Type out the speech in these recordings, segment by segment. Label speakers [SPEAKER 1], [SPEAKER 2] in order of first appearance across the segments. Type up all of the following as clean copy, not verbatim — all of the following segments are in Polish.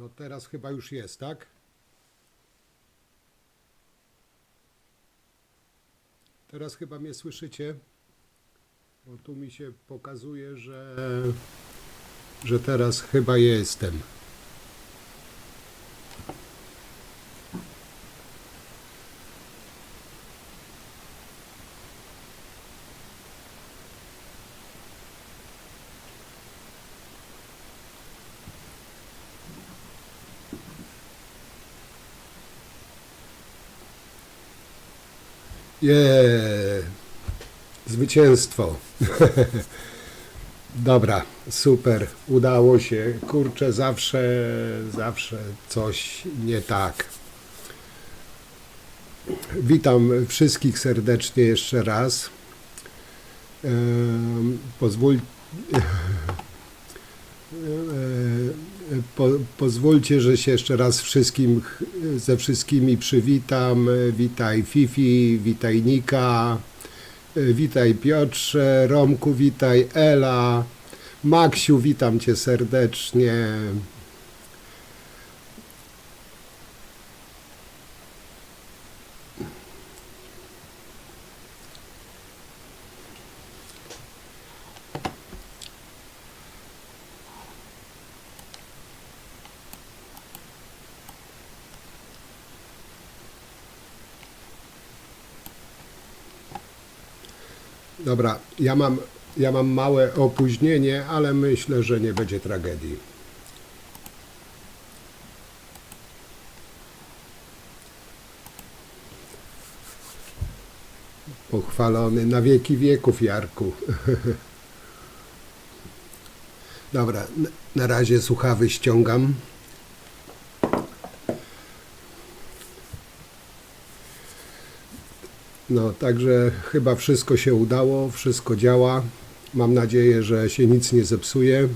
[SPEAKER 1] No teraz chyba już jest, tak? Teraz chyba mnie słyszycie? Bo tu mi się pokazuje, że teraz chyba jestem. Zwycięstwo. Dobra, super, udało się. Kurczę, zawsze coś nie tak. Witam wszystkich serdecznie jeszcze raz. Pozwólcie, że się jeszcze raz ze wszystkimi przywitam. Witaj Fifi, witaj Nika, witaj Piotrze, Romku, witaj Ela, Maksiu, witam Cię serdecznie. Dobra, ja mam małe opóźnienie, ale myślę, że nie będzie tragedii. Pochwalony na wieki wieków, Jarku. Dobra, na razie słuchawy ściągam. No, także chyba wszystko się udało, wszystko działa. Mam nadzieję, że się nic nie zepsuje.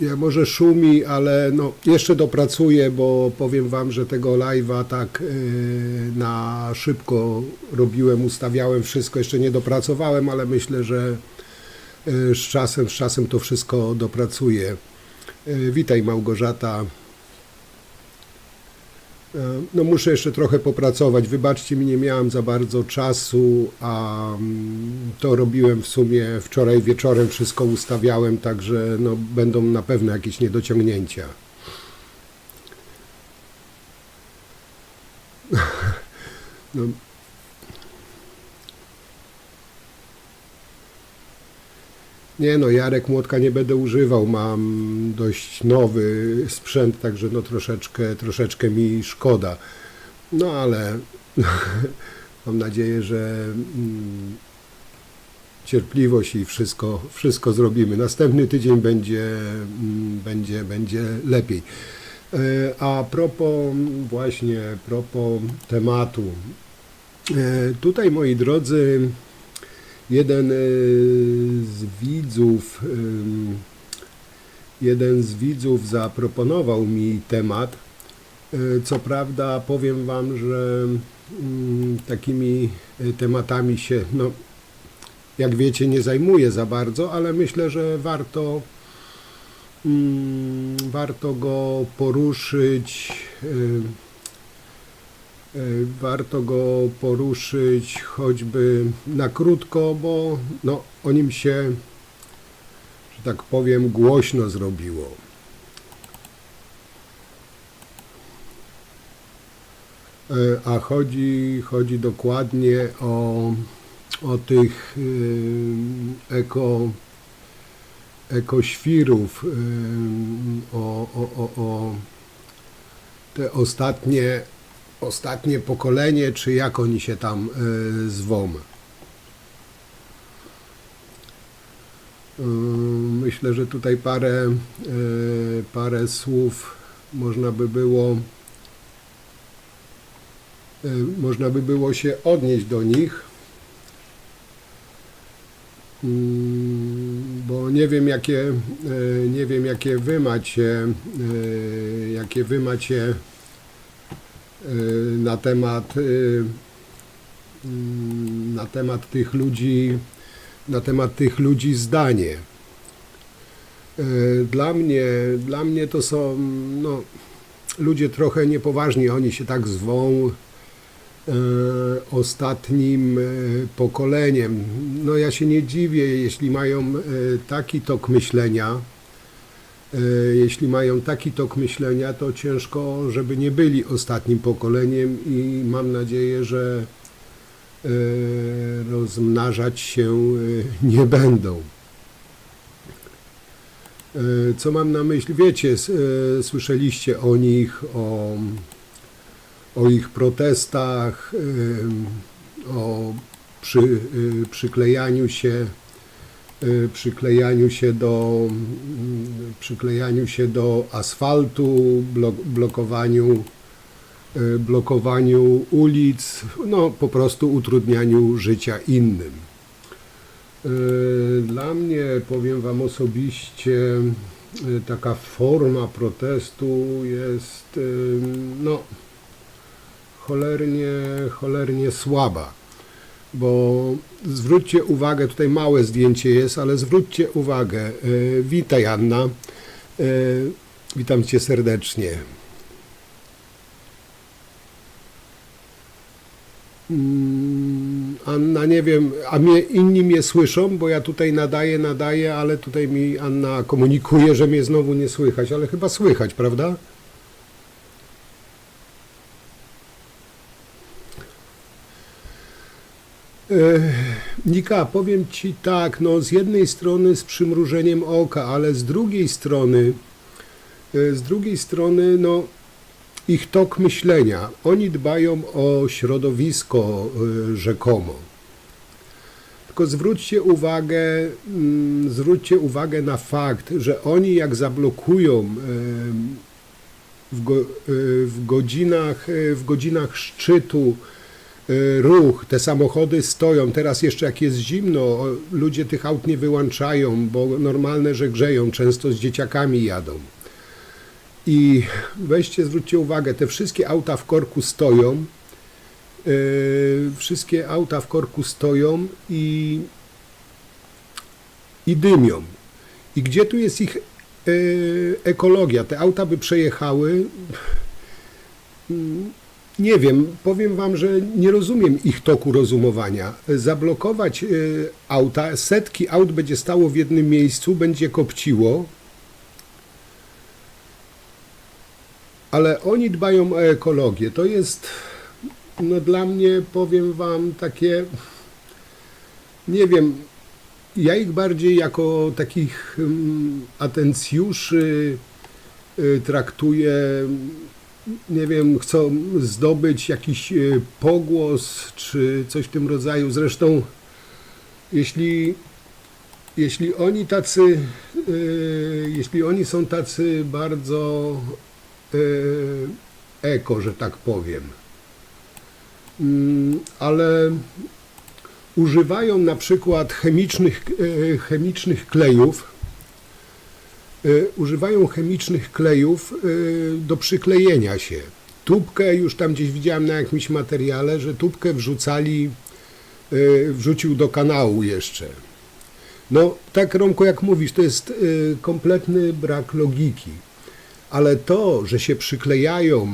[SPEAKER 1] Ja może szumi, ale no, jeszcze dopracuję, bo powiem Wam, że tego live'a tak na szybko robiłem, ustawiałem wszystko, jeszcze nie dopracowałem, ale myślę, że z czasem to wszystko dopracuję. Witaj Małgorzata. No muszę jeszcze trochę popracować. Wybaczcie mi, nie miałem za bardzo czasu, a to robiłem w sumie wczoraj wieczorem, wszystko ustawiałem, także no, będą na pewno jakieś niedociągnięcia. No. Nie no, Jarek, młotka nie będę używał, mam dość nowy sprzęt, także no troszeczkę mi szkoda. No ale mam nadzieję, że cierpliwość i wszystko zrobimy. Następny tydzień będzie lepiej. A propos tematu. Tutaj, moi drodzy, jeden z widzów zaproponował mi temat. Co prawda powiem Wam, że takimi tematami się, no, jak wiecie, nie zajmuję za bardzo, ale myślę, że warto go poruszyć. Warto go poruszyć choćby na krótko, bo no, o nim się, że tak powiem, głośno zrobiło. A chodzi dokładnie o tych ekoświrów, o te ostatnie pokolenie, czy jak oni się tam zwą. Myślę, że tutaj parę słów można by było się odnieść do nich, bo nie wiem jakie wy macie na temat na temat tych ludzi zdanie. Dla mnie to są no, ludzie trochę niepoważni, oni się tak zwą ostatnim pokoleniem. No ja się nie dziwię, jeśli mają taki tok myślenia. Jeśli mają taki tok myślenia, to ciężko, żeby nie byli ostatnim pokoleniem i mam nadzieję, że rozmnażać się nie będą. Co mam na myśli? Wiecie, słyszeliście o nich, o ich protestach, o przyklejaniu się do asfaltu, blokowaniu ulic, no po prostu utrudnianiu życia innym. Dla mnie, powiem Wam osobiście, taka forma protestu jest no, cholernie słaba, bo zwróćcie uwagę, tutaj małe zdjęcie jest, ale zwróćcie uwagę, witaj Anna, witam Cię serdecznie. Anna, nie wiem, a inni mnie słyszą, bo ja tutaj nadaję, ale tutaj mi Anna komunikuje, że mnie znowu nie słychać, ale chyba słychać, prawda? Nika, powiem Ci tak, no z jednej strony z przymrużeniem oka, ale z drugiej strony, no ich tok myślenia. Oni dbają o środowisko rzekomo. Tylko zwróćcie uwagę na fakt, że oni jak zablokują w godzinach szczytu ruch, te samochody stoją, teraz jeszcze jak jest zimno, ludzie tych aut nie wyłączają, bo normalne, że grzeją, często z dzieciakami jadą. I zwróćcie uwagę, te wszystkie auta w korku stoją, i dymią. I gdzie tu jest ich ekologia? Te auta by przejechały. Nie wiem, powiem Wam, że nie rozumiem ich toku rozumowania. Zablokować auta, setki aut będzie stało w jednym miejscu, będzie kopciło, ale oni dbają o ekologię. To jest, no dla mnie, powiem Wam, takie, nie wiem, ja ich bardziej jako takich atencjuszy traktuję, nie wiem, chcą zdobyć jakiś pogłos, czy coś w tym rodzaju. Zresztą, jeśli oni są tacy bardzo eko, że tak powiem, ale używają na przykład chemicznych klejów do przyklejenia się. Tubkę, już tam gdzieś widziałem na jakimś materiale, że tubkę wrzucił do kanału jeszcze. No tak, Romko, jak mówisz, to jest kompletny brak logiki. Ale to, że się przyklejają,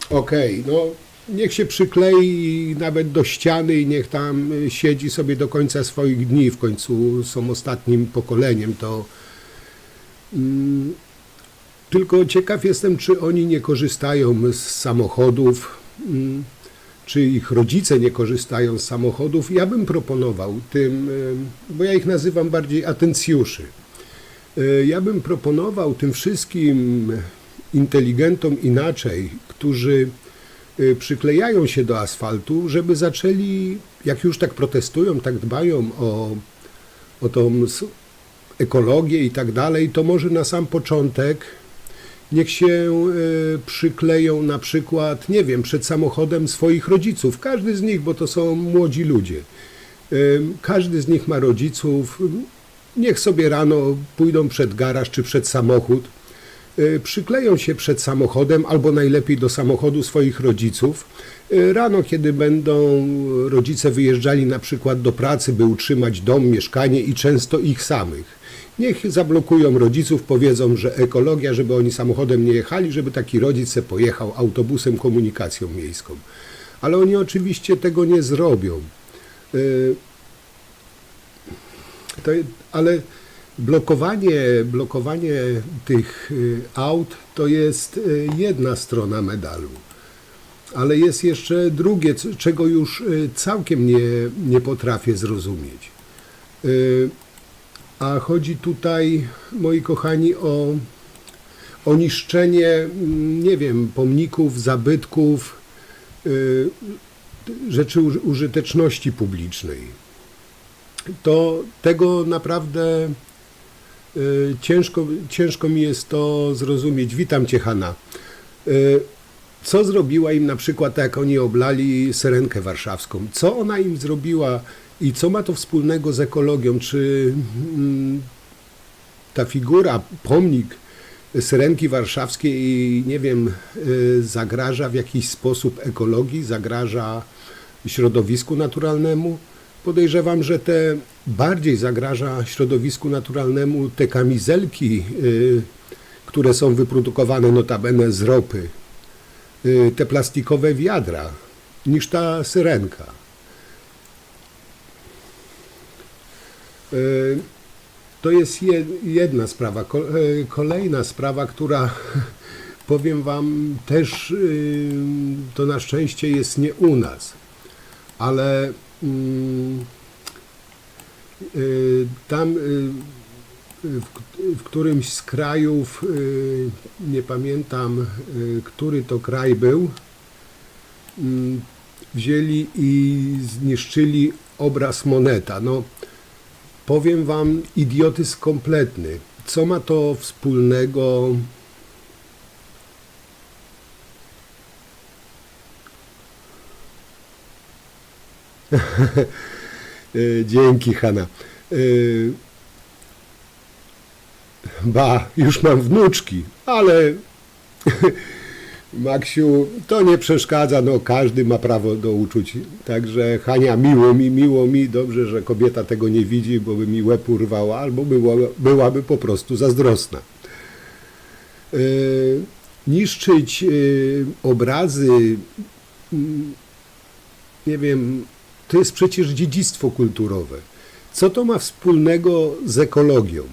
[SPEAKER 1] okej, no niech się przyklei nawet do ściany i niech tam siedzi sobie do końca swoich dni, w końcu są ostatnim pokoleniem, to tylko ciekaw jestem, czy oni nie korzystają z samochodów, czy ich rodzice nie korzystają z samochodów. Ja bym proponował tym, bo ja ich nazywam bardziej atencjuszy, ja bym proponował tym wszystkim inteligentom inaczej, którzy przyklejają się do asfaltu, żeby zaczęli, jak już tak protestują, tak dbają o tą ekologię i tak dalej, to może na sam początek niech się przykleją na przykład, nie wiem, przed samochodem swoich rodziców. Każdy z nich, bo to są młodzi ludzie. Każdy z nich ma rodziców. Niech sobie rano pójdą przed garaż czy przed samochód, przykleją się przed samochodem albo najlepiej do samochodu swoich rodziców. Rano, kiedy będą rodzice wyjeżdżali na przykład do pracy, by utrzymać dom, mieszkanie i często ich samych. Niech zablokują rodziców, powiedzą, że ekologia, żeby oni samochodem nie jechali, żeby taki rodzic se pojechał autobusem, komunikacją miejską. Ale oni oczywiście tego nie zrobią. Ale blokowanie tych aut to jest jedna strona medalu. Ale jest jeszcze drugie, czego już całkiem nie potrafię zrozumieć. A chodzi tutaj, moi kochani, o niszczenie, nie wiem, pomników, zabytków, rzeczy użyteczności publicznej. Tego naprawdę ciężko mi jest to zrozumieć. Witam Cię, Hanna. Co zrobiła im na przykład, tak jak oni oblali Syrenkę Warszawską? Co ona im zrobiła i co ma to wspólnego z ekologią? Czy ta figura, pomnik Syrenki Warszawskiej, nie wiem, zagraża w jakiś sposób ekologii, zagraża środowisku naturalnemu? Podejrzewam, że bardziej zagraża środowisku naturalnemu te kamizelki, które są wyprodukowane notabene z ropy, te plastikowe wiadra, niż ta syrenka. To jest jedna sprawa. Kolejna sprawa, która, powiem Wam, też to na szczęście jest nie u nas, ale tam w którymś z krajów, nie pamiętam, który to kraj był, wzięli i zniszczyli obraz Moneta. No, powiem Wam, idiotyzm kompletny. Co ma to wspólnego Dzięki, Hanna. Już mam wnuczki, ale Maksiu, to nie przeszkadza, no każdy ma prawo do uczuć. Także Hania, miło mi, dobrze, że kobieta tego nie widzi, bo by mi łeb urwała, albo byłaby po prostu zazdrosna. Niszczyć obrazy, nie wiem, to jest przecież dziedzictwo kulturowe. Co to ma wspólnego z ekologią?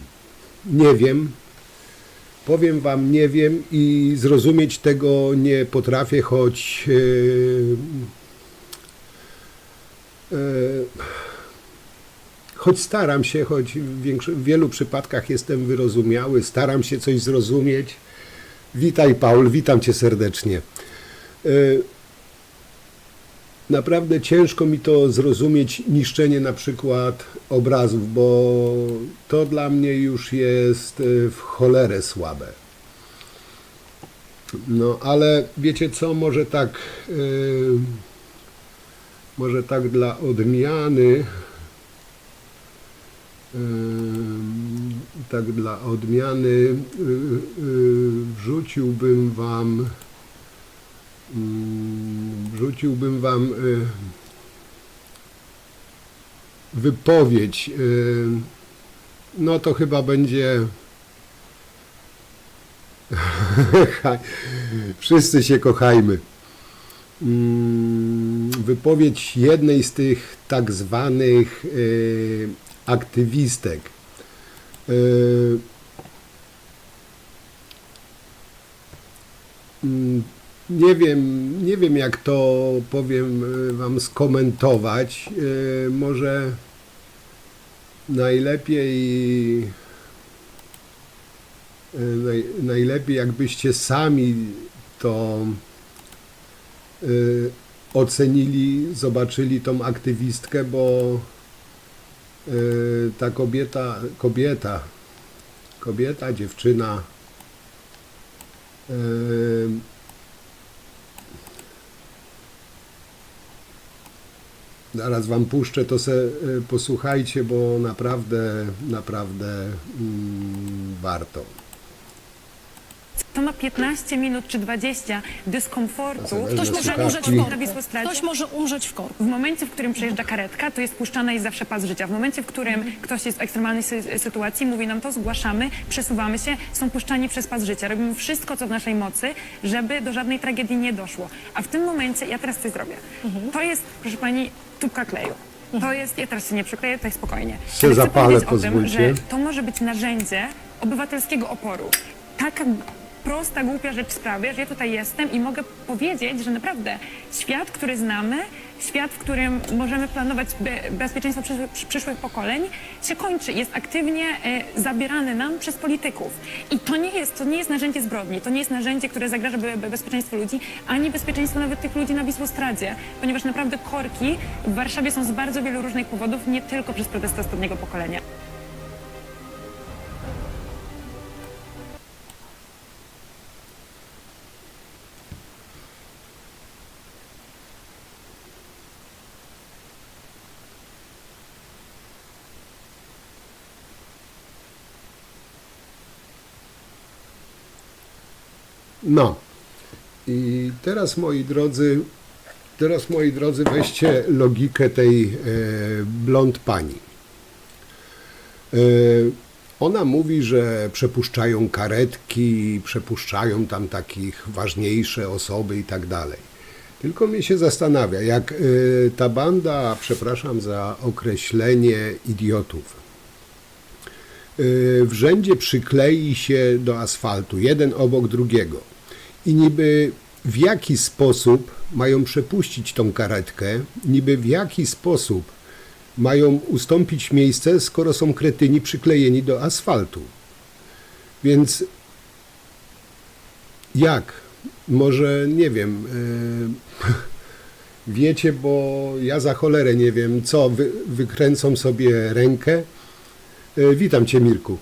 [SPEAKER 1] Nie wiem. Powiem Wam, nie wiem i zrozumieć tego nie potrafię, choć staram się, choć w wielu przypadkach jestem wyrozumiały, staram się coś zrozumieć. Witaj, Paul, witam Cię serdecznie. Naprawdę ciężko mi to zrozumieć, niszczenie na przykład obrazów, bo to dla mnie już jest w cholerę słabe. No, ale wiecie co, może tak dla odmiany, wrzuciłbym wam wypowiedź. No to chyba będzie wszyscy się kochajmy. Wypowiedź jednej z tych tak zwanych aktywistek. Nie wiem jak to, powiem Wam, skomentować. Może najlepiej jakbyście sami to ocenili, zobaczyli tą aktywistkę, bo ta kobieta, dziewczyna, zaraz Wam puszczę, to se posłuchajcie, bo naprawdę warto.
[SPEAKER 2] ma 15 minut czy 20 dyskomfortu,
[SPEAKER 1] Zależy
[SPEAKER 2] ktoś
[SPEAKER 1] od
[SPEAKER 2] może
[SPEAKER 1] słuchawki.
[SPEAKER 2] umrzeć w korku na Wisłostradzie.
[SPEAKER 3] Ktoś może umrzeć w korku.
[SPEAKER 2] W momencie, w którym przejeżdża karetka, to jest puszczana jest zawsze pas życia. W momencie, w którym ktoś jest w ekstremalnej sytuacji, mówi nam to, zgłaszamy, przesuwamy się, są puszczani przez pas życia. Robimy wszystko, co w naszej mocy, żeby do żadnej tragedii nie doszło. A w tym momencie, ja teraz coś zrobię. To jest, proszę pani, tubka kleju. To jest, ja teraz się nie przykleję, tutaj spokojnie.
[SPEAKER 1] Się
[SPEAKER 2] Ale chcę
[SPEAKER 1] zapalę,
[SPEAKER 2] powiedzieć o tym,
[SPEAKER 1] pozwólcie.
[SPEAKER 2] że to może być narzędzie obywatelskiego oporu. Taka prosta, głupia rzecz sprawia, że ja tutaj jestem i mogę powiedzieć, że naprawdę świat, który znamy, świat, w którym możemy planować bezpieczeństwo przyszłych pokoleń, się kończy. Jest aktywnie zabierany nam przez polityków. I to nie jest narzędzie zbrodni, to nie jest narzędzie, które zagraża bezpieczeństwu ludzi, ani bezpieczeństwu nawet tych ludzi na Wisłostradzie, ponieważ naprawdę korki w Warszawie są z bardzo wielu różnych powodów, nie tylko przez protesty ostatniego pokolenia.
[SPEAKER 1] No i teraz moi drodzy, weźcie logikę tej blond pani. Ona mówi, że przepuszczają karetki, przepuszczają tam takich ważniejsze osoby i tak dalej. Tylko mnie się zastanawia, jak ta banda, przepraszam za określenie, idiotów, w rzędzie przyklei się do asfaltu, jeden obok drugiego i niby w jaki sposób mają przepuścić tą karetkę, niby w jaki sposób mają ustąpić miejsce, skoro są kretyni przyklejeni do asfaltu. Więc jak? Może, nie wiem, wiecie, bo ja za cholerę nie wiem, co, wykręcą sobie rękę. Witam Cię, Mirku.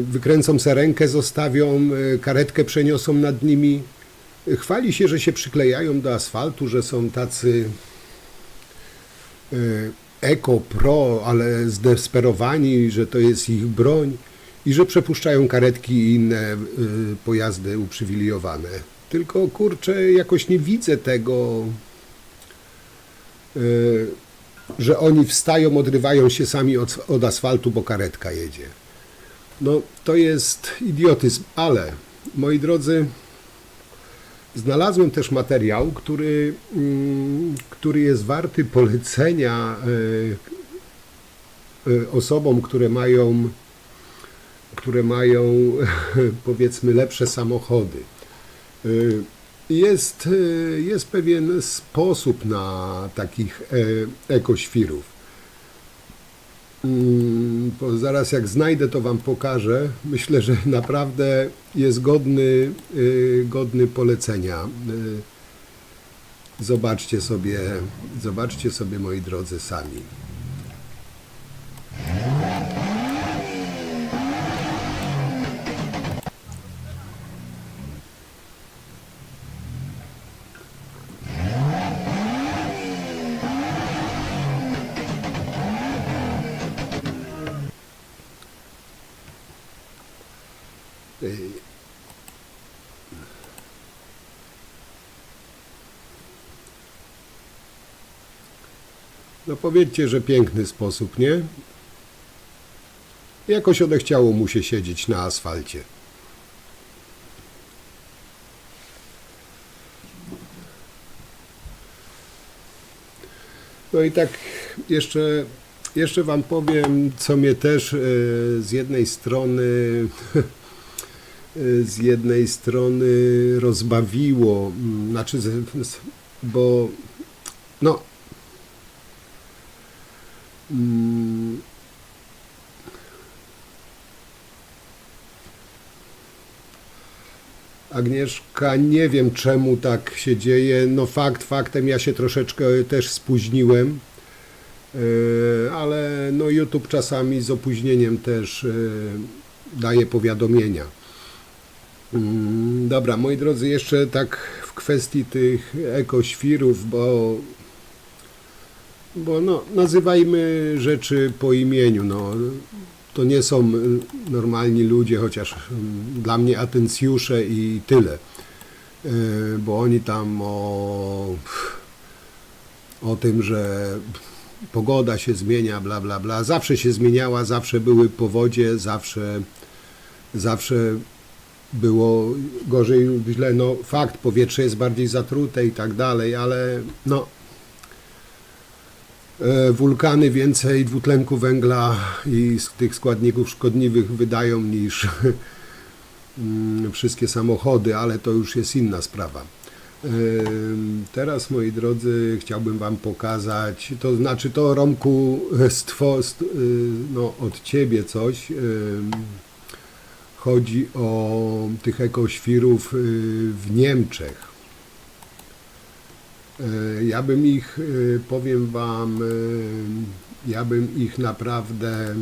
[SPEAKER 1] Wykręcą sobie rękę, zostawią, karetkę przeniosą nad nimi. Chwali się, że się przyklejają do asfaltu, że są tacy eko-pro, ale zdesperowani, że to jest ich broń i że przepuszczają karetki i inne pojazdy uprzywilejowane. Tylko, kurczę, jakoś nie widzę tego, że oni wstają, odrywają się sami od asfaltu, bo karetka jedzie. No, to jest idiotyzm, ale, moi drodzy, znalazłem też materiał, który jest warty polecenia osobom, które mają powiedzmy lepsze samochody. Jest pewien sposób na takich ekoświrów. Zaraz jak znajdę, to Wam pokażę. Myślę, że naprawdę jest godny polecenia. Zobaczcie sobie, moi drodzy, sami. No powiedzcie, że piękny sposób, nie? Jakoś odechciało mu się siedzieć na asfalcie. No i tak jeszcze Wam powiem, co mnie też z jednej strony rozbawiło, znaczy, bo no Agnieszka, nie wiem czemu tak się dzieje, no faktem, ja się troszeczkę też spóźniłem, ale no YouTube czasami z opóźnieniem też daje powiadomienia. Dobra, moi drodzy, jeszcze tak w kwestii tych ekoświrów, bo no, nazywajmy rzeczy po imieniu. No. to nie są normalni ludzie, chociaż dla mnie atencjusze i tyle. Bo oni tam o tym, że pogoda się zmienia, bla, bla, bla. Zawsze się zmieniała, zawsze były powodzie, zawsze było gorzej lub źle. No fakt, powietrze jest bardziej zatrute i tak dalej, ale no wulkany więcej dwutlenku węgla i z tych składników szkodliwych wydają niż wszystkie samochody, ale to już jest inna sprawa. Teraz, moi drodzy, chciałbym Wam pokazać, to znaczy to, Romku, no, od Ciebie coś. Chodzi o tych ekoświrów w Niemczech. Ja bym ich, powiem Wam, ja bym ich naprawdę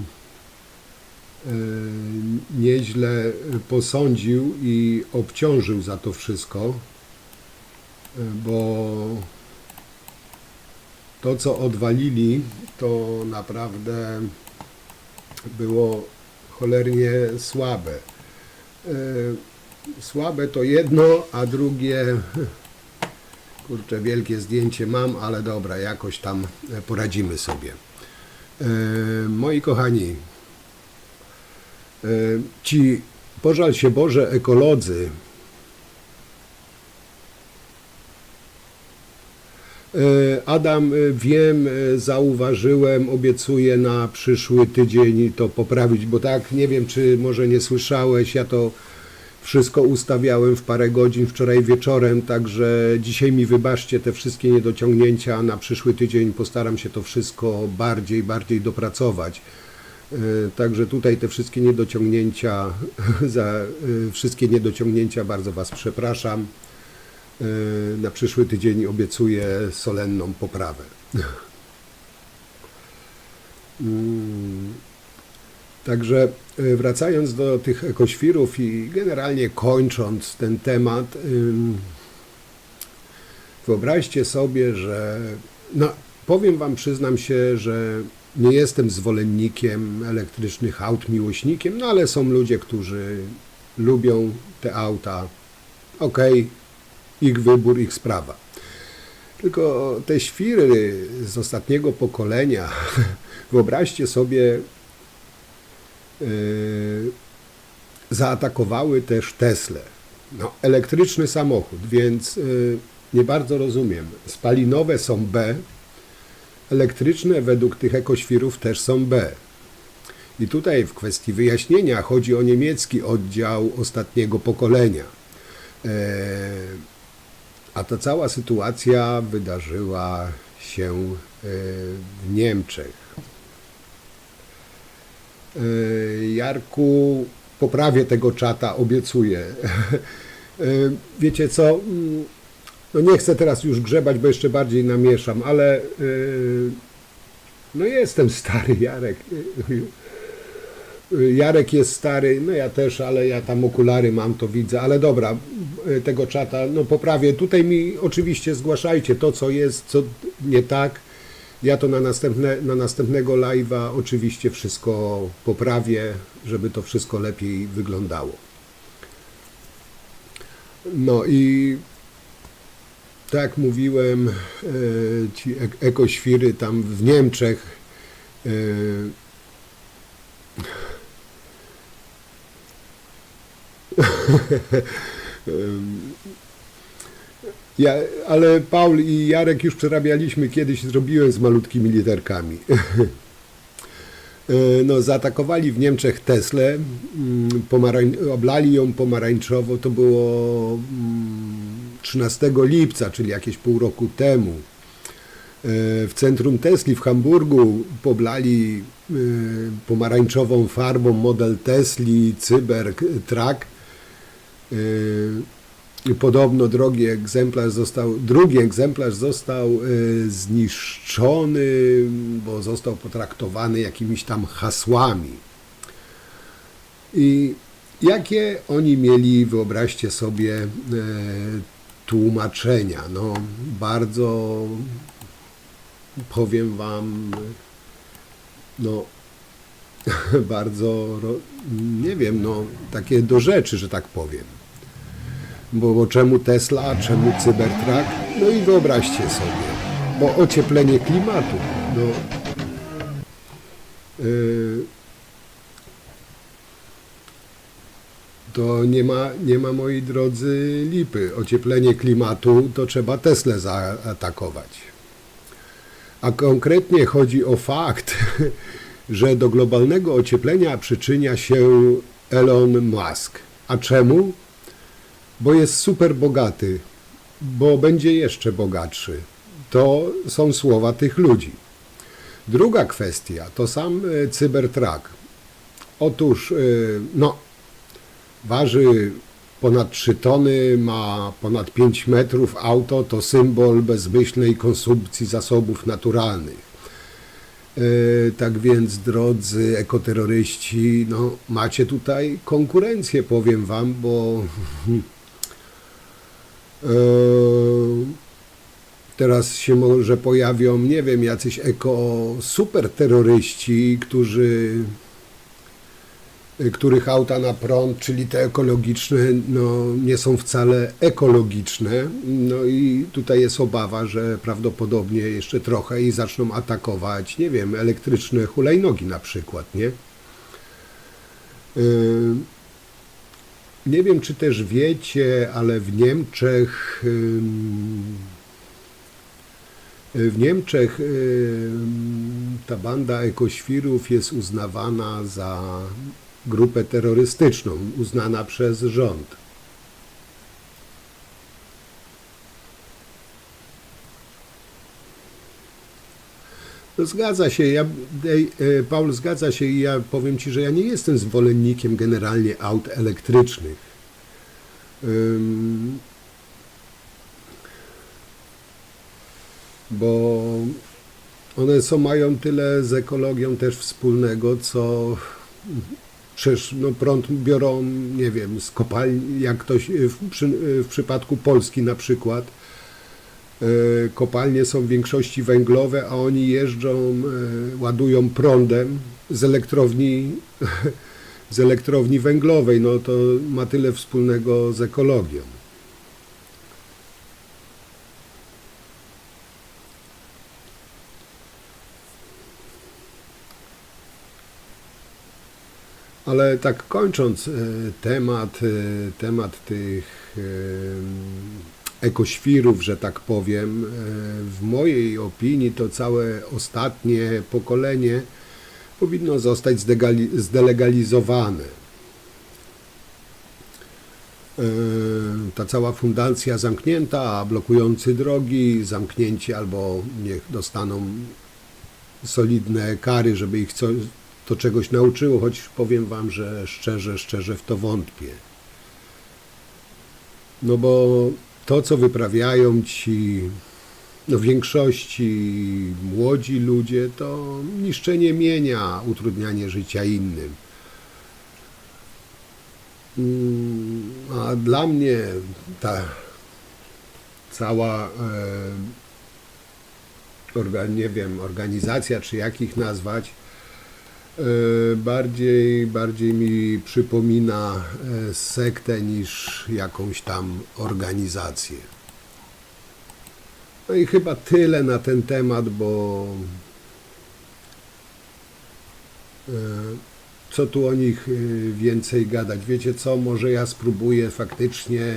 [SPEAKER 1] nieźle posądził i obciążył za to wszystko, bo to, co odwalili, to naprawdę było cholernie słabe. Słabe to jedno, a drugie, kurczę, wielkie zdjęcie mam, ale dobra, jakoś tam poradzimy sobie. Moi kochani, ci, pożal się Boże, ekolodzy, Adam, wiem, zauważyłem, obiecuję na przyszły tydzień to poprawić, bo tak, nie wiem, czy może nie słyszałeś, ja to wszystko ustawiałem w parę godzin wczoraj wieczorem, także dzisiaj mi wybaczcie te wszystkie niedociągnięcia, a na przyszły tydzień postaram się to wszystko bardziej dopracować. Także tutaj te wszystkie niedociągnięcia, za wszystkie niedociągnięcia bardzo Was przepraszam. Na przyszły tydzień obiecuję solenną poprawę. Także wracając do tych ekoświrów i generalnie kończąc ten temat, wyobraźcie sobie, że no, powiem Wam, przyznam się, że nie jestem zwolennikiem elektrycznych aut, miłośnikiem, no ale są ludzie, którzy lubią te auta. Okej, ich wybór, ich sprawa. Tylko te świry z ostatniego pokolenia, wyobraźcie sobie, zaatakowały też Teslę. No, elektryczny samochód, więc nie bardzo rozumiem. Spalinowe są B, elektryczne według tych ekoświrów też są B. I tutaj w kwestii wyjaśnienia chodzi o niemiecki oddział ostatniego pokolenia. A ta cała sytuacja wydarzyła się w Niemczech. Jarku, poprawię tego czata, obiecuję. Wiecie co, no nie chcę teraz już grzebać, bo jeszcze bardziej namieszam, ale no jestem stary, Jarek. Jarek jest stary, no ja też, ale ja tam okulary mam, to widzę, ale dobra, tego czata, no poprawię. Tutaj mi oczywiście zgłaszajcie to, co jest, co nie tak. Ja to na następnego live'a oczywiście wszystko poprawię, żeby to wszystko lepiej wyglądało. No i tak jak mówiłem, ci ekoświry tam w Niemczech ale Paul i Jarek już przerabialiśmy kiedyś, zrobiłem z malutkimi literkami. No, zaatakowali w Niemczech Teslę, oblali ją pomarańczowo, to było 13 lipca, czyli jakieś pół roku temu. W centrum Tesli w Hamburgu poblali pomarańczową farbą model Tesli Cybertruck. Podobno drugi egzemplarz został zniszczony, bo został potraktowany jakimiś tam hasłami. I jakie oni mieli, wyobraźcie sobie, tłumaczenia? No, bardzo, powiem Wam, no, bardzo, nie wiem, no takie do rzeczy, że tak powiem. Bo czemu Tesla, czemu Cybertruck? No i wyobraźcie sobie, bo ocieplenie klimatu, no, to nie ma, moi drodzy, lipy. Ocieplenie klimatu to trzeba Teslę zaatakować. A konkretnie chodzi o fakt, że do globalnego ocieplenia przyczynia się Elon Musk. A czemu? Bo jest super bogaty, bo będzie jeszcze bogatszy. To są słowa tych ludzi. Druga kwestia to sam Cybertruck. Otóż, no, waży ponad 3 tony, ma ponad 5 metrów auto, to symbol bezmyślnej konsumpcji zasobów naturalnych. Tak więc, drodzy ekoterroryści, no, macie tutaj konkurencję, powiem wam, bo teraz się może pojawią, nie wiem, jacyś superterroryści, których auta na prąd, czyli te ekologiczne, no, nie są wcale ekologiczne. No i tutaj jest obawa, że prawdopodobnie jeszcze trochę i zaczną atakować, nie wiem, elektryczne hulajnogi na przykład, nie? Nie wiem, czy też wiecie, ale w Niemczech ta banda ekoświrów jest uznawana za grupę terrorystyczną, uznana przez rząd. No zgadza się, Paul, zgadza się i ja powiem Ci, że ja nie jestem zwolennikiem generalnie aut elektrycznych. Bo one mają tyle z ekologią też wspólnego, co przecież no, prąd biorą, nie wiem, z kopalni, jak ktoś w przypadku Polski na przykład, kopalnie są w większości węglowe, a oni jeżdżą, ładują prądem z elektrowni węglowej. No to ma tyle wspólnego z ekologią. Ale tak kończąc temat tych ekoświrów, że tak powiem, w mojej opinii to całe ostatnie pokolenie powinno zostać zdelegalizowane. Ta cała fundacja zamknięta, blokujący drogi, zamknięci albo niech dostaną solidne kary, żeby ich to czegoś nauczyło, choć powiem wam, że szczerze w to wątpię. No bo to, co wyprawiają ci, no w większości młodzi ludzie, to niszczenie mienia, utrudnianie życia innym. A dla mnie ta cała nie wiem, organizacja, czy jak ich nazwać, bardziej mi przypomina sektę niż jakąś tam organizację. No i chyba tyle na ten temat, bo co tu o nich więcej gadać? Wiecie co, może ja spróbuję faktycznie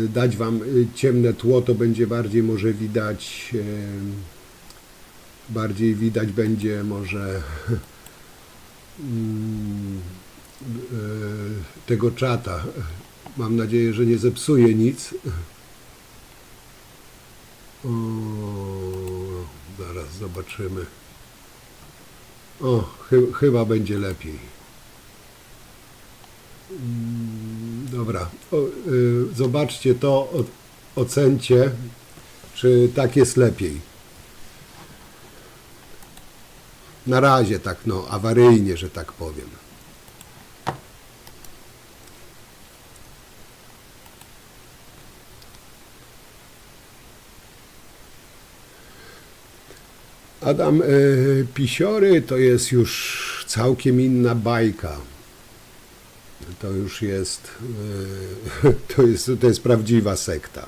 [SPEAKER 1] dać wam ciemne tło, to będzie bardziej może widać, będzie może tego czata. Mam nadzieję, że nie zepsuje nic. O, zaraz zobaczymy. O, chyba będzie lepiej. Dobra, zobaczcie to, ocencie, czy tak jest lepiej. Na razie tak, no, awaryjnie, że tak powiem. Adam, pisiory to jest już całkiem inna bajka. To już jest, to jest prawdziwa sekta.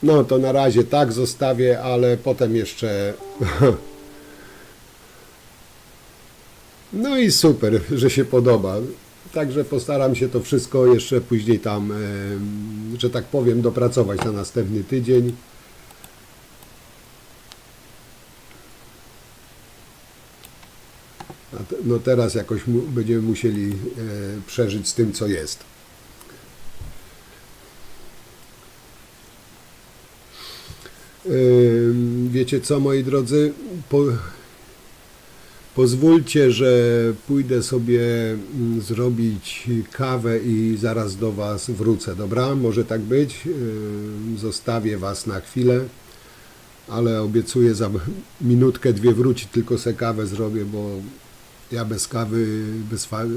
[SPEAKER 1] No to na razie tak zostawię, ale potem jeszcze... No i super, że się podoba. Także postaram się to wszystko jeszcze później tam, że tak powiem, dopracować na następny tydzień. No teraz jakoś będziemy musieli przeżyć z tym, co jest. Wiecie co, moi drodzy? Pozwólcie, że pójdę sobie zrobić kawę i zaraz do Was wrócę, dobra? Może tak być? Zostawię Was na chwilę, ale obiecuję za minutkę, dwie wrócić, tylko se kawę zrobię, bo ja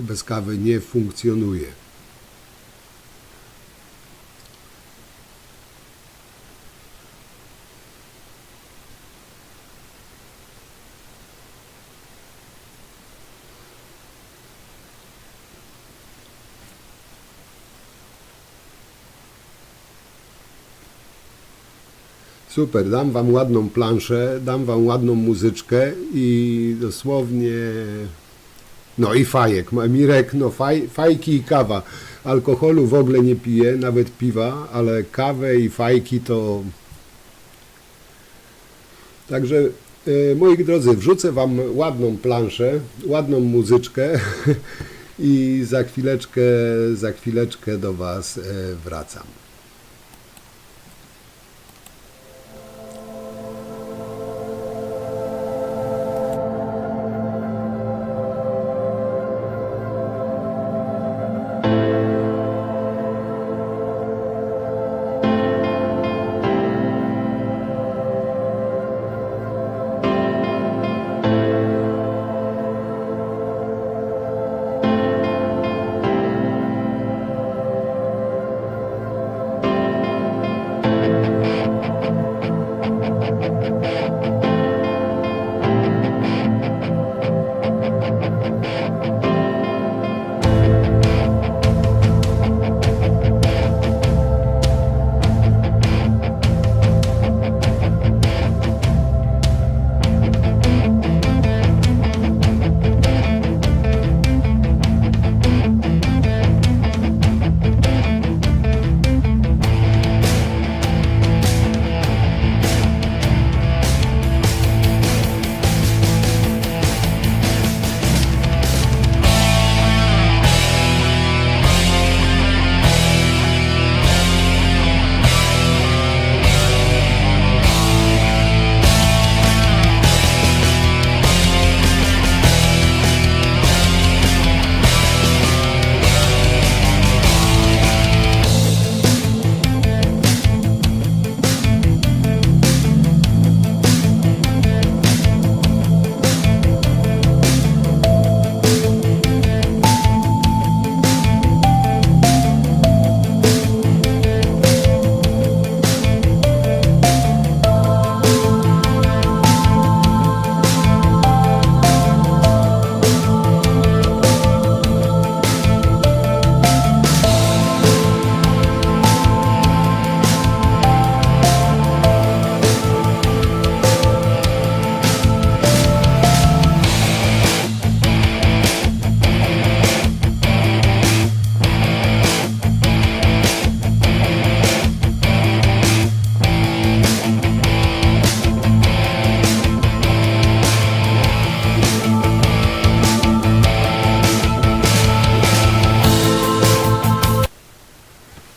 [SPEAKER 1] bez kawy nie funkcjonuję. Super, dam Wam ładną planszę, dam Wam ładną muzyczkę i dosłownie... No i fajek, Mirek, no fajki i kawa. Alkoholu w ogóle nie piję, nawet piwa, ale kawę i fajki to... Także, moi drodzy, wrzucę Wam ładną planszę, ładną muzyczkę i za chwileczkę do Was wracam.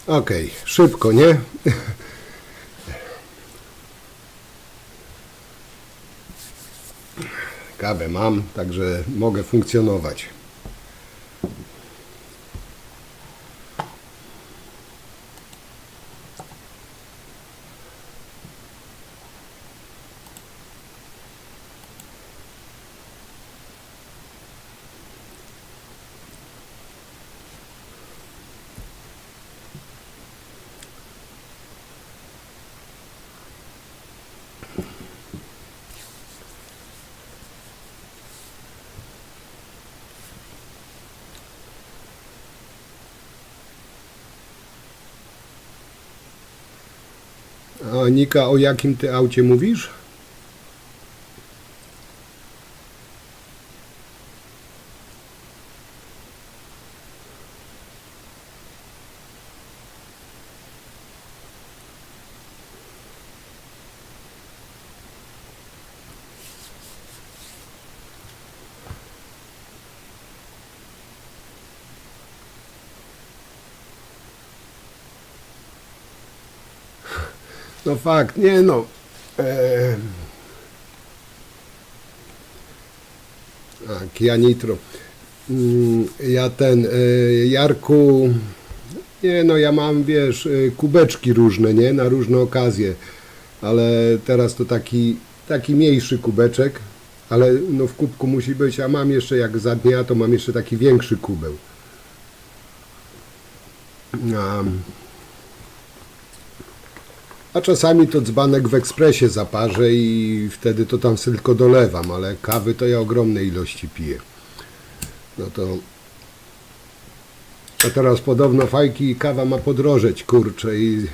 [SPEAKER 1] Okej, szybko, nie? Kawę mam, także mogę funkcjonować. A Nika, o jakim ty aucie mówisz? No fakt, nie no. Kia Nitro. Ja Jarku, nie no, ja mam, wiesz, kubeczki różne, nie? Na różne okazje. Ale teraz to taki mniejszy kubeczek, ale no w kubku musi być, a mam jeszcze, jak za dnia, to mam jeszcze taki większy kubeł. A czasami to dzbanek w ekspresie zaparzę i wtedy to tam sobie tylko dolewam, ale kawy to ja ogromne ilości piję. No to... A teraz podobno fajki i kawa ma podrożeć, kurczę, i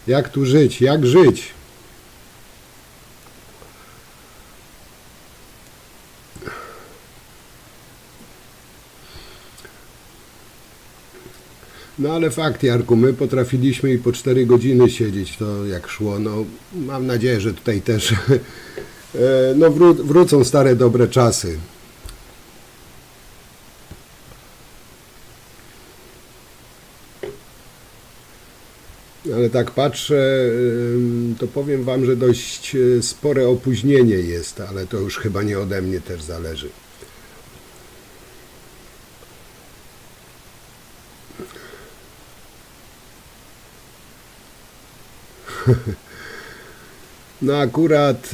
[SPEAKER 1] jak tu żyć, jak żyć? No ale fakt, Jarku, my potrafiliśmy i po 4 godziny siedzieć, to jak szło. No mam nadzieję, że tutaj też no wrócą stare dobre czasy. Ale tak patrzę, to powiem wam, że dość spore opóźnienie jest, ale to już chyba nie ode mnie też zależy. No akurat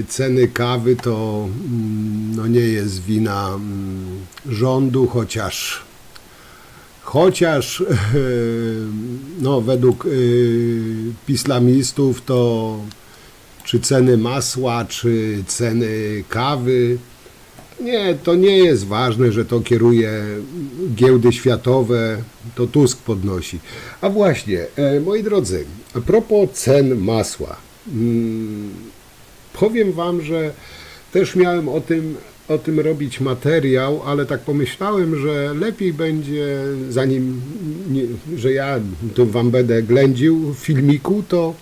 [SPEAKER 1] ceny kawy to no nie jest wina rządu, chociaż no według pislamistów to czy ceny masła, czy ceny kawy, nie, to nie jest ważne, że to kieruje giełdy światowe, to Tusk podnosi. A właśnie, moi drodzy, a propos cen masła, powiem wam, że też miałem o tym robić materiał, ale tak pomyślałem, że lepiej będzie, zanim że ja tu wam będę ględził w filmiku, to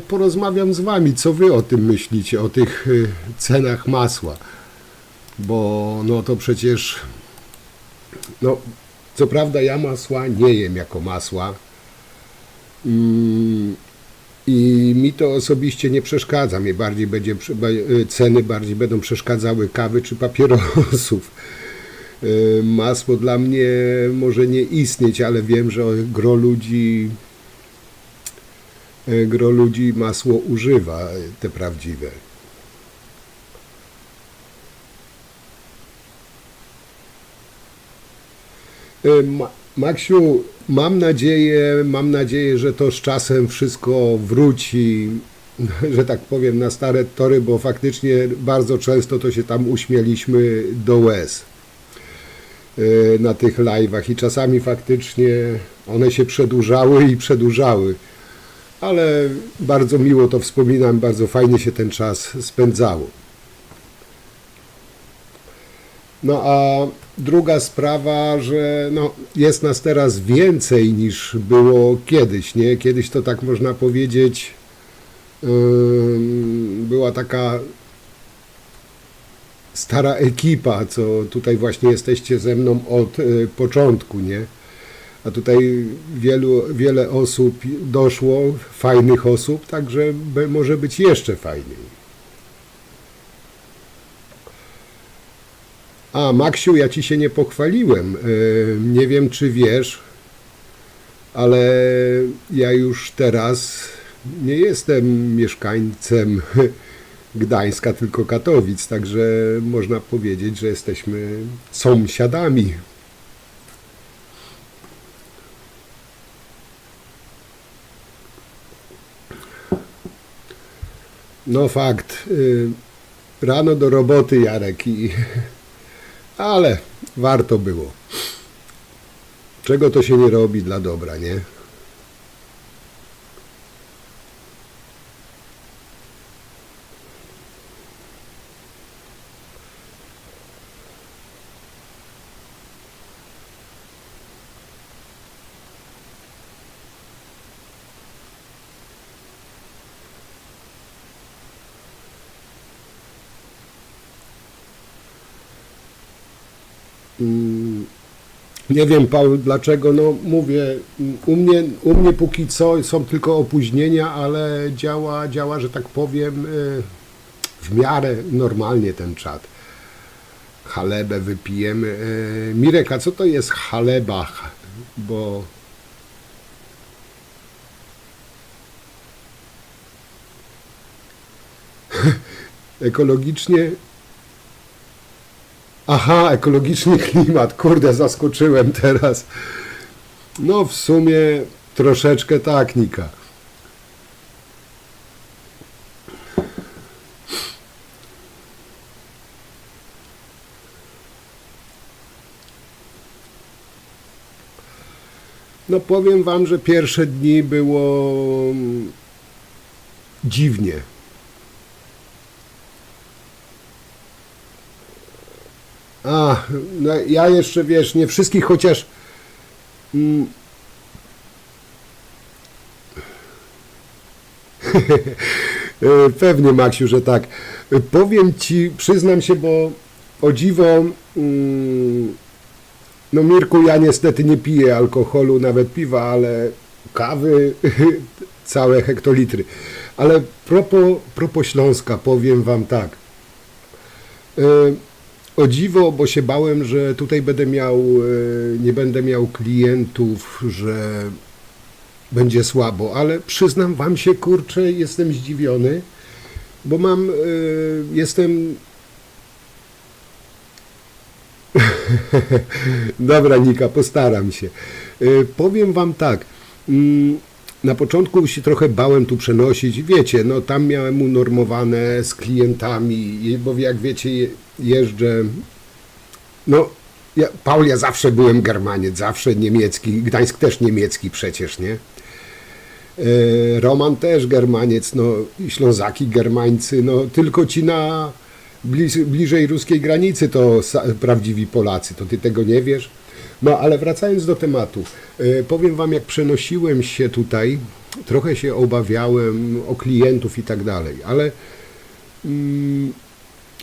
[SPEAKER 1] porozmawiam z wami, co wy o tym myślicie, o tych cenach masła. Bo no to przecież, no co prawda ja masła nie jem jako masła i mi to osobiście nie przeszkadza, mnie ceny bardziej będą przeszkadzały kawy czy papierosów. Masło dla mnie może nie istnieć, ale wiem, że gro ludzi masło używa, te prawdziwe. Maksiu, mam nadzieję, że to z czasem wszystko wróci, że tak powiem, na stare tory, bo faktycznie bardzo często to się tam uśmieliśmy do łez na tych live'ach i czasami faktycznie one się przedłużały, ale bardzo miło to wspominam, bardzo fajnie się ten czas spędzało. No a druga sprawa, że no, jest nas teraz więcej niż było kiedyś, nie? Kiedyś to tak można powiedzieć, była taka stara ekipa, co tutaj właśnie jesteście ze mną od początku, nie? A tutaj wiele osób doszło, fajnych osób, także może być jeszcze fajniej. A, Maksiu, ja ci się nie pochwaliłem. Nie wiem, czy wiesz, ale ja już teraz nie jestem mieszkańcem Gdańska, tylko Katowic, także można powiedzieć, że jesteśmy sąsiadami. No fakt, rano do roboty, Jarek, ale warto było. Czego to się nie robi dla dobra, nie? Nie wiem, Paweł, dlaczego, no mówię, u mnie póki co są tylko opóźnienia, ale działa, że tak powiem, w miarę normalnie ten czat. Chalebę wypijemy. Mirek, a co to jest chaleba? Bo... ekologicznie... Aha, ekologiczny klimat. Kurde, zaskoczyłem teraz. No w sumie troszeczkę tak, Nika. No powiem wam, że pierwsze dni było dziwnie. No ja jeszcze, wiesz, nie wszystkich, chociaż pewnie, Maksiu, że tak. Powiem ci, przyznam się, bo o dziwo, no Mirku, ja niestety nie piję alkoholu, nawet piwa, ale kawy całe hektolitry. Ale propos Śląska, powiem wam tak. O dziwo, bo się bałem, że tutaj nie będę miał klientów, że będzie słabo, ale przyznam wam się, kurczę, jestem zdziwiony, bo jestem... Dobra, Nika, postaram się. Powiem wam tak, na początku się trochę bałem tu przenosić, wiecie, no tam miałem unormowane z klientami, bo jak wiecie, jeżdżę, no, Paul, ja zawsze byłem Germaniec, zawsze niemiecki, Gdańsk też niemiecki przecież, nie? Roman też Germaniec, no, Ślązaki Germańcy, no, tylko ci bliżej ruskiej granicy to prawdziwi Polacy, to ty tego nie wiesz? No, ale wracając do tematu, powiem wam, jak przenosiłem się tutaj, trochę się obawiałem o klientów i tak dalej, ale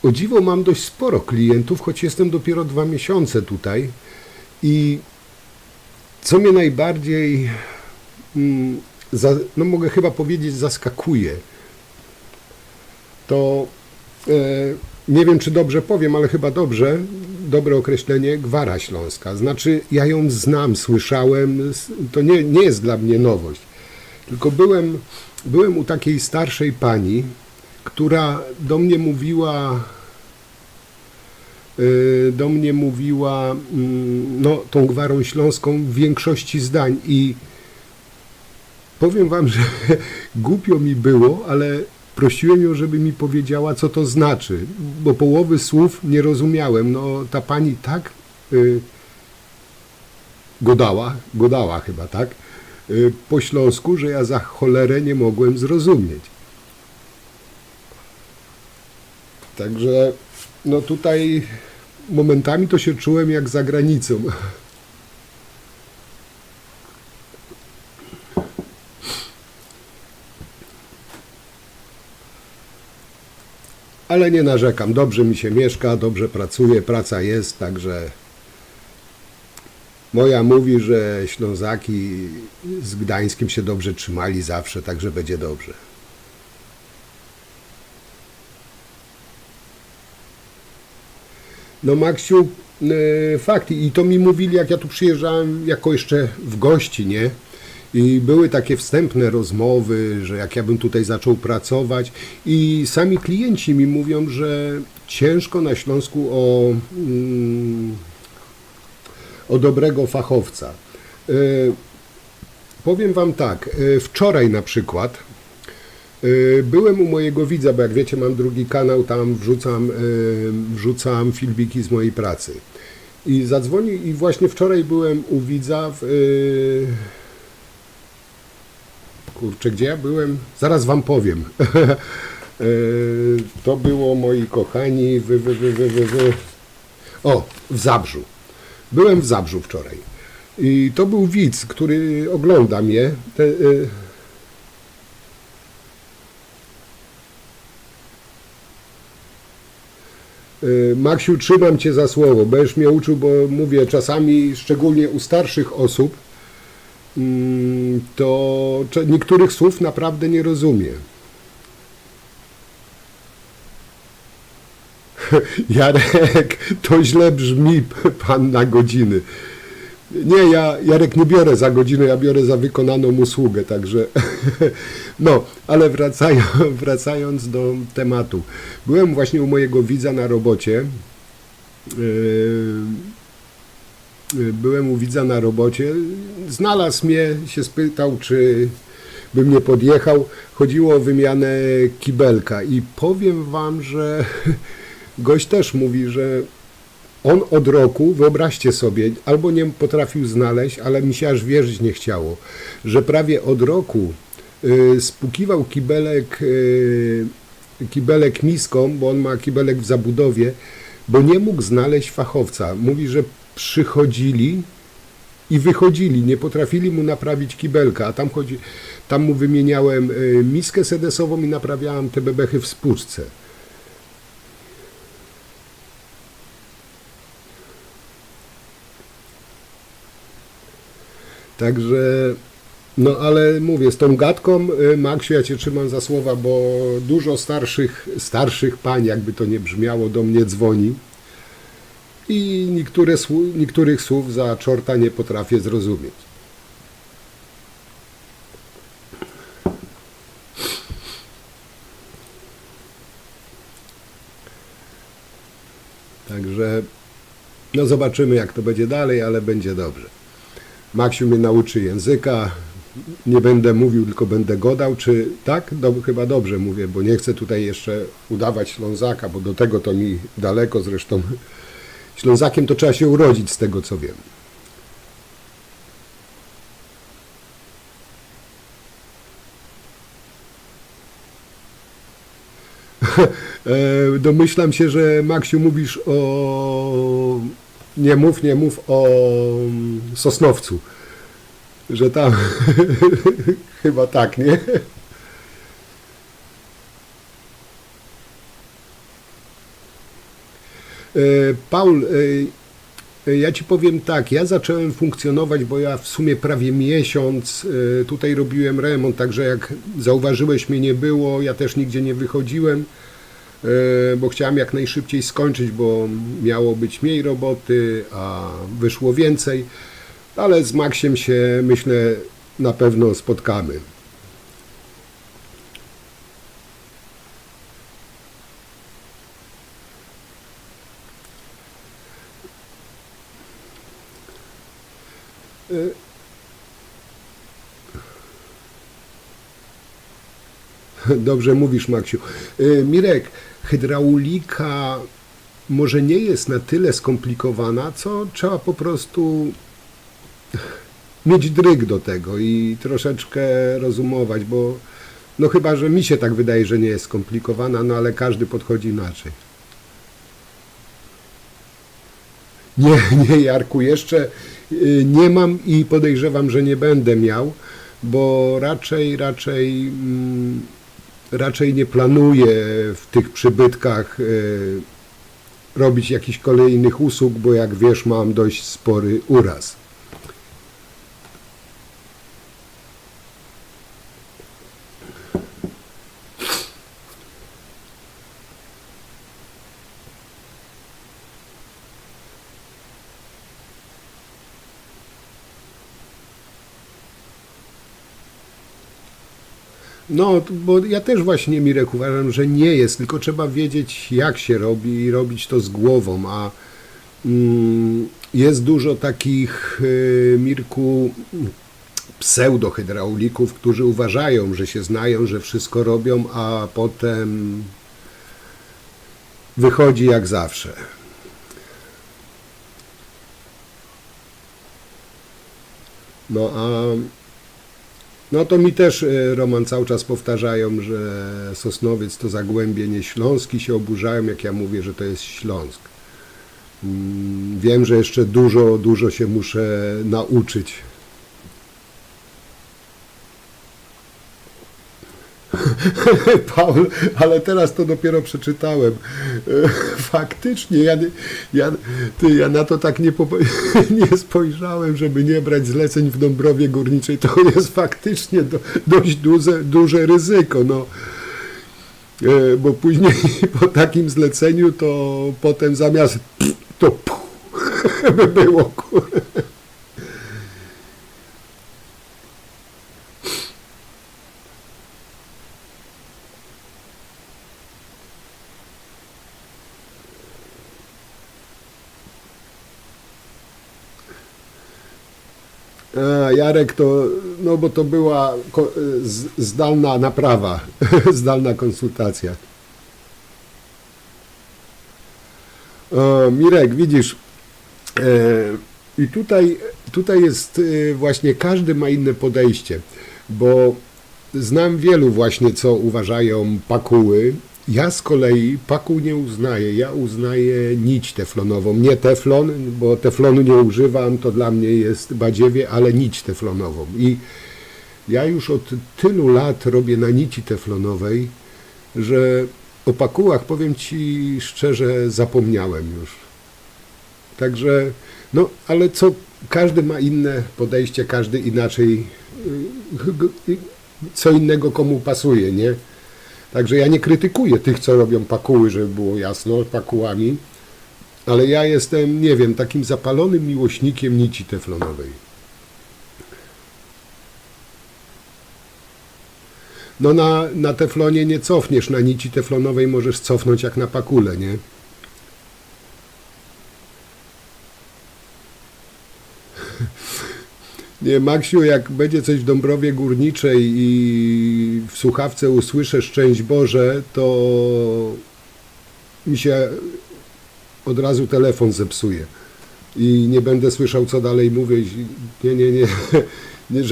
[SPEAKER 1] o dziwo mam dość sporo klientów, choć jestem dopiero 2 miesiące tutaj i co mnie najbardziej, no mogę chyba powiedzieć, zaskakuje, to nie wiem, czy dobrze powiem, ale chyba dobrze, dobre określenie, gwara śląska. Znaczy, ja ją znam, słyszałem, to nie jest dla mnie nowość. Tylko byłem u takiej starszej pani, która do mnie mówiła, no, tą gwarą śląską w większości zdań i powiem wam, że głupio mi było, ale prosiłem ją, żeby mi powiedziała, co to znaczy, bo połowy słów nie rozumiałem. No, ta pani tak godała chyba, tak, po śląsku, że ja za cholerę nie mogłem zrozumieć. Także, no tutaj momentami to się czułem jak za granicą. Ale nie narzekam, dobrze mi się mieszka, dobrze pracuję, praca jest, także moja mówi, że Ślązaki z Gdańskiem się dobrze trzymali zawsze, także będzie dobrze. No Maksiu, fakt, i to mi mówili, jak ja tu przyjeżdżałem jako jeszcze w gości, nie? I były takie wstępne rozmowy, że jak ja bym tutaj zaczął pracować i sami klienci mi mówią, że ciężko na Śląsku o dobrego fachowca. Powiem wam tak, wczoraj na przykład byłem u mojego widza, bo jak wiecie, mam drugi kanał, tam wrzucam filmiki z mojej pracy. I zadzwonił i właśnie wczoraj byłem u widza kurczę, gdzie ja byłem? Zaraz wam powiem. To było, moi kochani, w Zabrzu. Byłem w Zabrzu wczoraj. I to był widz, który ogląda mnie. Maksiu, trzymam Cię za słowo, będziesz mnie uczył, bo mówię, czasami, szczególnie u starszych osób, to niektórych słów naprawdę nie rozumiem. Jarek, to źle brzmi, pan na godziny. Nie, Jarek, nie biorę za godzinę, ja biorę za wykonaną usługę, także no, ale wracając do tematu. Byłem właśnie u mojego widza na robocie. Znalazł mnie, się spytał, czy bym nie podjechał. Chodziło o wymianę kibelka i powiem wam, że gość też mówi, że on od roku, wyobraźcie sobie, albo nie potrafił znaleźć, ale mi się aż wierzyć nie chciało, że prawie od roku spukiwał kibelek miską, bo on ma kibelek w zabudowie, bo nie mógł znaleźć fachowca. Mówi, że przychodzili i wychodzili, nie potrafili mu naprawić kibelka, a tam mu wymieniałem miskę sedesową i naprawiałem te bebechy w spuczce. Także, no ale mówię, z tą gadką, Maksiu, ja Cię trzymam za słowa, bo dużo starszych pań, jakby to nie brzmiało, do mnie dzwoni i niektórych słów za czorta nie potrafię zrozumieć. Także, no zobaczymy, jak to będzie dalej, ale będzie dobrze. Maksiu mnie nauczy języka, nie będę mówił, tylko będę godał, czy tak? Chyba dobrze mówię, bo nie chcę tutaj jeszcze udawać Ślązaka, bo do tego to mi daleko, zresztą Ślązakiem to trzeba się urodzić, z tego co wiem. Domyślam się, że Maksiu mówisz o... Nie mów o Sosnowcu. Że tam chyba tak, nie? Paul, ja Ci powiem tak, ja zacząłem funkcjonować, bo ja w sumie prawie miesiąc tutaj robiłem remont, także jak zauważyłeś, mnie nie było, ja też nigdzie nie wychodziłem, bo chciałem jak najszybciej skończyć, bo miało być mniej roboty, a wyszło więcej, ale z Maksiem się, myślę, na pewno spotkamy. Dobrze mówisz, Maksiu. Mirek, hydraulika może nie jest na tyle skomplikowana, co trzeba po prostu mieć dryg do tego i troszeczkę rozumować, bo no chyba, że mi się tak wydaje, że nie jest skomplikowana, no ale każdy podchodzi inaczej. Nie, Jarku, jeszcze nie mam i podejrzewam, że nie będę miał, bo raczej nie planuję w tych przybytkach robić jakichś kolejnych usług, bo jak wiesz, mam dość spory uraz. No, bo ja też właśnie, Mirek, uważam, że nie jest, tylko trzeba wiedzieć, jak się robi i robić to z głową, a jest dużo takich, Mirku, pseudohydraulików, którzy uważają, że się znają, że wszystko robią, a potem wychodzi jak zawsze. No to mi też, Roman, cały czas powtarzają, że Sosnowiec to Zagłębie, nie Śląski, się oburzają, jak ja mówię, że to jest Śląsk. Wiem, że jeszcze dużo się muszę nauczyć. Paul, ale teraz to dopiero przeczytałem. Faktycznie, ja na to tak nie spojrzałem, żeby nie brać zleceń w Dąbrowie Górniczej. To jest faktycznie dość duże ryzyko. No. Bo później po takim zleceniu to potem zamiast to by było. Jarek to, no bo to była zdalna naprawa, zdalna konsultacja. Mirek, widzisz, i tutaj jest właśnie, każdy ma inne podejście, bo znam wielu właśnie, co uważają pakuły. Ja z kolei pakuł nie uznaję, ja uznaję nić teflonową, nie teflon, bo teflonu nie używam, to dla mnie jest badziewie, ale nić teflonową. I ja już od tylu lat robię na nici teflonowej, że o pakułach, powiem Ci szczerze, zapomniałem już. Także, no, ale co, każdy ma inne podejście, każdy inaczej, co innego komu pasuje, nie? Także ja nie krytykuję tych, co robią pakuły, żeby było jasno, pakułami, ale ja jestem, nie wiem, takim zapalonym miłośnikiem nici teflonowej. No na teflonie nie cofniesz, na nici teflonowej możesz cofnąć jak na pakule, nie? Nie, Maksiu, jak będzie coś w Dąbrowie Górniczej i w słuchawce usłyszę Szczęść Boże, to mi się od razu telefon zepsuje i nie będę słyszał, co dalej mówię. Nie,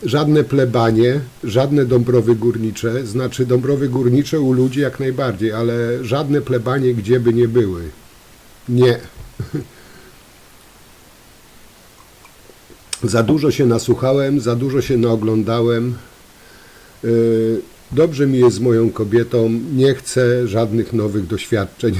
[SPEAKER 1] żadne plebanie, żadne Dąbrowy Górnicze, znaczy Dąbrowy Górnicze u ludzi jak najbardziej, ale żadne plebanie, gdzie by nie były. Nie. Za dużo się nasłuchałem, za dużo się naoglądałem. Dobrze mi jest z moją kobietą, nie chcę żadnych nowych doświadczeń.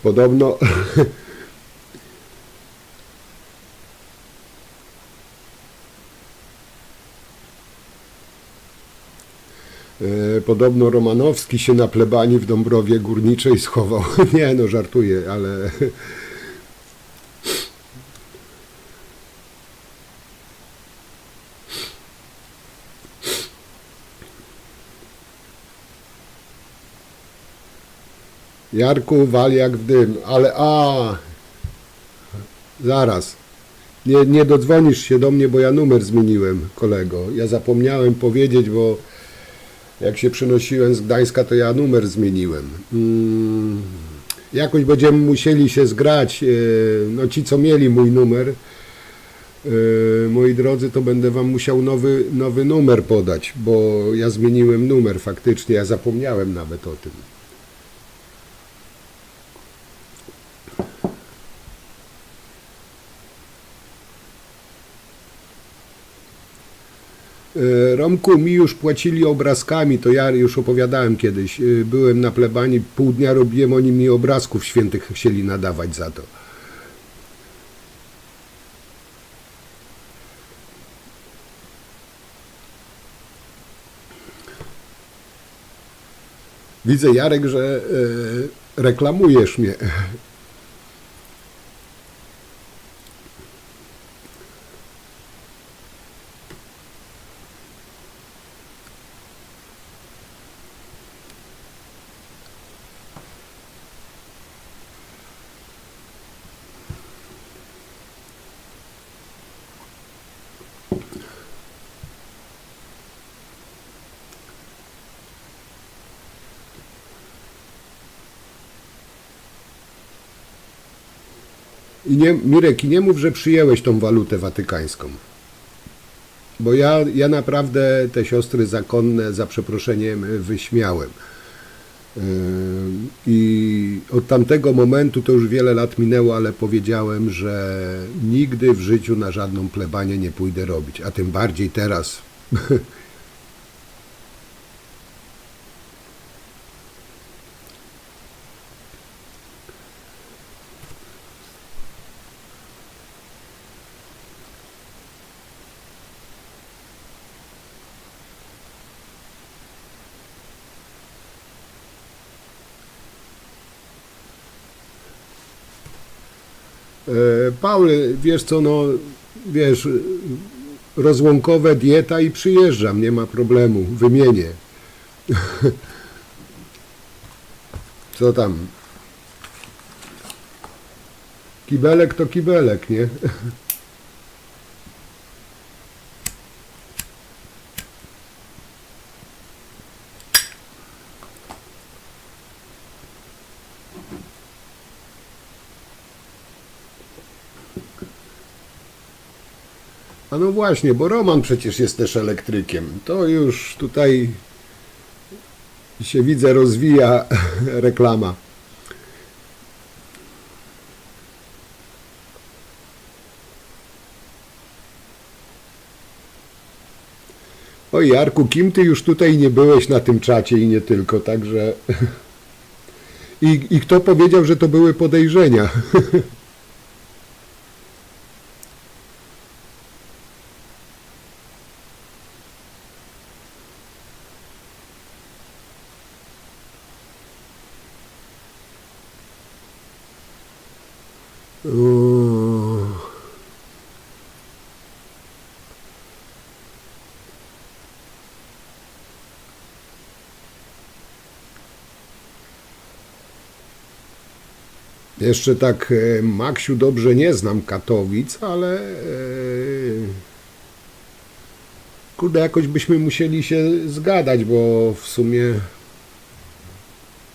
[SPEAKER 1] Podobno podobno Romanowski się na plebanii w Dąbrowie Górniczej schował. Nie, no żartuję, ale Jarku, wal jak w dym, ale zaraz. Nie dodzwonisz się do mnie, bo ja numer zmieniłem, kolego. Ja zapomniałem powiedzieć, bo jak się przynosiłem z Gdańska, to ja numer zmieniłem. Jakoś będziemy musieli się zgrać. No ci, co mieli mój numer, moi drodzy, to będę wam musiał nowy numer podać, bo ja zmieniłem numer faktycznie. Ja zapomniałem nawet o tym. Romku, mi już płacili obrazkami, to ja już opowiadałem kiedyś. Byłem na plebanii, pół dnia robiłem, oni mi obrazków świętych chcieli nadawać za to. Widzę, Jarek, że reklamujesz mnie. Mirek, i nie mów, że przyjęłeś tą walutę watykańską. Bo ja naprawdę te siostry zakonne za przeproszeniem wyśmiałem. I od tamtego momentu to już wiele lat minęło, ale powiedziałem, że nigdy w życiu na żadną plebanię nie pójdę robić, a tym bardziej teraz. Paul, wiesz co, no, wiesz, rozłąkowe dieta i przyjeżdżam, nie ma problemu, wymienię. Co tam? Kibelek to kibelek, nie? A no właśnie, bo Roman przecież jest też elektrykiem. To już tutaj się widzę rozwija reklama. Oj Jarku, kim ty już tutaj nie byłeś na tym czacie i nie tylko, także... I kto powiedział, że to były podejrzenia? O... Jeszcze tak, Maksiu, dobrze nie znam Katowic, ale kurde, jakoś byśmy musieli się zgadać, bo w sumie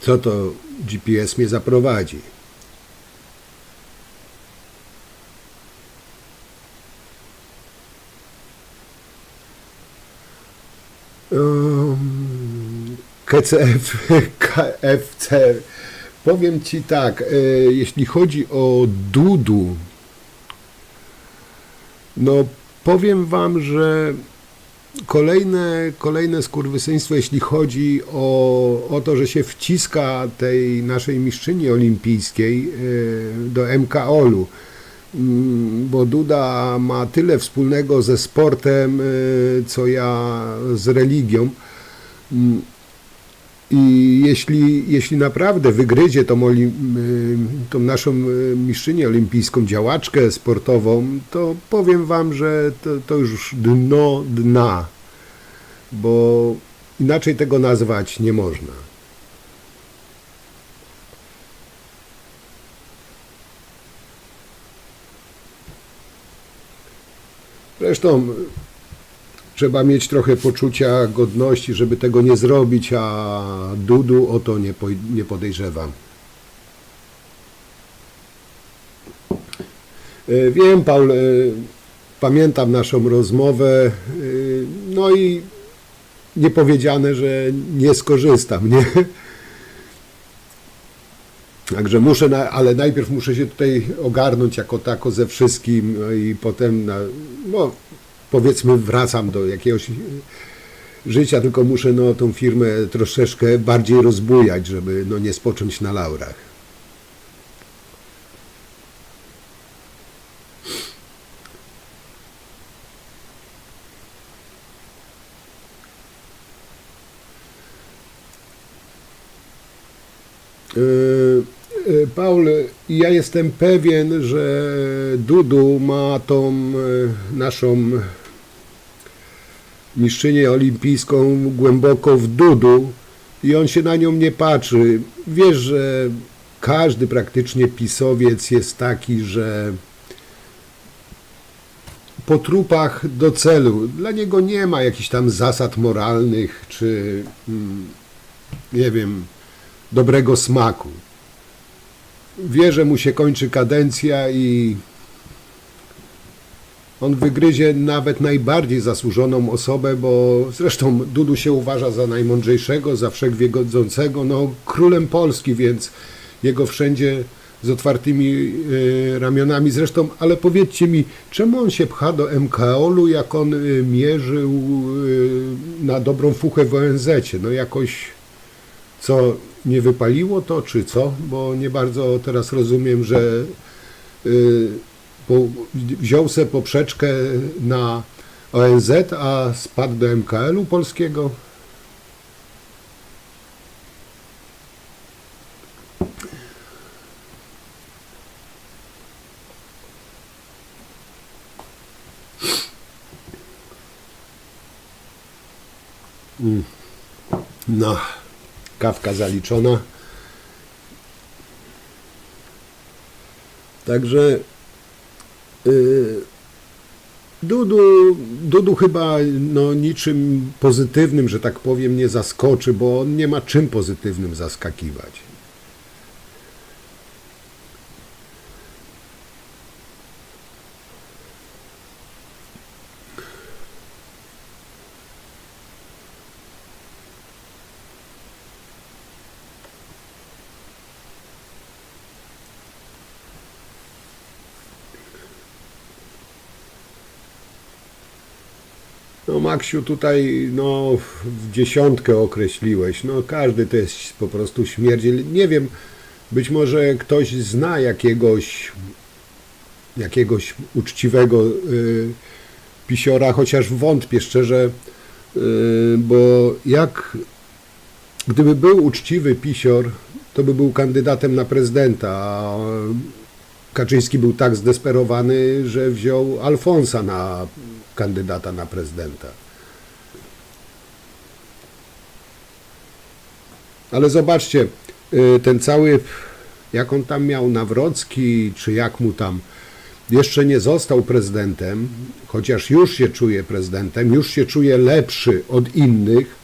[SPEAKER 1] co to GPS mnie zaprowadzi? KCF, KFC. Powiem Ci tak, jeśli chodzi o Dudu, no powiem Wam, że kolejne skurwysyństwo, jeśli chodzi o to, że się wciska tej naszej mistrzyni olimpijskiej do MKOL-u, bo Duda ma tyle wspólnego ze sportem, co ja z religią. I jeśli naprawdę wygryzie tą naszą mistrzynię olimpijską, działaczkę sportową, to powiem Wam, że to już dno dna, bo inaczej tego nazwać nie można. Zresztą trzeba mieć trochę poczucia godności, żeby tego nie zrobić, a Dudu o to nie podejrzewam. Wiem, Paul, pamiętam naszą rozmowę, no i nie powiedziane, że nie skorzystam, nie? Także muszę, ale najpierw muszę się tutaj ogarnąć jako tako ze wszystkim, no i potem, no, powiedzmy, wracam do jakiegoś życia, tylko muszę tą firmę troszeczkę bardziej rozbujać, żeby nie spocząć na laurach. Paul, ja jestem pewien, że Dudu ma tą naszą mistrzynię olimpijską głęboko w dudu i on się na nią nie patrzy. Wiesz, że każdy praktycznie pisowiec jest taki, że po trupach do celu. Dla niego nie ma jakichś tam zasad moralnych czy nie wiem, dobrego smaku. Wie, że mu się kończy kadencja i on wygryzie nawet najbardziej zasłużoną osobę, bo zresztą Dudu się uważa za najmądrzejszego, za wszechwiedzącego, no królem Polski, więc jego wszędzie z otwartymi ramionami. Zresztą, ale powiedzcie mi, czemu on się pcha do MKOL-u, jak on mierzył na dobrą fuchę w ONZ-cie? No jakoś, co, nie wypaliło to, czy co? Bo nie bardzo teraz rozumiem, że wziął se poprzeczkę na ONZ, a spadł do MKL-u polskiego. No, kawka zaliczona. Także Dudu chyba no, niczym pozytywnym, że tak powiem, nie zaskoczy, bo on nie ma czym pozytywnym zaskakiwać. No Maksiu, tutaj no, w dziesiątkę określiłeś. No każdy to jest po prostu śmierdziel. Nie wiem, być może ktoś zna jakiegoś uczciwego pisiora, chociaż wątpię szczerze, bo gdyby był uczciwy pisior, to by był kandydatem na prezydenta, a Kaczyński był tak zdesperowany, że wziął Alfonsa na kandydata na prezydenta. Ale zobaczcie, ten cały, jak on tam miał, Nawrocki, czy jak mu tam, jeszcze nie został prezydentem, chociaż już się czuje prezydentem, już się czuje lepszy od innych,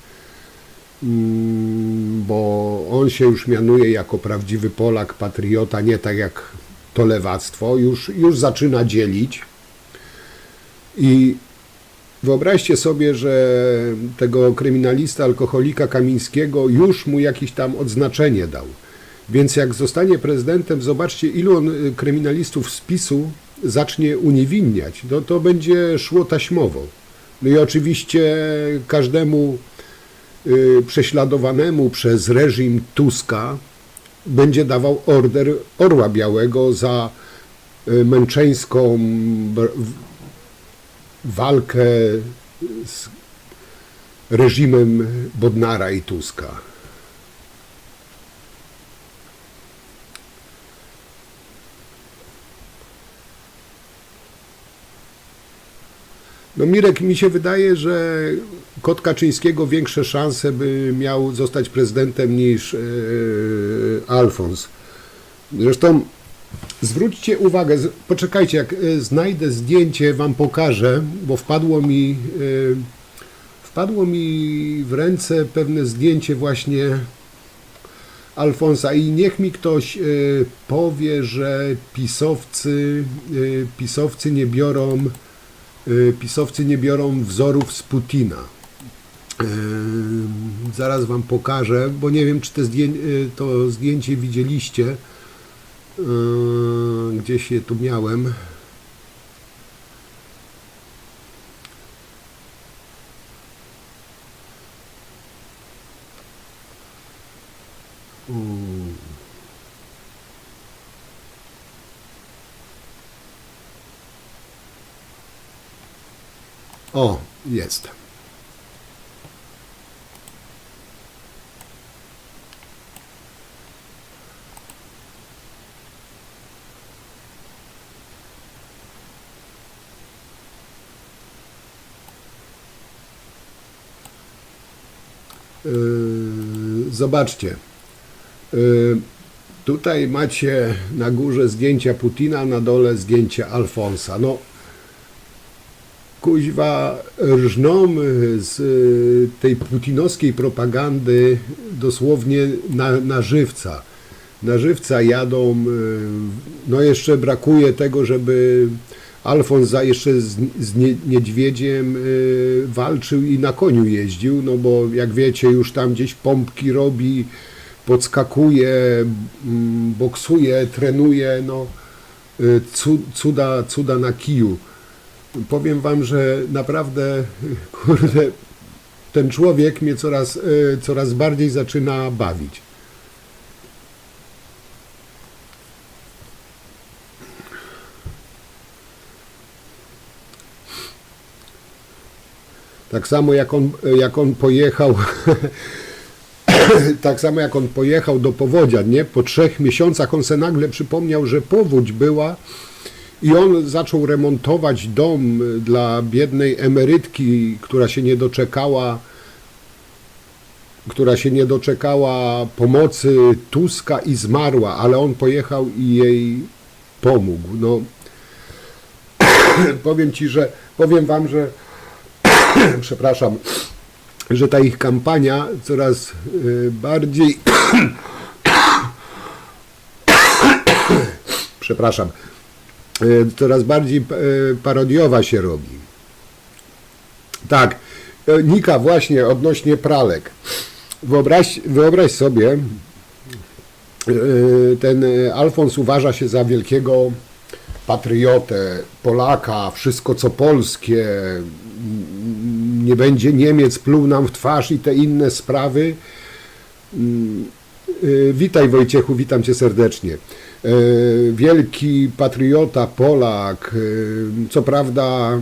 [SPEAKER 1] bo on się już mianuje jako prawdziwy Polak, patriota, nie tak jak to lewactwo, już zaczyna dzielić. I wyobraźcie sobie, że tego kryminalista, alkoholika Kamińskiego już mu jakieś tam odznaczenie dał. Więc jak zostanie prezydentem, zobaczcie, ilu on kryminalistów z PiS-u zacznie uniewinniać. To będzie szło taśmowo. No i oczywiście każdemu prześladowanemu przez reżim Tuska będzie dawał order Orła Białego za męczeńską walkę z reżimem Bodnara i Tuska. No Mirek, mi się wydaje, że kot Kaczyńskiego większe szanse by miał zostać prezydentem niż Alfons. Zresztą zwróćcie uwagę, poczekajcie, jak znajdę zdjęcie, wam pokażę, bo wpadło mi w ręce pewne zdjęcie właśnie Alfonsa i niech mi ktoś powie, że pisowcy nie biorą wzorów z Putina. Zaraz wam pokażę, bo nie wiem, czy to zdjęcie widzieliście. Gdzieś je tu miałem. O, jest. Zobaczcie. Tutaj macie na górze zdjęcia Putina, na dole zdjęcie Alfonsa. No, kuźwa, rżną z tej putinowskiej propagandy dosłownie na żywca. Na żywca jadą, no jeszcze brakuje tego, żeby Alfons jeszcze z niedźwiedziem walczył i na koniu jeździł, no bo jak wiecie, już tam gdzieś pompki robi, podskakuje, boksuje, trenuje, no cuda na kiju. Powiem wam, że naprawdę, kurde, ten człowiek mnie coraz bardziej zaczyna bawić. Tak samo jak on pojechał, tak samo jak on pojechał do Powodzia, nie? Po 3 miesiącach on se nagle przypomniał, że powódź była i on zaczął remontować dom dla biednej emerytki, która się nie doczekała pomocy Tuska i zmarła, ale on pojechał i jej pomógł. No, powiem wam, że przepraszam, że ta ich kampania coraz bardziej przepraszam, coraz bardziej parodiowa się robi. Tak, Nika, właśnie odnośnie pralek. Wyobraź sobie, ten Alfons uważa się za wielkiego patriotę, Polaka, wszystko co polskie, nie będzie Niemiec pluł nam w twarz i te inne sprawy. Witaj Wojciechu, witam cię serdecznie. Wielki patriota, Polak, co prawda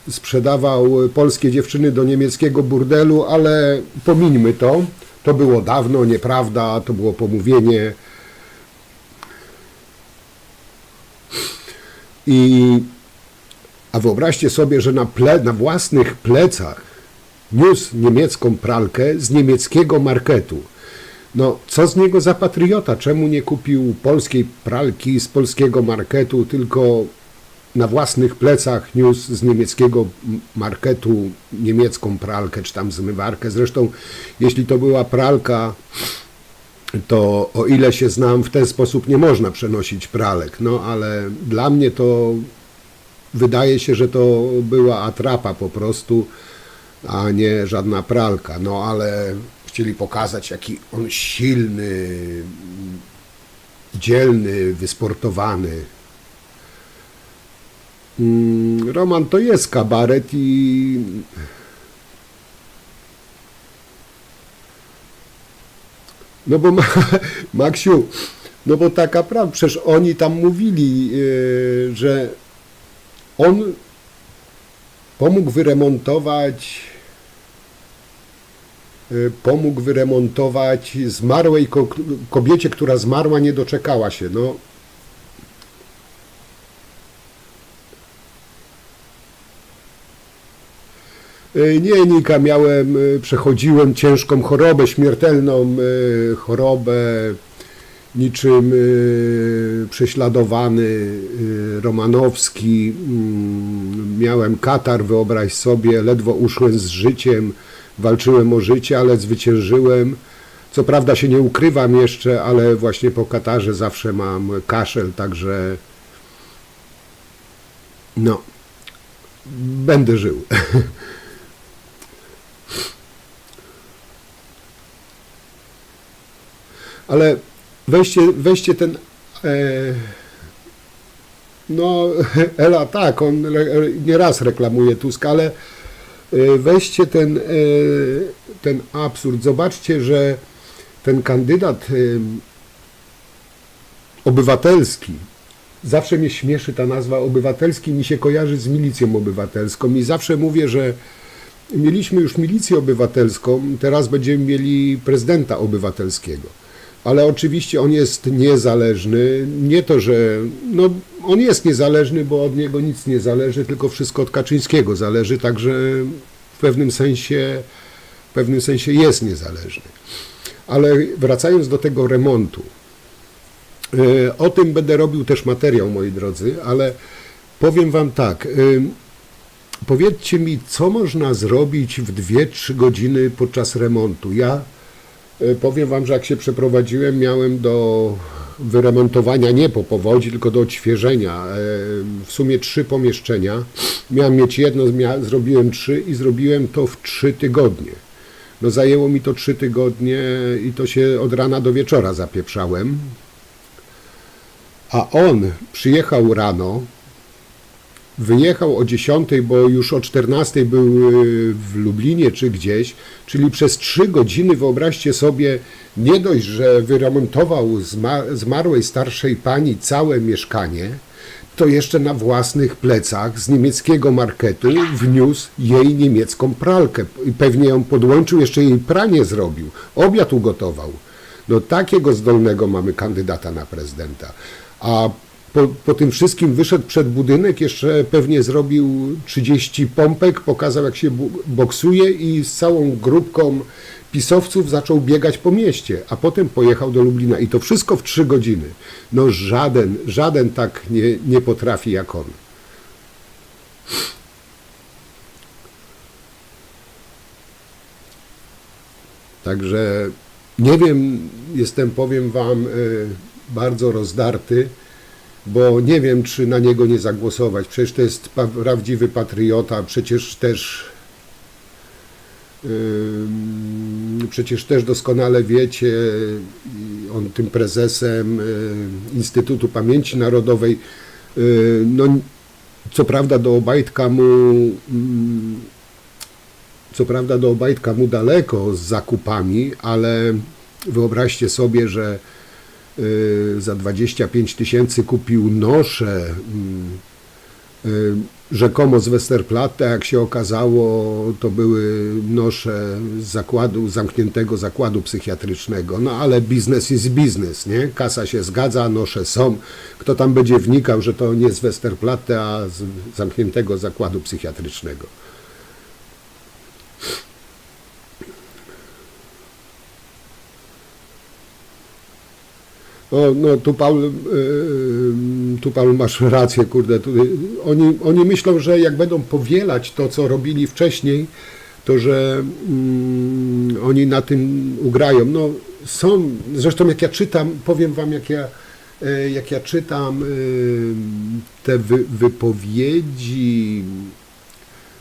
[SPEAKER 1] sprzedawał polskie dziewczyny do niemieckiego burdelu, ale pomińmy to. To było dawno, nieprawda, to było pomówienie. A wyobraźcie sobie, że na własnych plecach niósł niemiecką pralkę z niemieckiego marketu. No, co z niego za patriota? Czemu nie kupił polskiej pralki z polskiego marketu, tylko na własnych plecach niósł z niemieckiego marketu niemiecką pralkę, czy tam zmywarkę? Zresztą, jeśli to była pralka, to o ile się znam, w ten sposób nie można przenosić pralek. No, ale dla mnie to wydaje się, że to była atrapa po prostu, a nie żadna pralka. No, ale chcieli pokazać, jaki on silny, dzielny, wysportowany. Roman, to jest kabaret i no bo Maksiu, no bo taka prawda, przecież oni tam mówili, że on pomógł wyremontować zmarłej kobiecie, która zmarła, nie doczekała się. No, nie, Nika, przechodziłem ciężką chorobę, śmiertelną chorobę, niczym prześladowany Romanowski. Miałem katar, wyobraź sobie, ledwo uszłem z życiem, walczyłem o życie, ale zwyciężyłem. Co prawda się nie ukrywam jeszcze, ale właśnie po katarze zawsze mam kaszel, także no, będę żył. Ale weźcie ten, no Ela, tak, on nieraz reklamuje Tuska, ale weźcie ten absurd. Zobaczcie, że ten kandydat obywatelski, zawsze mnie śmieszy ta nazwa obywatelski, mi się kojarzy z milicją obywatelską i zawsze mówię, że mieliśmy już milicję obywatelską, teraz będziemy mieli prezydenta obywatelskiego. Ale oczywiście on jest niezależny, nie to, że no, on jest niezależny, bo od niego nic nie zależy, tylko wszystko od Kaczyńskiego zależy, także w pewnym sensie jest niezależny. Ale wracając do tego remontu, o tym będę robił też materiał, moi drodzy, ale powiem wam tak, powiedzcie mi, co można zrobić w 2-3 godziny podczas remontu. Ja powiem wam, że jak się przeprowadziłem, miałem do wyremontowania nie po powodzi, tylko do odświeżenia. W sumie 3 pomieszczenia. Miałem mieć jedno, zrobiłem 3 i zrobiłem to w 3 tygodnie. No zajęło mi to 3 tygodnie i to się od rana do wieczora zapieprzałem. A on przyjechał rano, wyjechał o 10, bo już o 14 był w Lublinie czy gdzieś, czyli przez 3 godziny, wyobraźcie sobie, nie dość, że wyremontował zmarłej starszej pani całe mieszkanie, to jeszcze na własnych plecach z niemieckiego marketu wniósł jej niemiecką pralkę i pewnie ją podłączył, jeszcze jej pranie zrobił, obiad ugotował. No takiego zdolnego mamy kandydata na prezydenta. A po tym wszystkim wyszedł przed budynek, jeszcze pewnie zrobił 30 pompek, pokazał jak się boksuje i z całą grupką pisowców zaczął biegać po mieście, a potem pojechał do Lublina i to wszystko w 3 godziny. No żaden tak nie potrafi jak on. Także nie wiem, powiem wam, bardzo rozdarty, bo nie wiem, czy na niego nie zagłosować. Przecież to jest prawdziwy patriota, przecież też doskonale wiecie, on tym prezesem Instytutu Pamięci Narodowej, no co prawda do Obajtka mu daleko z zakupami, ale wyobraźcie sobie, że za 25 000 kupił nosze, rzekomo z Westerplatte, jak się okazało, to były nosze z zamkniętego zakładu psychiatrycznego. No ale biznes jest biznes, nie? Kasa się zgadza, nosze są. Kto tam będzie wnikał, że to nie z Westerplatte, a z zamkniętego zakładu psychiatrycznego. No tu Paul masz rację, kurde. Oni myślą, że jak będą powielać to, co robili wcześniej, to że oni na tym ugrają. No są, zresztą jak ja czytam, powiem wam, jak ja czytam te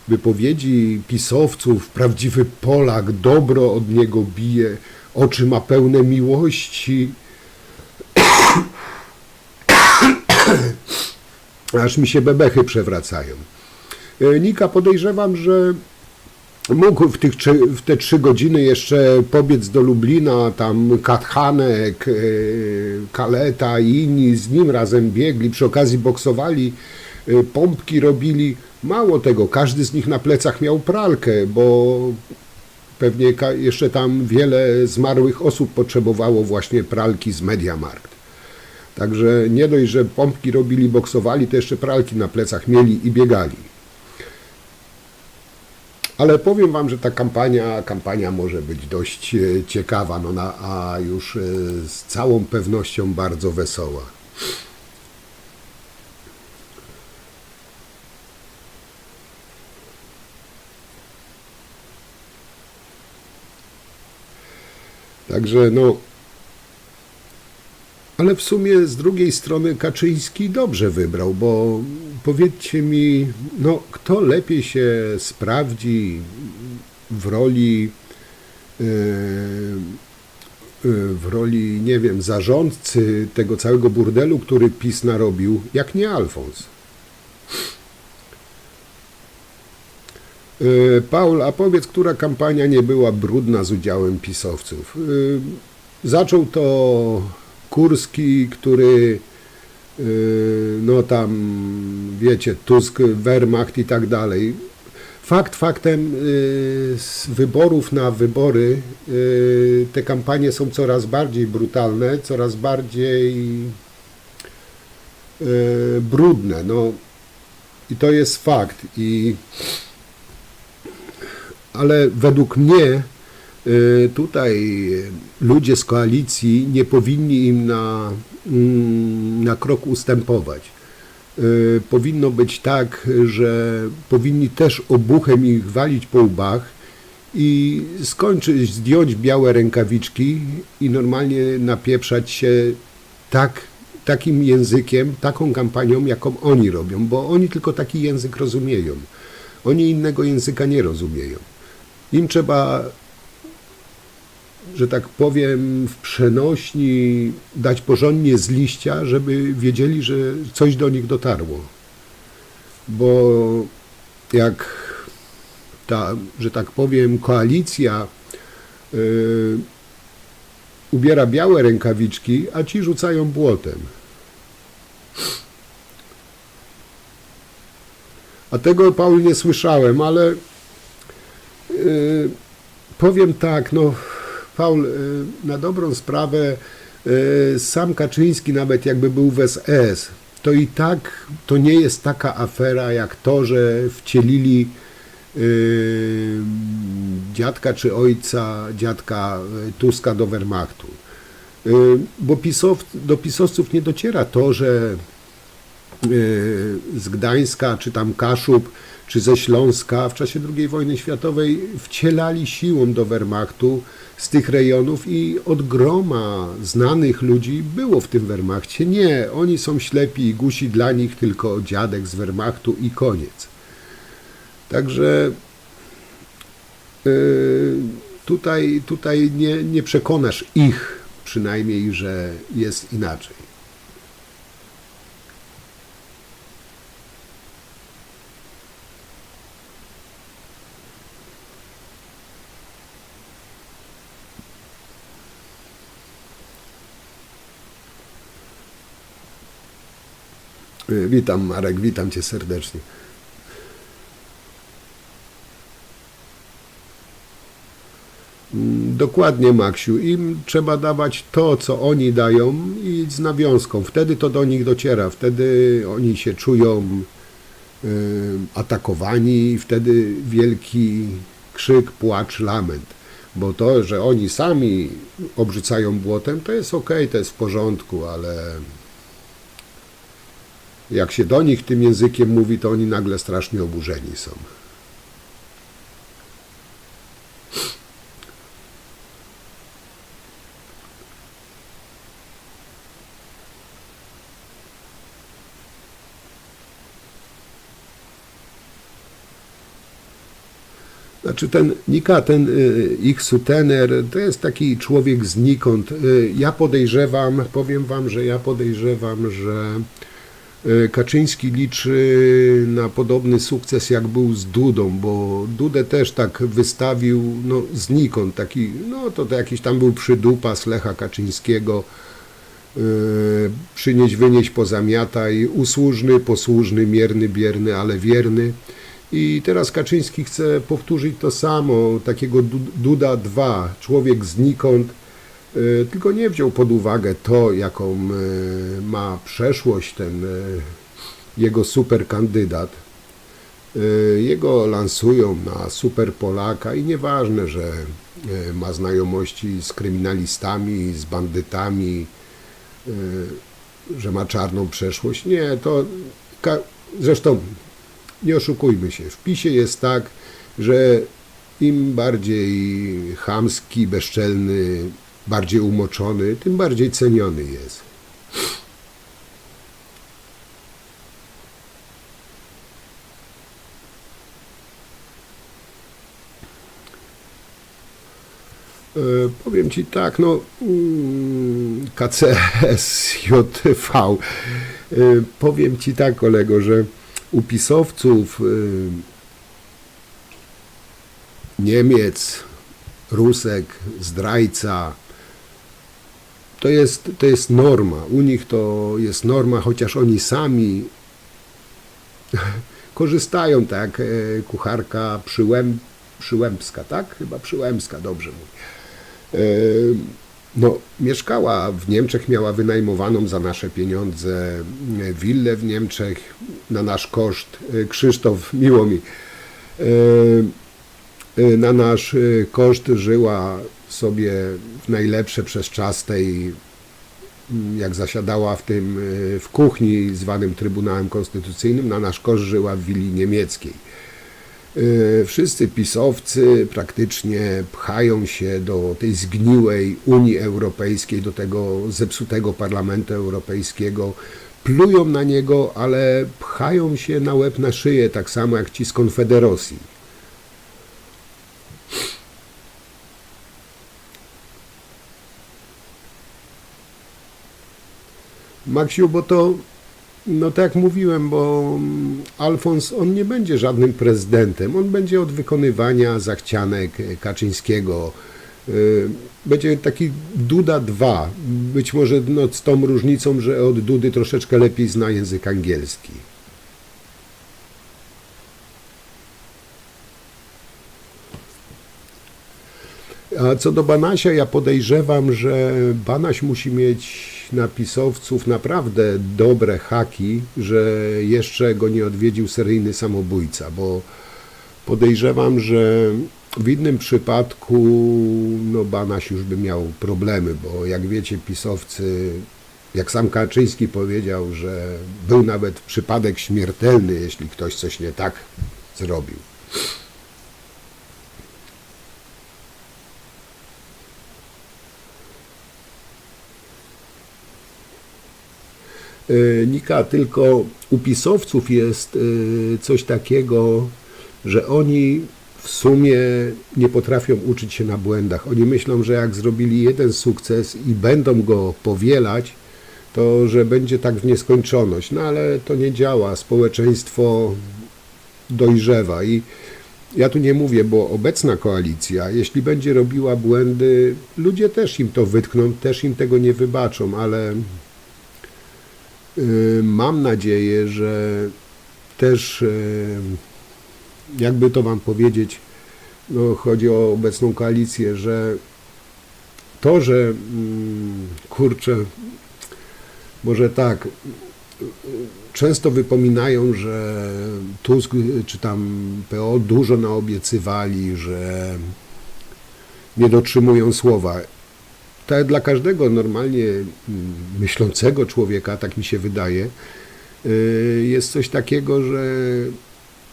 [SPEAKER 1] wypowiedzi pisowców, prawdziwy Polak, dobro od niego bije, oczy ma pełne miłości. Aż mi się bebechy przewracają. Nika, podejrzewam, że mógł w te 3 godziny jeszcze pobiec do Lublina, tam Katchanek, Kaleta i inni z nim razem biegli, przy okazji boksowali, pompki robili. Mało tego, każdy z nich na plecach miał pralkę, bo pewnie jeszcze tam wiele zmarłych osób potrzebowało właśnie pralki z Mediamarkt. Także nie dość, że pompki robili, boksowali, to jeszcze pralki na plecach mieli i biegali. Ale powiem wam, że ta kampania może być dość ciekawa, no a już z całą pewnością bardzo wesoła. Także no, ale w sumie z drugiej strony Kaczyński dobrze wybrał, bo powiedzcie mi, no kto lepiej się sprawdzi w roli, nie wiem, zarządcy tego całego burdelu, który PiS narobił, jak nie Alfons. Paul, a powiedz, która kampania nie była brudna z udziałem pisowców? Zaczął to Kurski, który, no tam, wiecie, Tusk, Wehrmacht i tak dalej. Faktem, z wyborów na wybory te kampanie są coraz bardziej brutalne, coraz bardziej brudne. No, i to jest fakt. Ale według mnie tutaj ludzie z koalicji nie powinni im na krok ustępować. Powinno być tak, że powinni też obuchem ich walić po łbach i zdjąć białe rękawiczki i normalnie napieprzać się takim językiem, taką kampanią, jaką oni robią, bo oni tylko taki język rozumieją. Oni innego języka nie rozumieją. Im trzeba, że tak powiem, w przenośni dać porządnie z liścia, żeby wiedzieli, że coś do nich dotarło. Bo jak ta, że tak powiem, koalicja ubiera białe rękawiczki, a ci rzucają błotem. A tego, Paul, nie słyszałem, ale powiem tak, no Paul, na dobrą sprawę sam Kaczyński, nawet jakby był w SS, to i tak to nie jest taka afera jak to, że wcielili dziadka czy ojca dziadka Tuska do Wehrmachtu. Bo do pisowców nie dociera to, że z Gdańska, czy tam Kaszub, czy ze Śląska w czasie II wojny światowej wcielali siłą do Wehrmachtu z tych rejonów i od groma znanych ludzi było w tym Wehrmachcie. Nie, oni są ślepi i gusi, dla nich tylko dziadek z Wehrmachtu i koniec. Także tutaj nie przekonasz ich przynajmniej, że jest inaczej. Witam, Marek, witam Cię serdecznie. Dokładnie, Maksiu. Im trzeba dawać to, co oni dają i z nawiązką. Wtedy to do nich dociera. Wtedy oni się czują atakowani i wtedy wielki krzyk, płacz, lament. Bo to, że oni sami obrzucają błotem, to jest okej, to jest w porządku, ale jak się do nich tym językiem mówi, to oni nagle strasznie oburzeni są. Znaczy ten Nika, ten ich sutener, to jest taki człowiek znikąd. Ja podejrzewam, powiem wam, że ja podejrzewam, że Kaczyński liczy na podobny sukces, jak był z Dudą, bo Dudę też tak wystawił, no znikąd, taki, no to jakiś tam był przydupas Lecha Kaczyńskiego, przynieś, wynieś, pozamiataj, usłużny, posłużny, mierny, bierny, ale wierny. I teraz Kaczyński chce powtórzyć to samo, takiego Duda 2, człowiek znikąd, tylko nie wziął pod uwagę to, jaką ma przeszłość ten jego super kandydat. Jego lansują na super Polaka i nieważne, że ma znajomości z kryminalistami, z bandytami, że ma czarną przeszłość. Nie, to zresztą nie oszukujmy się, w PiS-ie jest tak, że im bardziej chamski, bezczelny, bardziej umoczony, tym bardziej ceniony jest. Powiem Ci tak, no KCS, JTV, powiem Ci tak, kolego, że u pisowców Niemiec, Rusek, zdrajca, to jest norma. U nich to jest norma, chociaż oni sami korzystają, tak, kucharka Przyłębska, tak? Chyba Przyłębska, dobrze mówi. No, mieszkała w Niemczech, miała wynajmowaną za nasze pieniądze willę w Niemczech na nasz koszt. Krzysztof, miło mi. Na nasz koszt żyła sobie w najlepsze przez czas tej, jak zasiadała w kuchni zwanym Trybunałem Konstytucyjnym, na nasz koszt żyła w willi niemieckiej. Wszyscy pisowcy praktycznie pchają się do tej zgniłej Unii Europejskiej, do tego zepsutego Parlamentu Europejskiego, plują na niego, ale pchają się na łeb na szyję, tak samo jak ci z Konfederacji. Maksiu, bo to, no tak jak mówiłem, bo Alfons, on nie będzie żadnym prezydentem, on będzie od wykonywania zachcianek Kaczyńskiego. Będzie taki Duda 2, być może no, z tą różnicą, że od Dudy troszeczkę lepiej zna język angielski. A co do Banasia, ja podejrzewam, że Banaś musi mieć na pisowców naprawdę dobre haki, że jeszcze go nie odwiedził seryjny samobójca, bo podejrzewam, że w innym przypadku no Banaś już by miał problemy, bo jak wiecie, pisowcy, jak sam Kaczyński powiedział, że był nawet przypadek śmiertelny, jeśli ktoś coś nie tak zrobił. Nika, tylko u pisowców jest coś takiego, że oni w sumie nie potrafią uczyć się na błędach. Oni myślą, że jak zrobili jeden sukces i będą go powielać, to że będzie tak w nieskończoność. No ale to nie działa. Społeczeństwo dojrzewa i ja tu nie mówię, bo obecna koalicja, jeśli będzie robiła błędy, ludzie też im to wytkną, też im tego nie wybaczą, ale mam nadzieję, że też, jakby to wam powiedzieć, no, chodzi o obecną koalicję, że to, że kurczę, może tak, często wypominają, że Tusk czy tam PO dużo naobiecywali, że nie dotrzymują słowa. Tak dla każdego normalnie myślącego człowieka, tak mi się wydaje, jest coś takiego, że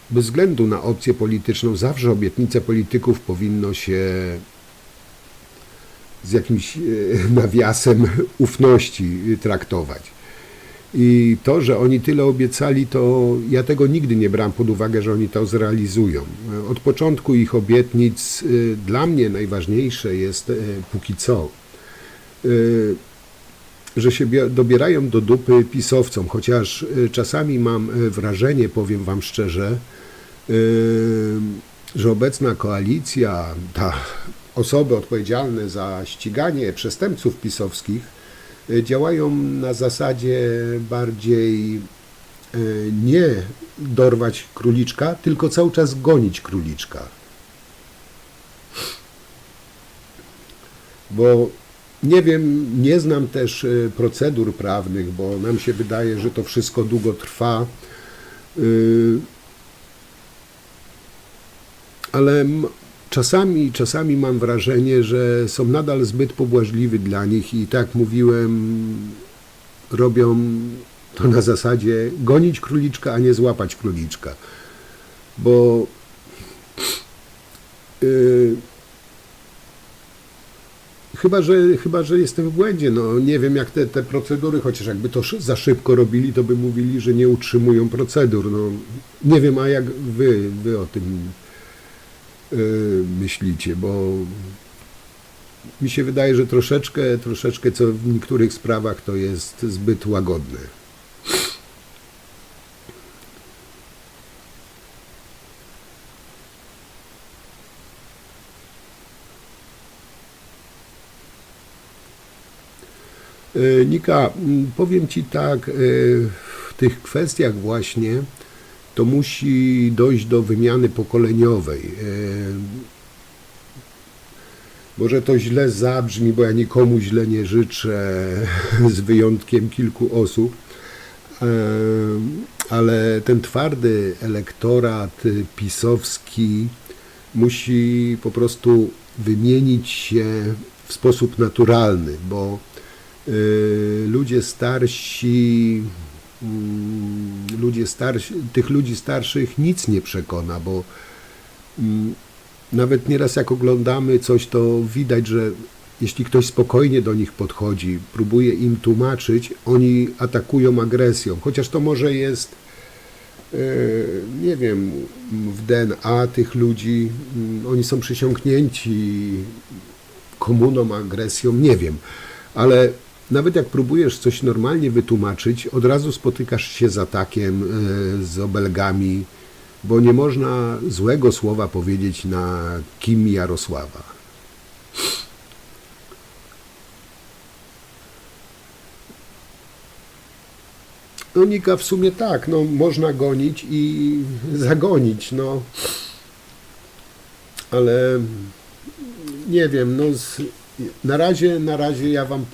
[SPEAKER 1] bez względu na opcję polityczną zawsze obietnice polityków powinno się z jakimś nawiasem ufności traktować. I to, że oni tyle obiecali, to ja tego nigdy nie brałem pod uwagę, że oni to zrealizują. Od początku ich obietnic dla mnie najważniejsze jest póki co, że się dobierają do dupy pisowcom, chociaż czasami mam wrażenie, powiem wam szczerze, że obecna koalicja, osoby odpowiedzialne za ściganie przestępców pisowskich działają na zasadzie bardziej nie dorwać króliczka, tylko cały czas gonić króliczka. Bo nie wiem, nie znam też procedur prawnych, bo nam się wydaje, że to wszystko długo trwa, ale czasami mam wrażenie, że są nadal zbyt pobłażliwi dla nich i tak jak mówiłem, robią to na zasadzie gonić króliczka, a nie złapać króliczka. Bo Chyba, że jestem w błędzie. No, nie wiem, jak te procedury, chociaż jakby to za szybko robili, to by mówili, że nie utrzymują procedur. No, nie wiem, a jak wy o tym myślicie, bo mi się wydaje, że troszeczkę co w niektórych sprawach to jest zbyt łagodne. Nika, powiem ci tak, w tych kwestiach właśnie to musi dojść do wymiany pokoleniowej. Może to źle zabrzmi, bo ja nikomu źle nie życzę, z wyjątkiem kilku osób, ale ten twardy elektorat pisowski musi po prostu wymienić się w sposób naturalny, bo tych ludzi starszych nic nie przekona, bo Nawet nieraz jak oglądamy coś, to widać, że jeśli ktoś spokojnie do nich podchodzi, próbuje im tłumaczyć, oni atakują agresją. Chociaż to może jest, nie wiem, w DNA tych ludzi, oni są przysiągnięci komuną, agresją, nie wiem. Ale nawet jak próbujesz coś normalnie wytłumaczyć, od razu spotykasz się z atakiem, z obelgami, bo nie można złego słowa powiedzieć na Kim Jarosława. No Nika, w sumie tak, no można gonić i zagonić, no. Ale nie wiem, no na razie ja wam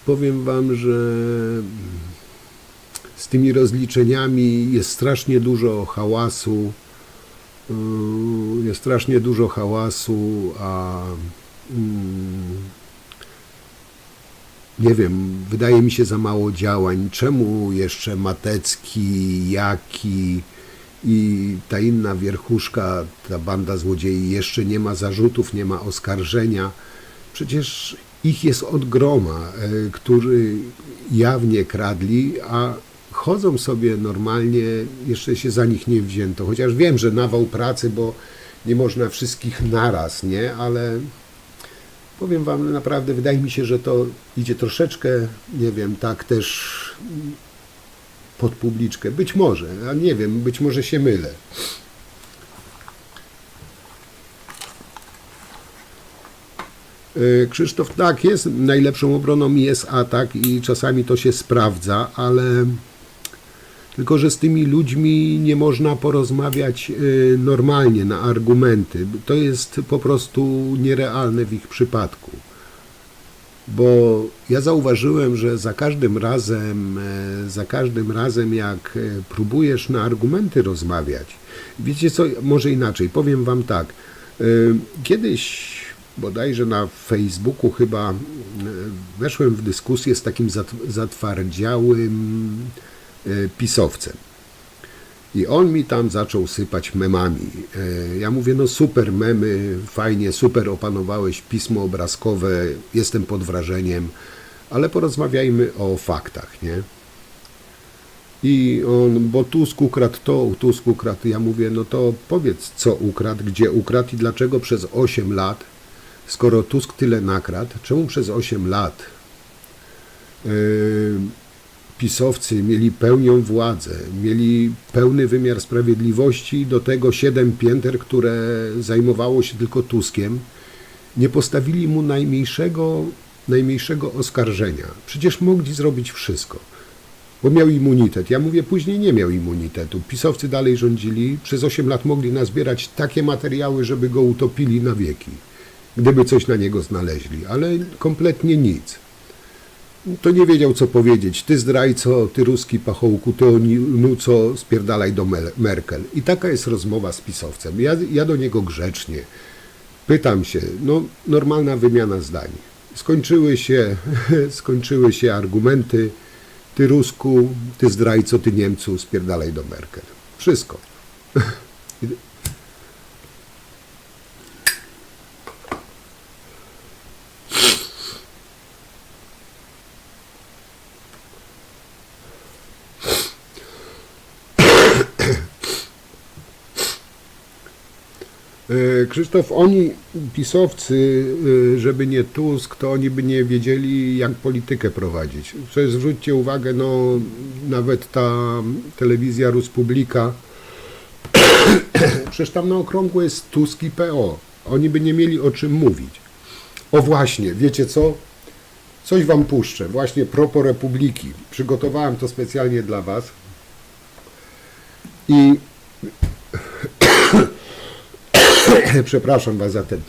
[SPEAKER 1] powiem wam, że z tymi rozliczeniami jest strasznie dużo hałasu, a nie wiem, wydaje mi się za mało działań. Czemu jeszcze Matecki, Jaki i ta inna wierchuszka, ta banda złodziei jeszcze nie ma zarzutów, nie ma oskarżenia? Przecież ich jest od groma, którzy jawnie kradli, a chodzą sobie normalnie, jeszcze się za nich nie wzięto. Chociaż wiem, że nawał pracy, bo nie można wszystkich naraz, nie? Ale powiem wam, naprawdę wydaje mi się, że to idzie troszeczkę, nie wiem, tak też pod publiczkę. Być może, a nie wiem, być może się mylę. Krzysztof, tak, jest najlepszą obroną jest atak i czasami to się sprawdza, ale tylko że z tymi ludźmi nie można porozmawiać normalnie na argumenty. To jest po prostu nierealne w ich przypadku. Bo ja zauważyłem, że za każdym razem jak próbujesz na argumenty rozmawiać, wiecie co, może inaczej, powiem wam tak, kiedyś bodajże na Facebooku chyba weszłem w dyskusję z takim zatwardziałym pisowcem. I on mi tam zaczął sypać memami. Ja mówię, no super memy, fajnie, super opanowałeś pismo obrazkowe, jestem pod wrażeniem, ale porozmawiajmy o faktach, nie? I on, bo Tusk ukradł to, Tusk ukradł. Ja mówię, no to powiedz, co ukradł, gdzie ukradł i dlaczego przez 8 lat, skoro Tusk tyle nakradł, czemu przez 8 lat pisowcy mieli pełnią władzę, mieli pełny wymiar sprawiedliwości, do tego 7 pięter, które zajmowało się tylko Tuskiem, nie postawili mu najmniejszego oskarżenia. Przecież mogli zrobić wszystko, bo miał immunitet. Ja mówię, później nie miał immunitetu. Pisowcy dalej rządzili, przez 8 lat mogli nazbierać takie materiały, żeby go utopili na wieki, gdyby coś na niego znaleźli, ale kompletnie nic. To nie wiedział, co powiedzieć. Ty zdrajco, ty ruski pachołku, ty onuco, spierdalaj do Merkel. I taka jest rozmowa z pisowcem. Ja do niego grzecznie pytam się, no normalna wymiana zdań. Skończyły się argumenty. Ty Rusku, ty zdrajco, ty Niemcu, spierdalaj do Merkel. Wszystko. Krzysztof, oni, pisowcy, żeby nie Tusk, to oni by nie wiedzieli, jak politykę prowadzić. Przecież zwróćcie uwagę, no nawet ta telewizja Ruspublika, przecież tam na okrągło jest Tusk i PO. Oni by nie mieli o czym mówić. O właśnie, wiecie co? Coś wam puszczę, właśnie propos Republiki. Przygotowałem to specjalnie dla was. I przepraszam was za ten.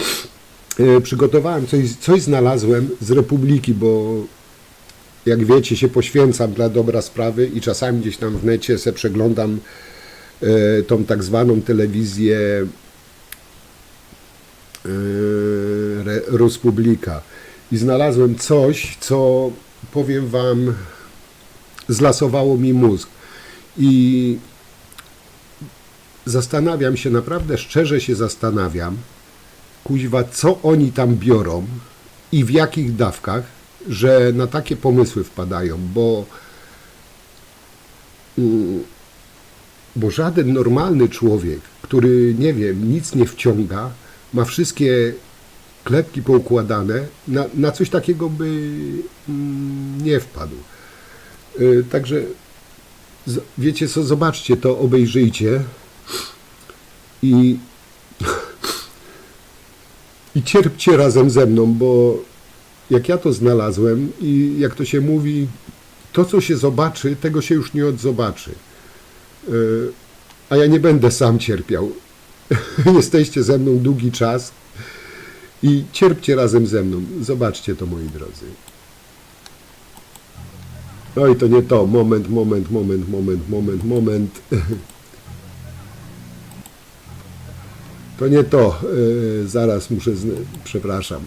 [SPEAKER 1] Przygotowałem coś znalazłem z Republiki, bo jak wiecie, się poświęcam dla dobra sprawy i czasami gdzieś tam w necie se przeglądam tą tak zwaną telewizję Ruspublika. I znalazłem coś, co powiem wam, zlasowało mi mózg. I zastanawiam się, naprawdę szczerze się zastanawiam, kuźwa, co oni tam biorą i w jakich dawkach, że na takie pomysły wpadają, bo żaden normalny człowiek, który, nie wiem, nic nie wciąga, ma wszystkie klepki poukładane, na coś takiego by nie wpadł. Także wiecie co, zobaczcie to, obejrzyjcie i cierpcie razem ze mną, bo jak ja to znalazłem i jak to się mówi, to co się zobaczy, tego się już nie odzobaczy. A ja nie będę sam cierpiał. Jesteście ze mną długi czas i cierpcie razem ze mną. Zobaczcie to, moi drodzy. Oj, to nie to. Moment. To nie to. Zaraz muszę... Przepraszam.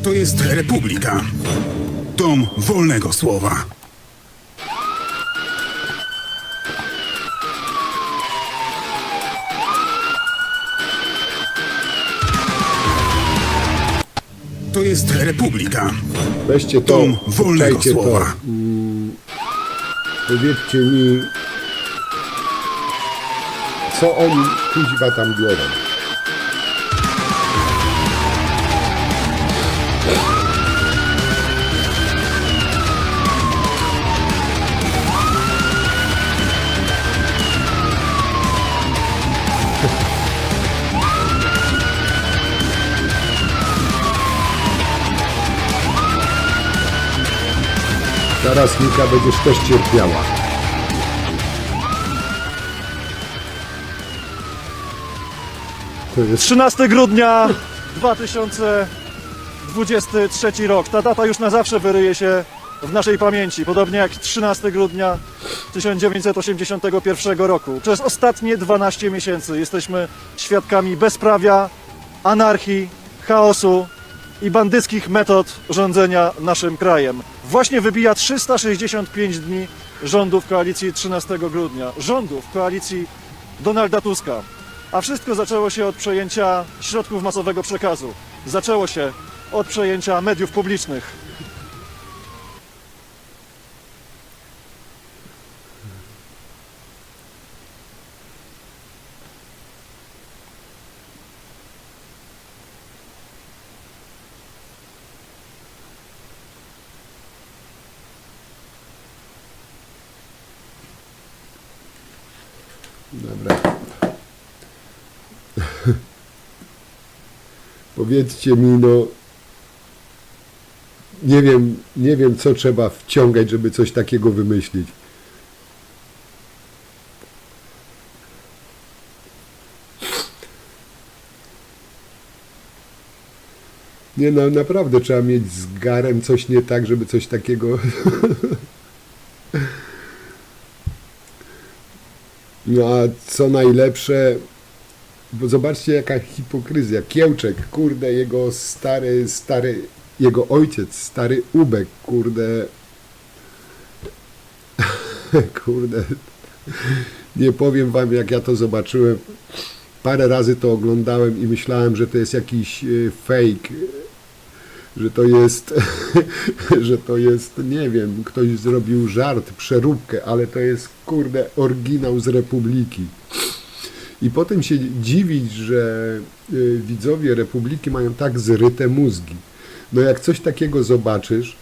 [SPEAKER 3] To jest Republika. Dom wolnego słowa. To jest Republika.
[SPEAKER 1] Weźcie to,
[SPEAKER 3] Dom wolnego
[SPEAKER 1] wpuszczajcie to.
[SPEAKER 3] słowa.
[SPEAKER 1] Powiedzcie mi, co oni kuźwa tam biorą. Zaraz, Mika, będziesz też cierpiała. To jest
[SPEAKER 4] 13 grudnia 2023 rok. Ta data już na zawsze wyryje się w naszej pamięci, podobnie jak 13 grudnia 1981 roku. Przez ostatnie 12 miesięcy jesteśmy świadkami bezprawia, anarchii, chaosu i bandyckich metod rządzenia naszym krajem. Właśnie wybija 365 dni rządów koalicji 13 grudnia, rządów koalicji Donalda Tuska. A wszystko zaczęło się od przejęcia środków masowego przekazu. Zaczęło się od przejęcia mediów publicznych.
[SPEAKER 1] Dobra. Powiedzcie mi, no, nie wiem, co trzeba wciągać, żeby coś takiego wymyślić. Nie, no, naprawdę trzeba mieć z garem coś nie tak, żeby coś takiego... No a co najlepsze, bo zobaczcie jaka hipokryzja. Kiełczek, kurde, jego stary, jego ojciec, stary Ubek, kurde, kurde, nie powiem wam, jak ja to zobaczyłem. Parę razy to oglądałem i myślałem, że to jest jakiś fake, że to jest, nie wiem, ktoś zrobił żart, przeróbkę, ale to jest, kurde, oryginał z Republiki. I potem się dziwić, że widzowie Republiki mają tak zryte mózgi. No jak coś takiego zobaczysz,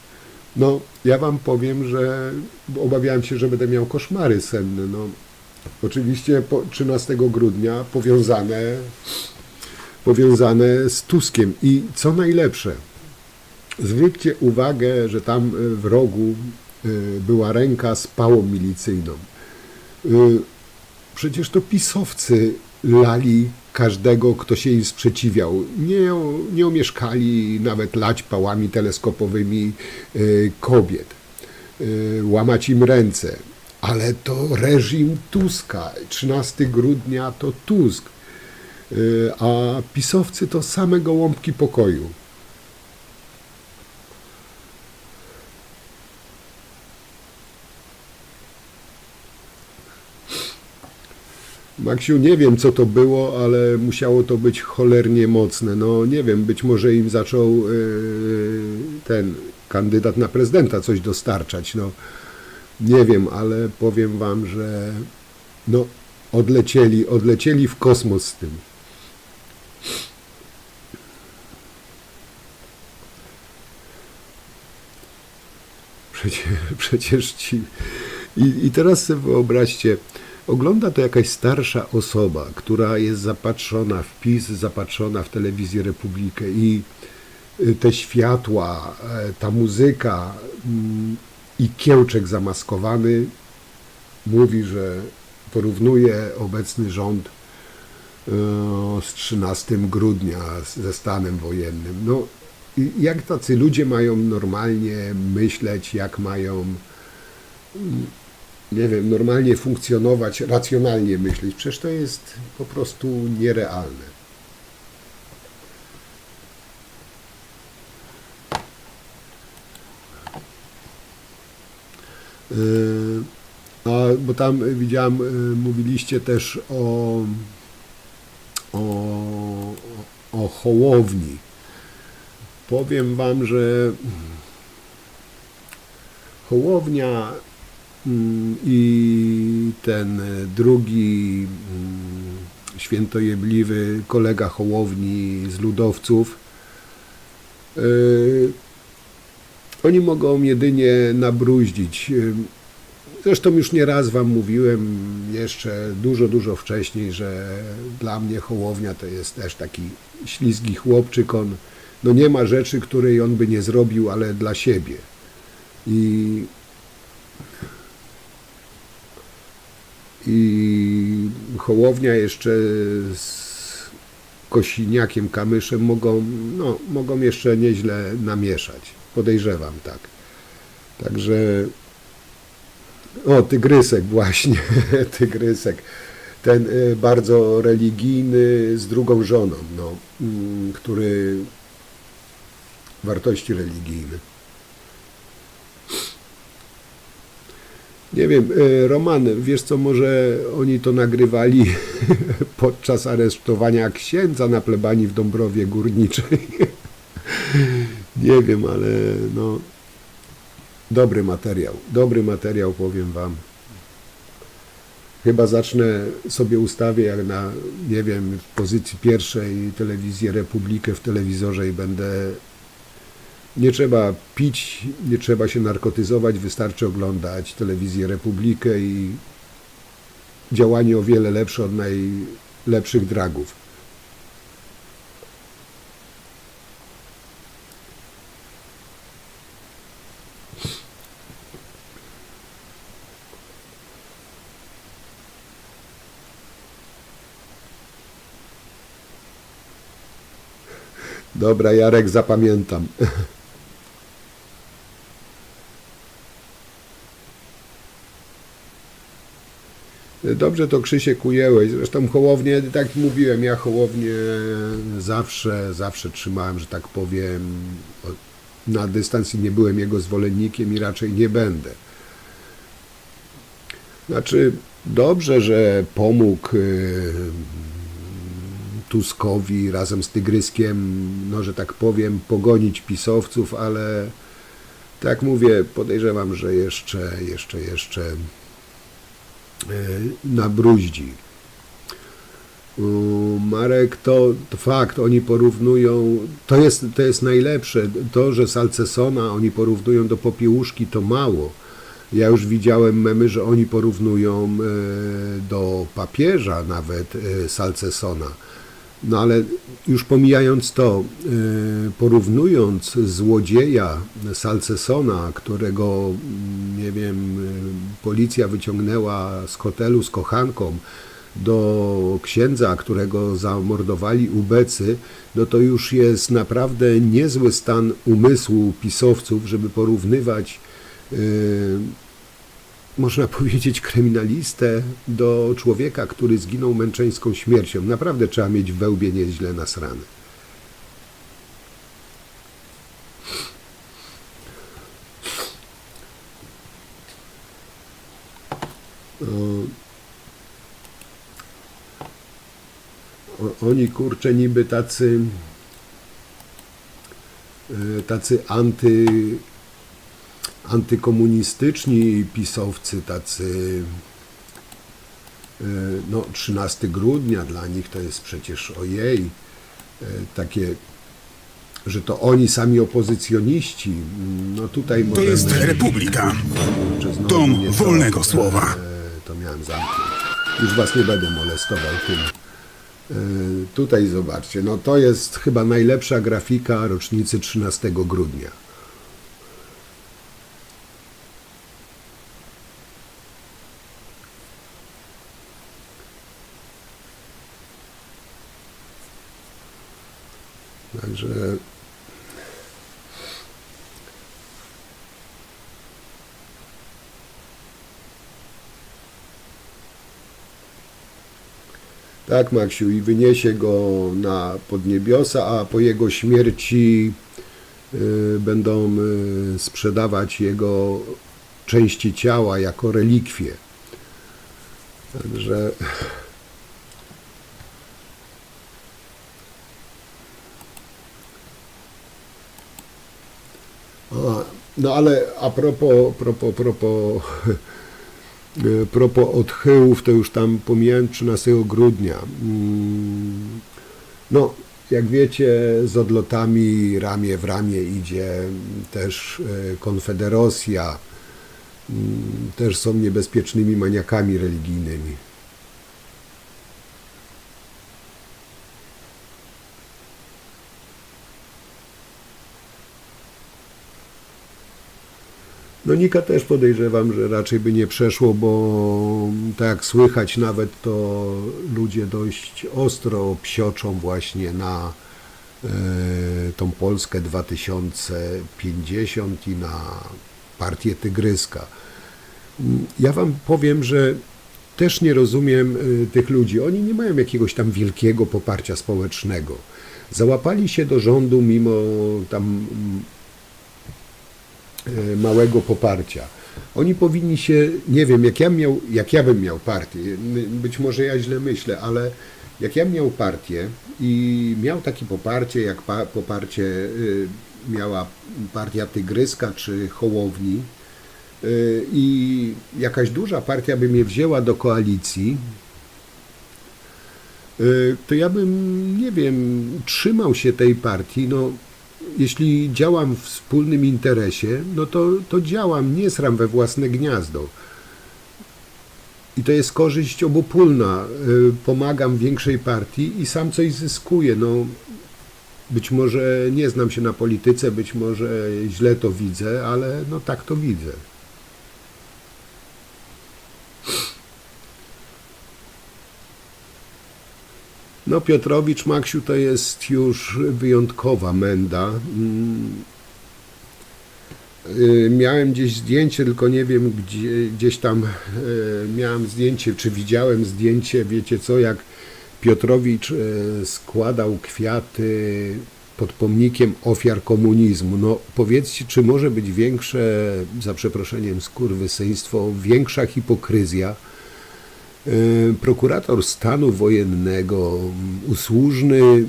[SPEAKER 1] no ja wam powiem, że obawiałem się, że będę miał koszmary senne. No, oczywiście 13 grudnia powiązane z Tuskiem. I co najlepsze, zwróćcie uwagę, że tam w rogu była ręka z pałą milicyjną. Przecież to pisowcy lali każdego, kto się im sprzeciwiał. Nie omieszkali nawet lać pałami teleskopowymi kobiet, łamać im ręce. Ale to reżim Tuska. 13 grudnia to Tusk. a pisowcy to same gołąbki pokoju. Maksiu, nie wiem co to było, ale musiało to być cholernie mocne. No nie wiem, być może im zaczął ten kandydat na prezydenta coś dostarczać. No nie wiem, ale powiem wam, że no odlecieli w kosmos z tym. Przecież ci... I teraz sobie wyobraźcie, ogląda to jakaś starsza osoba, która jest zapatrzona w PiS, zapatrzona w telewizję Republikę i te światła, ta muzyka i Kiełczek zamaskowany mówi, że porównuje obecny rząd z 13 grudnia ze stanem wojennym. No, jak tacy ludzie mają normalnie myśleć, jak mają, nie wiem, normalnie funkcjonować, racjonalnie myśleć? Przecież to jest po prostu nierealne. Bo tam widziałem, mówiliście też o Hołowni. Powiem wam, że Hołownia i ten drugi świętojebliwy kolega Hołowni z ludowców, oni mogą jedynie nabruździć. Zresztą już nieraz wam mówiłem jeszcze dużo wcześniej, że dla mnie Hołownia to jest też taki ślizgi chłopczyk. On no nie ma rzeczy, której on by nie zrobił, ale dla siebie. I Hołownia jeszcze z Kosiniakiem Kamyszem mogą jeszcze nieźle namieszać. Podejrzewam tak. Także o, Tygrysek właśnie, Tygrysek, ten bardzo religijny z drugą żoną, no, który wartości religijne. Nie wiem, Roman, wiesz co, może oni to nagrywali podczas aresztowania księdza na plebanii w Dąbrowie Górniczej. Nie wiem, ale no... Dobry materiał, powiem wam. Chyba zacznę sobie ustawię jak na, nie wiem, w pozycji pierwszej telewizję Republikę w telewizorze i będę... Nie trzeba pić, nie trzeba się narkotyzować, wystarczy oglądać telewizję Republikę i działanie o wiele lepsze od najlepszych dragów. Dobra, Jarek, zapamiętam. Dobrze to, Krzysiek, ujęłeś. Zresztą Hołownię, tak mówiłem, ja Hołownię zawsze trzymałem, że tak powiem, na dystans i nie byłem jego zwolennikiem i raczej nie będę. Znaczy, dobrze, że pomógł Tuskowi razem z Tygryskiem, no, że tak powiem, pogonić pisowców, ale tak mówię, podejrzewam, że jeszcze nabruździ. Marek, to fakt, oni porównują, to jest najlepsze, to, że Salcesona oni porównują do Popiełuszki, to mało. Ja już widziałem memy, że oni porównują do papieża nawet Salcesona. No ale już pomijając to, porównując złodzieja Salcesona, którego, nie wiem, policja wyciągnęła z hotelu z kochanką, do księdza, którego zamordowali ubecy, no to już jest naprawdę niezły stan umysłu pisowców, żeby porównywać można powiedzieć, kryminalistę do człowieka, który zginął męczeńską śmiercią. Naprawdę trzeba mieć w wełbie nieźle nasrane. Oni, kurczę, niby tacy antykomunistyczni pisowcy, tacy, no 13 grudnia dla nich to jest przecież ojej, takie, że to oni sami opozycjoniści. No tutaj
[SPEAKER 3] To
[SPEAKER 1] możemy,
[SPEAKER 3] jest Republika.
[SPEAKER 1] kurczę, znowu
[SPEAKER 3] Dom
[SPEAKER 1] mnie to-
[SPEAKER 3] wolnego słowa.
[SPEAKER 1] To miałem zamknąć. Już was nie będę molestował tym. Tutaj zobaczcie, no to jest chyba najlepsza grafika rocznicy 13 grudnia. Także tak, Maksiu, i wyniesie go na podniebiosa, a po jego śmierci będą sprzedawać jego części ciała jako relikwie. Także no ale a propos odchyłów, to już tam pomijałem 13 grudnia. No, jak wiecie, z odlotami ramię w ramię idzie też Konfederacja. Też są niebezpiecznymi maniakami religijnymi. No Nika też podejrzewam, że raczej by nie przeszło, bo tak jak słychać nawet, to ludzie dość ostro psioczą właśnie na tą Polskę 2050 i na partię Tygryska. Ja wam powiem, że też nie rozumiem tych ludzi. Oni nie mają jakiegoś tam wielkiego poparcia społecznego. Załapali się do rządu mimo tam małego poparcia. Oni powinni się, nie wiem, jak ja bym miał partię, być może ja źle myślę, ale jak ja miał partię i miał takie poparcie, jak poparcie miała partia Tygryska czy Hołowni, i jakaś duża partia by mnie wzięła do koalicji, to ja bym, nie wiem, trzymał się tej partii. No, jeśli działam w wspólnym interesie, no to działam, nie sram we własne gniazdo. I to jest korzyść obopólna. Pomagam większej partii i sam coś zyskuję. No, być może nie znam się na polityce, być może źle to widzę, ale no tak to widzę. No Piotrowicz, Maksiu, to jest już wyjątkowa menda. Miałem gdzieś zdjęcie, tylko nie wiem, gdzieś tam miałem zdjęcie, czy widziałem zdjęcie, wiecie co, jak Piotrowicz składał kwiaty pod pomnikiem ofiar komunizmu. No powiedzcie, czy może być większe, za przeproszeniem, skurwysyństwo, większa hipokryzja? Prokurator stanu wojennego, usłużny,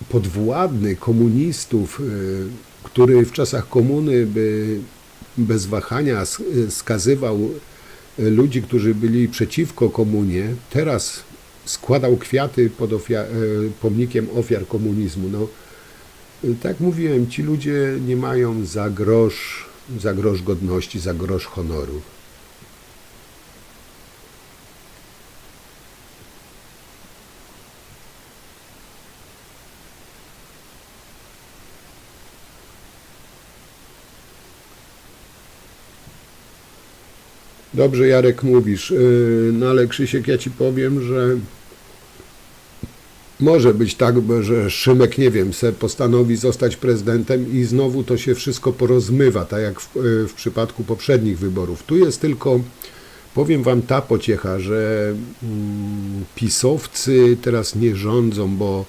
[SPEAKER 1] podwładny komunistów, który w czasach komuny by bez wahania skazywał ludzi, którzy byli przeciwko komunie, teraz składał kwiaty pod pomnikiem ofiar komunizmu. No, tak mówiłem, ci ludzie nie mają za grosz godności, za grosz honoru. Dobrze, Jarek, mówisz. No ale Krzysiek, ja ci powiem, że Może być tak, że Szymek, nie wiem, se postanowi zostać prezydentem i znowu to się wszystko porozmywa, tak jak w przypadku poprzednich wyborów. Tu jest tylko, powiem wam, ta pociecha, że pisowcy teraz nie rządzą, bo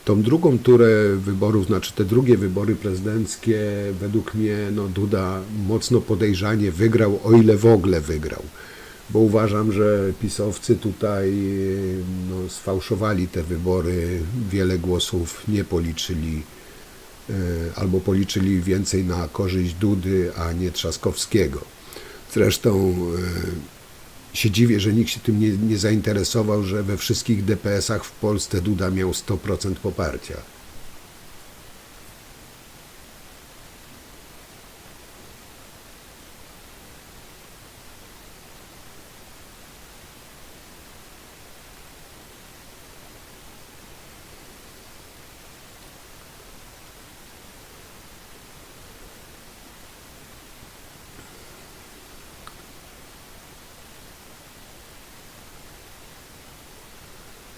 [SPEAKER 1] tą drugą turę wyborów, znaczy te drugie wybory prezydenckie, według mnie no, Duda mocno podejrzanie wygrał, o ile w ogóle wygrał. Bo uważam, że pisowcy tutaj no, sfałszowali te wybory, wiele głosów nie policzyli, albo policzyli więcej na korzyść Dudy, a nie Trzaskowskiego. Zresztą się dziwię, że nikt się tym nie zainteresował, że we wszystkich DPS-ach w Polsce Duda miał 100% poparcia.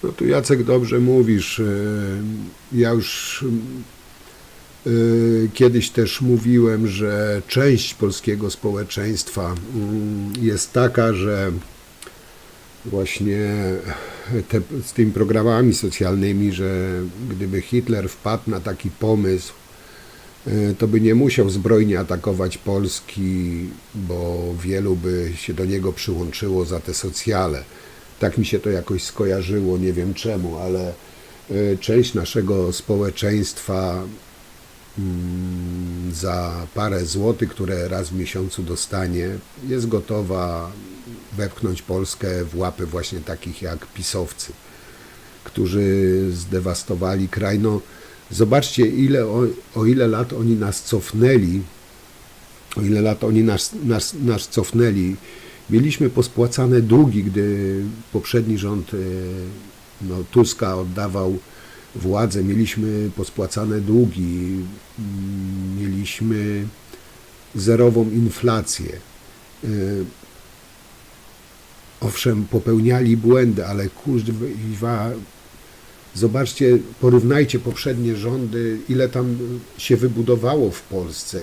[SPEAKER 1] No tu Jacek dobrze mówisz. Ja już kiedyś też mówiłem, że część polskiego społeczeństwa jest taka, że właśnie z tymi programami socjalnymi, że gdyby Hitler wpadł na taki pomysł, to by nie musiał zbrojnie atakować Polski, bo wielu by się do niego przyłączyło za te socjale. Tak mi się to jakoś skojarzyło, nie wiem czemu, ale część naszego społeczeństwa za parę złotych, które raz w miesiącu dostanie, jest gotowa wepchnąć Polskę w łapy właśnie takich jak pisowcy, którzy zdewastowali kraj. No, zobaczcie, o ile lat oni nas cofnęli, o ile lat oni nas cofnęli. Mieliśmy pospłacane długi, gdy poprzedni rząd no, Tuska oddawał władzę. Mieliśmy pospłacane długi, mieliśmy zerową inflację. Owszem, popełniali błędy, ale kurwa, zobaczcie, porównajcie poprzednie rządy, ile tam się wybudowało w Polsce,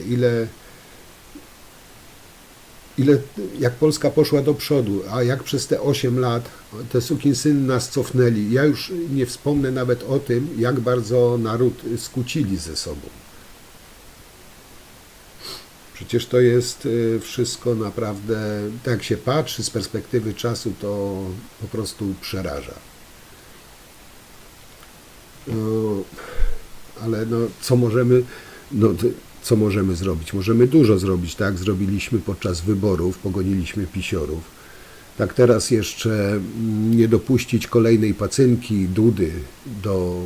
[SPEAKER 1] jak Polska poszła do przodu, a jak przez te 8 lat te sukinsyny nas cofnęli. Ja już nie wspomnę nawet o tym, jak bardzo naród skłócili ze sobą. Przecież to jest wszystko naprawdę, tak jak się patrzy z perspektywy czasu, to po prostu przeraża. No, ale no, co możemy zrobić? Możemy dużo zrobić, tak? Zrobiliśmy podczas wyborów, pogoniliśmy pisiorów. Tak teraz jeszcze nie dopuścić kolejnej pacynki Dudy do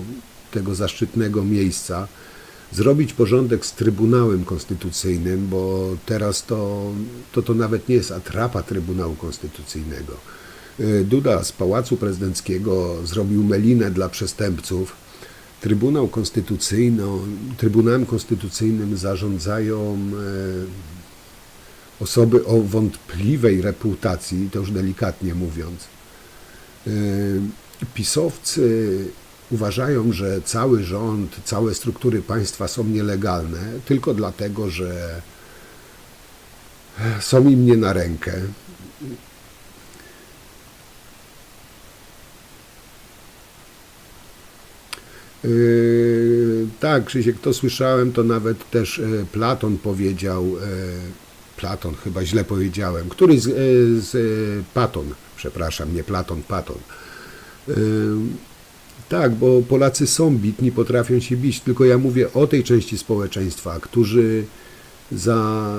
[SPEAKER 1] tego zaszczytnego miejsca, zrobić porządek z Trybunałem Konstytucyjnym, bo teraz to nawet nie jest atrapa Trybunału Konstytucyjnego. Duda z Pałacu Prezydenckiego zrobił melinę dla przestępców. Trybunałem Konstytucyjnym zarządzają osoby o wątpliwej reputacji, to już delikatnie mówiąc. Pisowcy uważają, że cały rząd, całe struktury państwa są nielegalne tylko dlatego, że są im nie na rękę. Tak, Krzysiek, to słyszałem, to nawet też Platon powiedział, Platon, chyba źle powiedziałem, Paton, przepraszam, nie Platon, Paton. Tak, bo Polacy są bitni, potrafią się bić, tylko ja mówię o tej części społeczeństwa, którzy za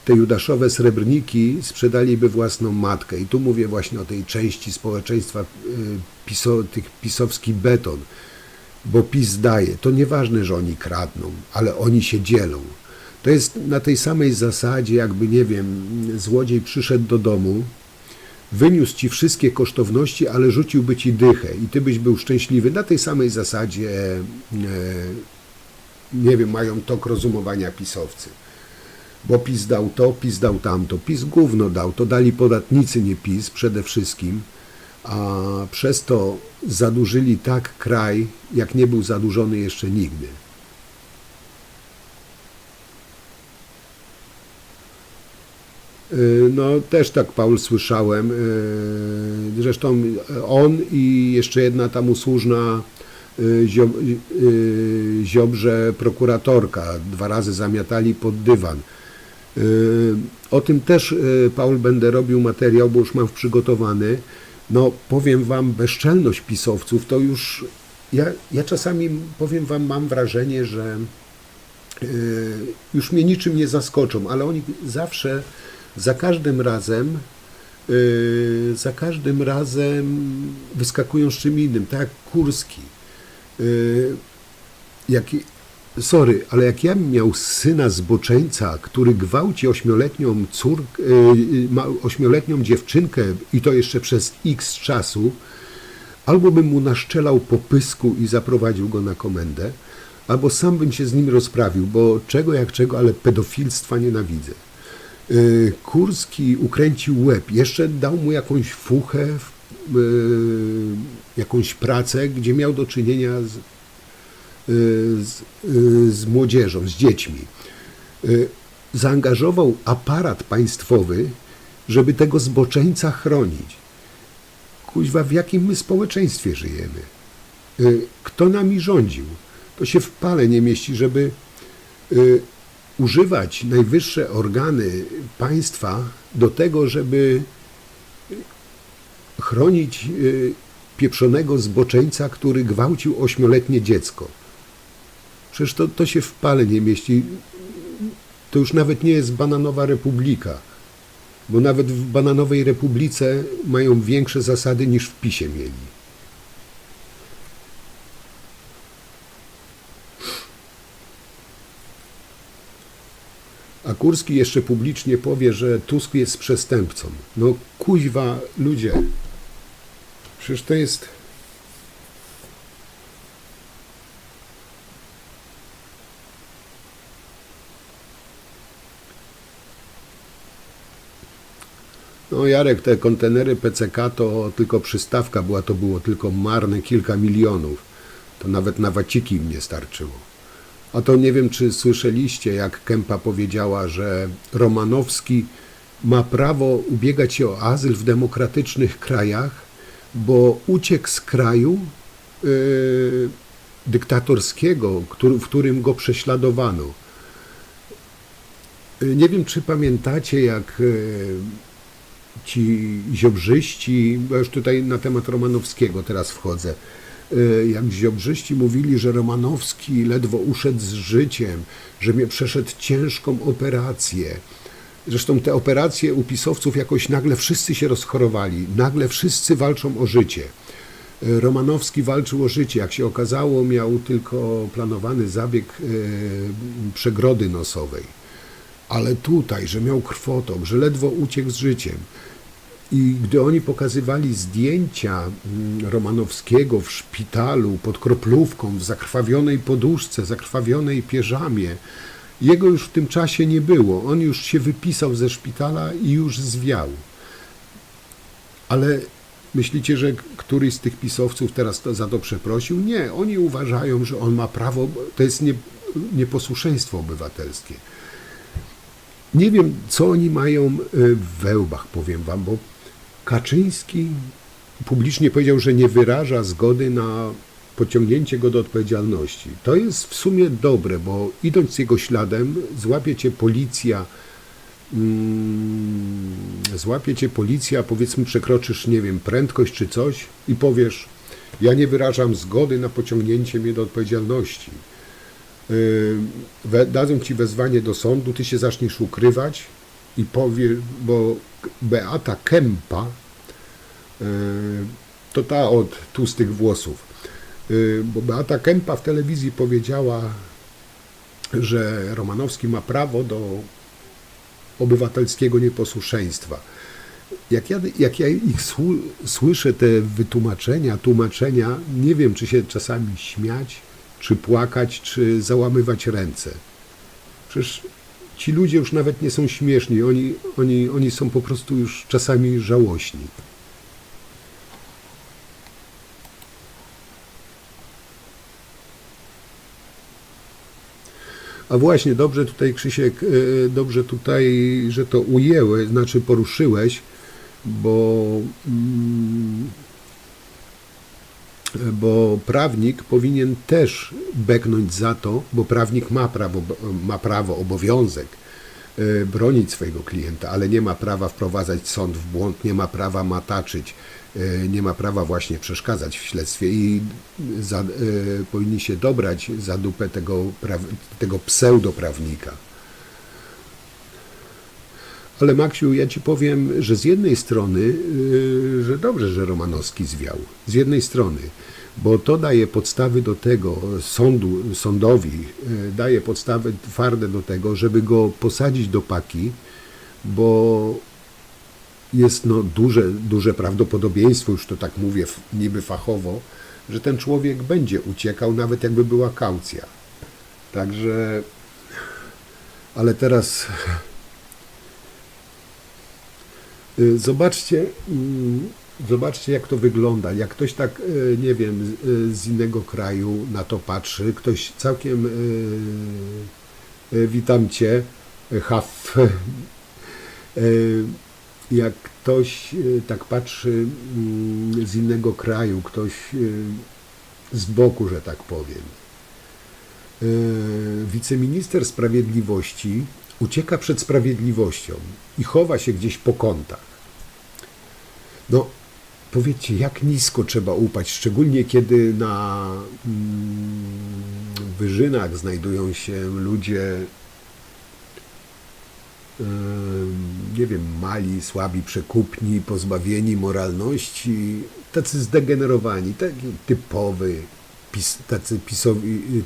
[SPEAKER 1] te judaszowe srebrniki sprzedaliby własną matkę. I tu mówię właśnie o tej części społeczeństwa, tych pisowski beton. Bo PiS daje. To nieważne, że oni kradną, ale oni się dzielą. To jest na tej samej zasadzie, jakby, nie wiem, złodziej przyszedł do domu, wyniósł ci wszystkie kosztowności, ale rzuciłby ci dychę i ty byś był szczęśliwy. Na tej samej zasadzie, nie wiem, mają tok rozumowania pisowcy. Bo PiS dał to, PiS dał tamto. PiS gówno dał, to dali podatnicy, nie PiS przede wszystkim. a przez to zadłużyli tak kraj, jak nie był zadłużony jeszcze nigdy. No też tak, Paul, słyszałem. Zresztą on i jeszcze jedna tam usłużna Ziobrze prokuratorka 2 razy zamiatali pod dywan. O tym też, Paul, będę robił materiał, bo już mam przygotowany. No powiem wam, bezczelność pisowców to już... Ja czasami, powiem wam, mam wrażenie, że już mnie niczym nie zaskoczą, ale oni zawsze, za każdym razem wyskakują z czym innym, tak jak Kurski. Sorry, ale jak ja bym miał syna zboczeńca, który gwałci 8-letnią córkę, 8-letnią dziewczynkę i to jeszcze przez x czasu, albo bym mu naszczelał po pysku i zaprowadził go na komendę, albo sam bym się z nim rozprawił, bo czego jak czego, ale pedofilstwa nienawidzę. Kurski ukręcił łeb, jeszcze dał mu jakąś fuchę, jakąś pracę, gdzie miał do czynienia z młodzieżą, z dziećmi. Zaangażował aparat państwowy, żeby tego zboczeńca chronić. Kuźwa, w jakim my społeczeństwie żyjemy? Kto nami rządził? To się w pale nie mieści, żeby używać najwyższe organy państwa do tego, żeby chronić pieprzonego zboczeńca, który gwałcił 8-letnie dziecko. Przecież to się w pale nie mieści. To już nawet nie jest bananowa republika, bo nawet w bananowej republice mają większe zasady niż w PiSie mieli. A Kurski jeszcze publicznie powie, że Tusk jest przestępcą. No kuźwa, ludzie. Przecież to jest... No Jarek, te kontenery PCK to tylko przystawka była, to było tylko marne kilka milionów. To nawet na waciki im nie starczyło. A to nie wiem, czy słyszeliście, jak Kempa powiedziała, że Romanowski ma prawo ubiegać się o azyl w demokratycznych krajach, bo uciekł z kraju dyktatorskiego, w którym go prześladowano. Nie wiem, czy pamiętacie, jak ci ziobrzyści, bo już tutaj na temat Romanowskiego teraz wchodzę, jak ziobrzyści mówili, że Romanowski ledwo uszedł z życiem, że mnie przeszedł ciężką operację. Zresztą te operacje u pisowców jakoś nagle wszyscy się rozchorowali, nagle wszyscy walczą o życie. Romanowski walczył o życie, jak się okazało, miał tylko planowany zabieg przegrody nosowej. Ale tutaj, że miał krwotok, że ledwo uciekł z życiem. I gdy oni pokazywali zdjęcia Romanowskiego w szpitalu, pod kroplówką, w zakrwawionej poduszce, zakrwawionej pierzamie, jego już w tym czasie nie było. On już się wypisał ze szpitala i już zwiał. Ale myślicie, że któryś z tych pisowców teraz za to przeprosił? Nie, oni uważają, że on ma prawo, to jest nieposłuszeństwo obywatelskie. Nie wiem, co oni mają w wełbach, powiem wam, bo Kaczyński publicznie powiedział, że nie wyraża zgody na pociągnięcie go do odpowiedzialności. To jest w sumie dobre, bo idąc jego śladem, złapie cię policja, powiedzmy przekroczysz, nie wiem, prędkość czy coś i powiesz, ja nie wyrażam zgody na pociągnięcie mnie do odpowiedzialności. Dadzą ci wezwanie do sądu, ty się zaczniesz ukrywać i powie, bo Beata Kempa, to ta od tłustych włosów, bo Beata Kempa w telewizji powiedziała, że Romanowski ma prawo do obywatelskiego nieposłuszeństwa. Jak ja ich słyszę, te tłumaczenia, nie wiem, czy się czasami śmiać, czy płakać, czy załamywać ręce. Przecież ci ludzie już nawet nie są śmieszni, oni są po prostu już czasami żałośni. A właśnie, dobrze tutaj, Krzysiek, dobrze tutaj, że to ujęłeś, znaczy poruszyłeś, bo prawnik powinien też beknąć za to, bo prawnik ma prawo, obowiązek bronić swojego klienta, ale nie ma prawa wprowadzać sąd w błąd, nie ma prawa mataczyć, nie ma prawa właśnie przeszkadzać w śledztwie i powinni się dobrać za dupę tego pseudoprawnika. Ale Maksiu, ja Ci powiem, że z jednej strony, że dobrze, że Romanowski zwiał. Z jednej strony, bo to daje podstawy do tego, sądowi daje podstawy twarde do tego, żeby go posadzić do paki, bo jest duże prawdopodobieństwo, już to tak mówię niby fachowo, że ten człowiek będzie uciekał, nawet jakby była kaucja. Także, ale teraz zobaczcie, jak to wygląda. Jak ktoś tak, nie wiem, z innego kraju na to patrzy, ktoś całkiem, witam Cię, jak ktoś tak patrzy z innego kraju, ktoś z boku, że tak powiem. Wiceminister sprawiedliwości ucieka przed sprawiedliwością i chowa się gdzieś po kątach. No, powiedzcie, jak nisko trzeba upaść, szczególnie kiedy na wyżynach znajdują się ludzie, nie wiem, mali, słabi, przekupni, pozbawieni moralności, tacy zdegenerowani, taki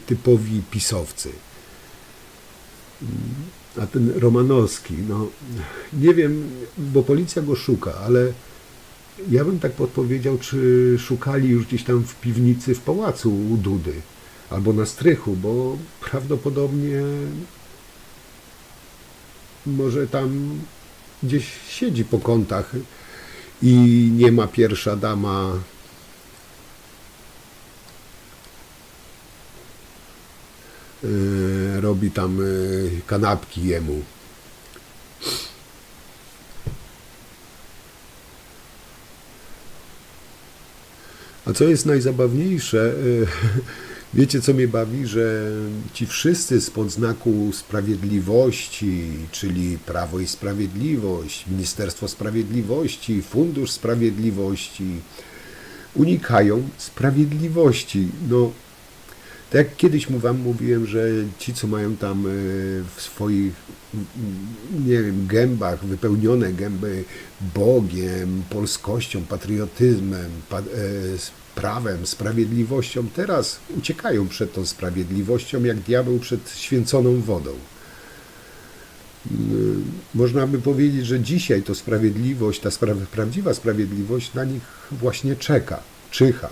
[SPEAKER 1] typowi pisowcy. A ten Romanowski, no nie wiem, bo policja go szuka, ale ja bym tak podpowiedział, czy szukali już gdzieś tam w piwnicy w pałacu u Dudy, albo na strychu, bo prawdopodobnie może tam gdzieś siedzi po kątach i nie ma pierwsza dama robi tam kanapki jemu. A co jest najzabawniejsze, wiecie co mnie bawi, że ci wszyscy spod znaku sprawiedliwości, czyli Prawo i Sprawiedliwość, Ministerstwo Sprawiedliwości, Fundusz Sprawiedliwości, unikają sprawiedliwości. No, tak jak kiedyś wam mówiłem, że ci, co mają tam w swoich, nie wiem, gębach, wypełnione gęby Bogiem, polskością, patriotyzmem, prawem, sprawiedliwością, teraz uciekają przed tą sprawiedliwością, jak diabeł przed święconą wodą. Można by powiedzieć, że dzisiaj to sprawiedliwość, ta prawdziwa sprawiedliwość na nich właśnie czeka, czyha.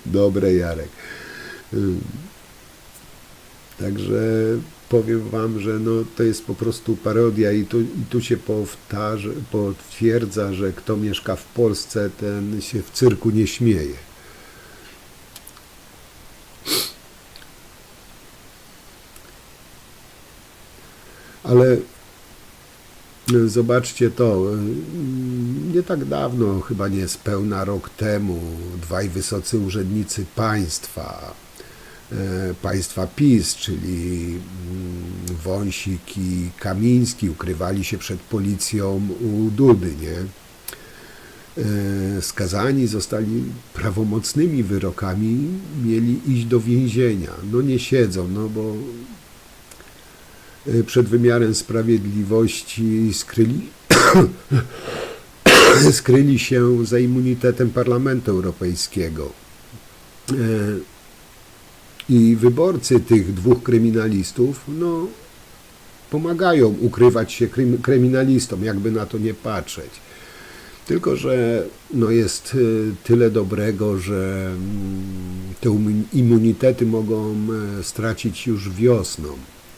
[SPEAKER 1] Dobre, Jarek. Także powiem wam, że no, to jest po prostu parodia i tu się potwierdza, że kto mieszka w Polsce, ten się w cyrku nie śmieje. Ale zobaczcie to, nie tak dawno, chyba niespełna rok temu, dwaj wysocy urzędnicy państwa PiS, czyli Wąsik i Kamiński, ukrywali się przed policją u Dudy, nie? Skazani zostali prawomocnymi wyrokami, mieli iść do więzienia. No nie siedzą, no bo przed wymiarem sprawiedliwości skryli się za immunitetem Parlamentu Europejskiego. I wyborcy tych dwóch kryminalistów, no, pomagają ukrywać się kryminalistom, jakby na to nie patrzeć. Tylko że no, jest tyle dobrego, że te immunitety mogą stracić już wiosną,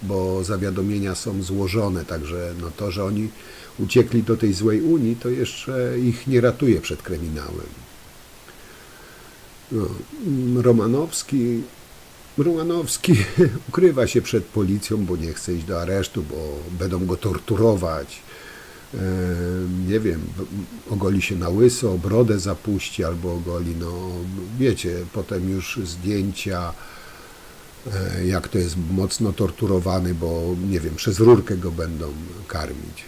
[SPEAKER 1] bo zawiadomienia są złożone, także no to, że oni uciekli do tej złej Unii, to jeszcze ich nie ratuje przed kryminałem. No, Romanowski ukrywa się przed policją, bo nie chce iść do aresztu, bo będą go torturować. Nie wiem, ogoli się na łyso, brodę zapuści albo ogoli, no wiecie, potem już zdjęcia, jak to jest mocno torturowany, bo nie wiem, przez rurkę go będą karmić.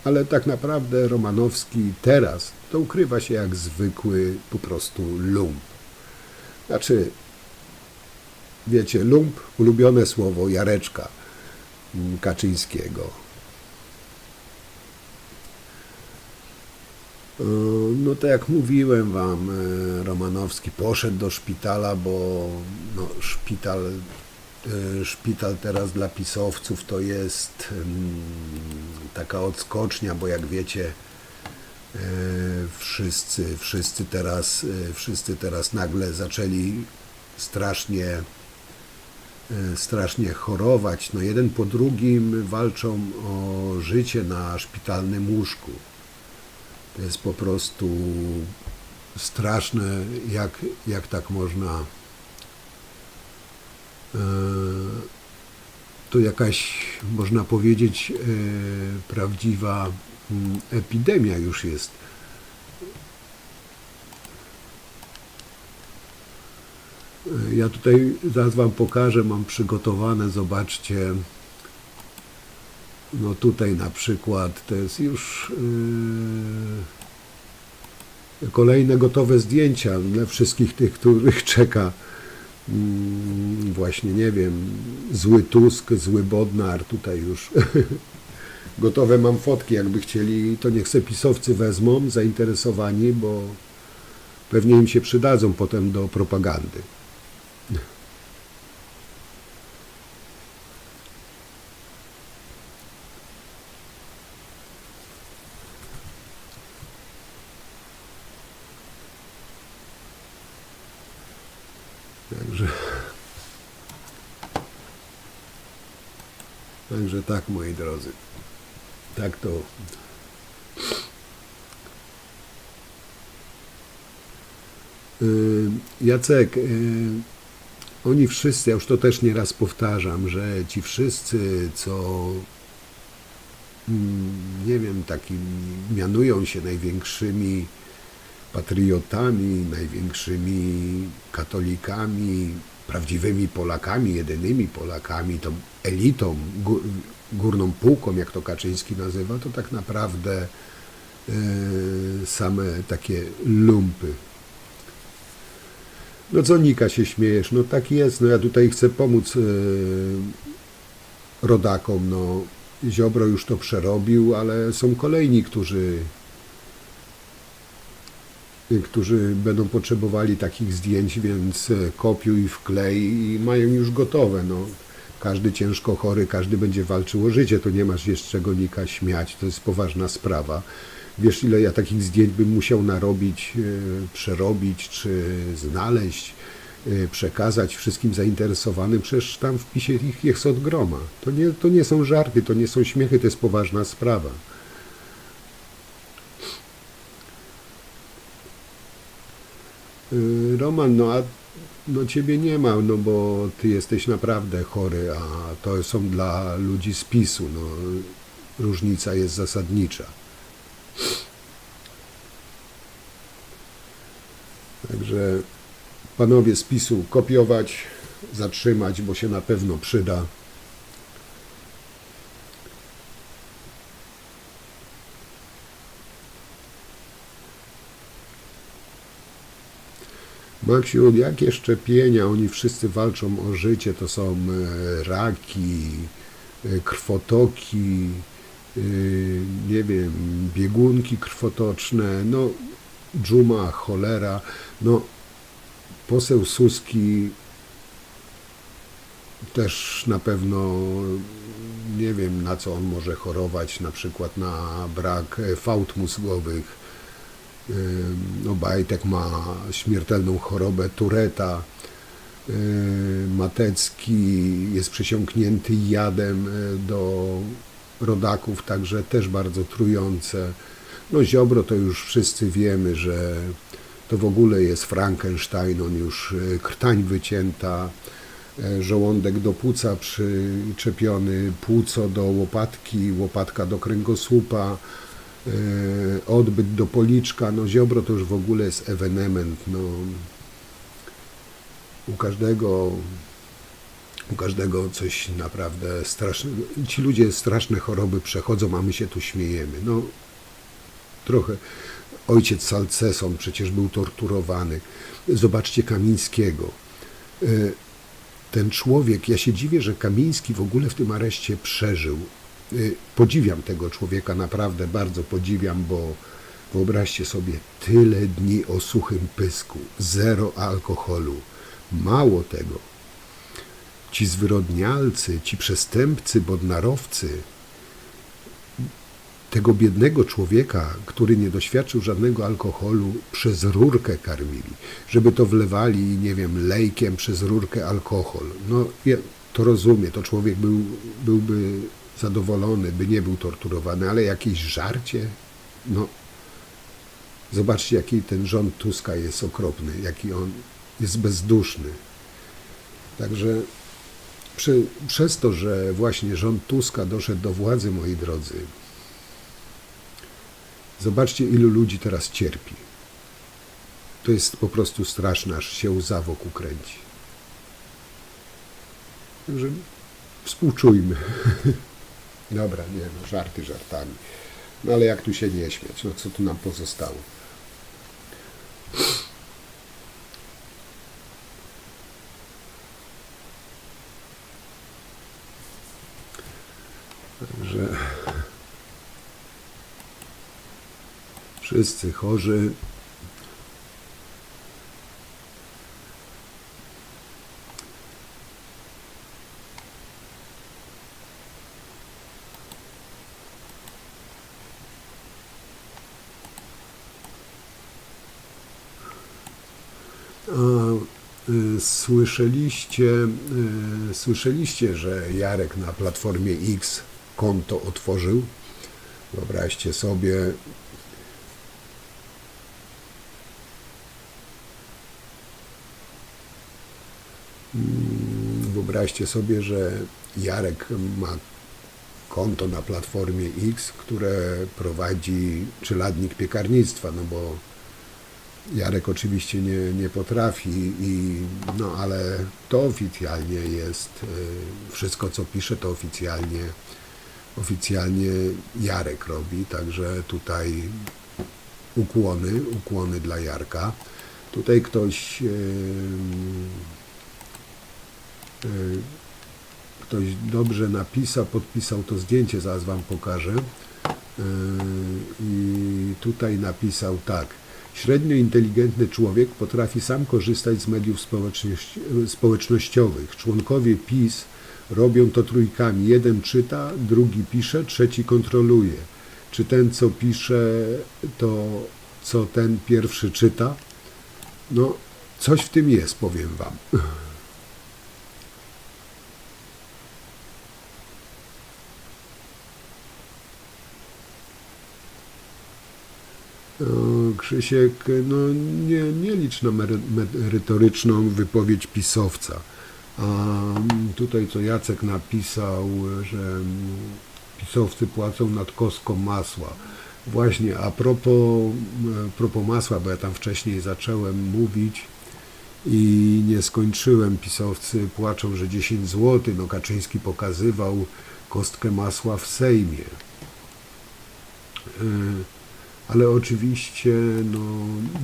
[SPEAKER 1] Ale tak naprawdę Romanowski teraz to ukrywa się jak zwykły po prostu lump. Znaczy, wiecie, lump, ulubione słowo Jareczka Kaczyńskiego. No to jak mówiłem wam, Romanowski poszedł do szpitala, bo no, szpital teraz dla pisowców to jest taka odskocznia, strasznia, bo jak wiecie, wszyscy teraz nagle zaczęli strasznie chorować. No jeden po drugim walczą o życie na szpitalnym łóżku. To jest po prostu straszne, jak tak można. To jakaś, można powiedzieć, prawdziwa epidemia już jest. Ja tutaj zaraz wam pokażę, mam przygotowane, zobaczcie. No tutaj na przykład to jest już kolejne gotowe zdjęcia dla wszystkich tych, których czeka właśnie, nie wiem, zły Tusk, zły Bodnar, tutaj już gotowe mam fotki, jakby chcieli, to niech se pisowcy wezmą, zainteresowani, bo pewnie im się przydadzą potem do propagandy. Także tak, moi drodzy. Tak to. Jacek, oni wszyscy, ja już to też nieraz powtarzam, że ci wszyscy, co nie wiem, takim mianują się największymi patriotami, największymi katolikami, prawdziwymi Polakami, jedynymi Polakami, tą elitą, górną półką, jak to Kaczyński nazywa, to tak naprawdę same takie lumpy. No co, Nika, się śmiejesz? No tak jest, no ja tutaj chcę pomóc rodakom, no Ziobro już to przerobił, ale są kolejni, którzy będą potrzebowali takich zdjęć, więc kopiuj, wklej i mają już gotowe. No, każdy ciężko chory, każdy będzie walczył o życie, to nie masz jeszcze czego, Nika, śmiać, to jest poważna sprawa. Wiesz, ile ja takich zdjęć bym musiał narobić, przerobić, czy znaleźć, przekazać wszystkim zainteresowanym, przecież tam w PiSie ich jest od groma. To nie są żarty, to nie są śmiechy, to jest poważna sprawa. Roman, no ciebie nie ma, no bo ty jesteś naprawdę chory, a to są dla ludzi z PiSu, no różnica jest zasadnicza. Także panowie z PiSu, kopiować, zatrzymać, bo się na pewno przyda. Maksiu, jakie szczepienia? Oni wszyscy walczą o życie, to są raki, krwotoki, nie wiem, biegunki krwotoczne, no dżuma, cholera, no poseł Suski też na pewno nie wiem, na co on może chorować, na przykład na brak fałd mózgowych. Obajtek ma śmiertelną chorobę Tureta. Matecki jest przysiąknięty jadem do rodaków, także też bardzo trujące. No Ziobro to już wszyscy wiemy, że to w ogóle jest Frankenstein, on już krtań wycięta, żołądek do płuca przyczepiony, płuco do łopatki, łopatka do kręgosłupa, odbyt do policzka. No Ziobro to już w ogóle jest ewenement. No, u każdego coś naprawdę strasznego. Ci ludzie straszne choroby przechodzą, a my się tu śmiejemy. No trochę. Ojciec Salceson przecież był torturowany. Zobaczcie Kamińskiego. Ten człowiek, ja się dziwię, że Kamiński w ogóle w tym areszcie przeżył. Podziwiam tego człowieka, naprawdę bardzo podziwiam, bo wyobraźcie sobie, tyle dni o suchym pysku, zero alkoholu. Mało tego, ci zwyrodnialcy, ci przestępcy, bodnarowcy, tego biednego człowieka, który nie doświadczył żadnego alkoholu, przez rurkę karmili, żeby to wlewali, nie wiem, lejkiem przez rurkę alkohol. No, ja to rozumiem, to człowiek byłby zadowolony, by nie był torturowany, ale jakieś żarcie? No, zobaczcie, jaki ten rząd Tuska jest okropny, jaki on jest bezduszny. Także przez to, że właśnie rząd Tuska doszedł do władzy, moi drodzy, zobaczcie, ilu ludzi teraz cierpi. To jest po prostu straszne, aż się łza wokół kręci. Także współczujmy. Dobra, nie no, żarty żartami. No ale jak tu się nie śmiać? No co tu nam pozostało? Także wszyscy chorzy. Słyszeliście, że Jarek na Platformie X konto otworzył? Wyobraźcie sobie, że Jarek ma konto na Platformie X, które prowadzi czeladnik piekarnictwa, no bo Jarek oczywiście nie potrafi, no ale to oficjalnie jest, wszystko co pisze to oficjalnie Jarek robi, także tutaj ukłony dla Jarka. Tutaj ktoś dobrze napisał, podpisał to zdjęcie, zaraz wam pokażę. I tutaj napisał tak: średnio inteligentny człowiek potrafi sam korzystać z mediów społecznościowych. Członkowie PiS robią to trójkami. Jeden czyta, drugi pisze, trzeci kontroluje. Czy ten, co pisze, to co ten pierwszy czyta? No, coś w tym jest, powiem wam. Krzysiek, no nie licz na merytoryczną wypowiedź pisowca. A tutaj co Jacek napisał, że pisowcy płacą nad kostką masła. Właśnie, a propos masła, bo ja tam wcześniej zacząłem mówić i nie skończyłem. Pisowcy płaczą, że 10 zł. No Kaczyński pokazywał kostkę masła w Sejmie. Ale oczywiście no,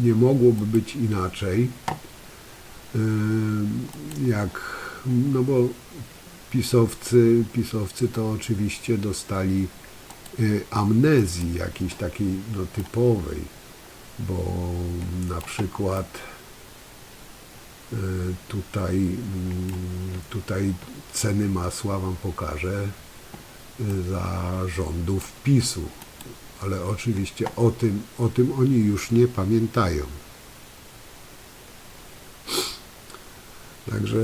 [SPEAKER 1] nie mogłoby być inaczej, no bo pisowcy to oczywiście dostali amnezji jakiejś takiej no, typowej, bo na przykład tutaj ceny masła wam pokażę za rządów PiS-u. Ale oczywiście o tym oni już nie pamiętają. Także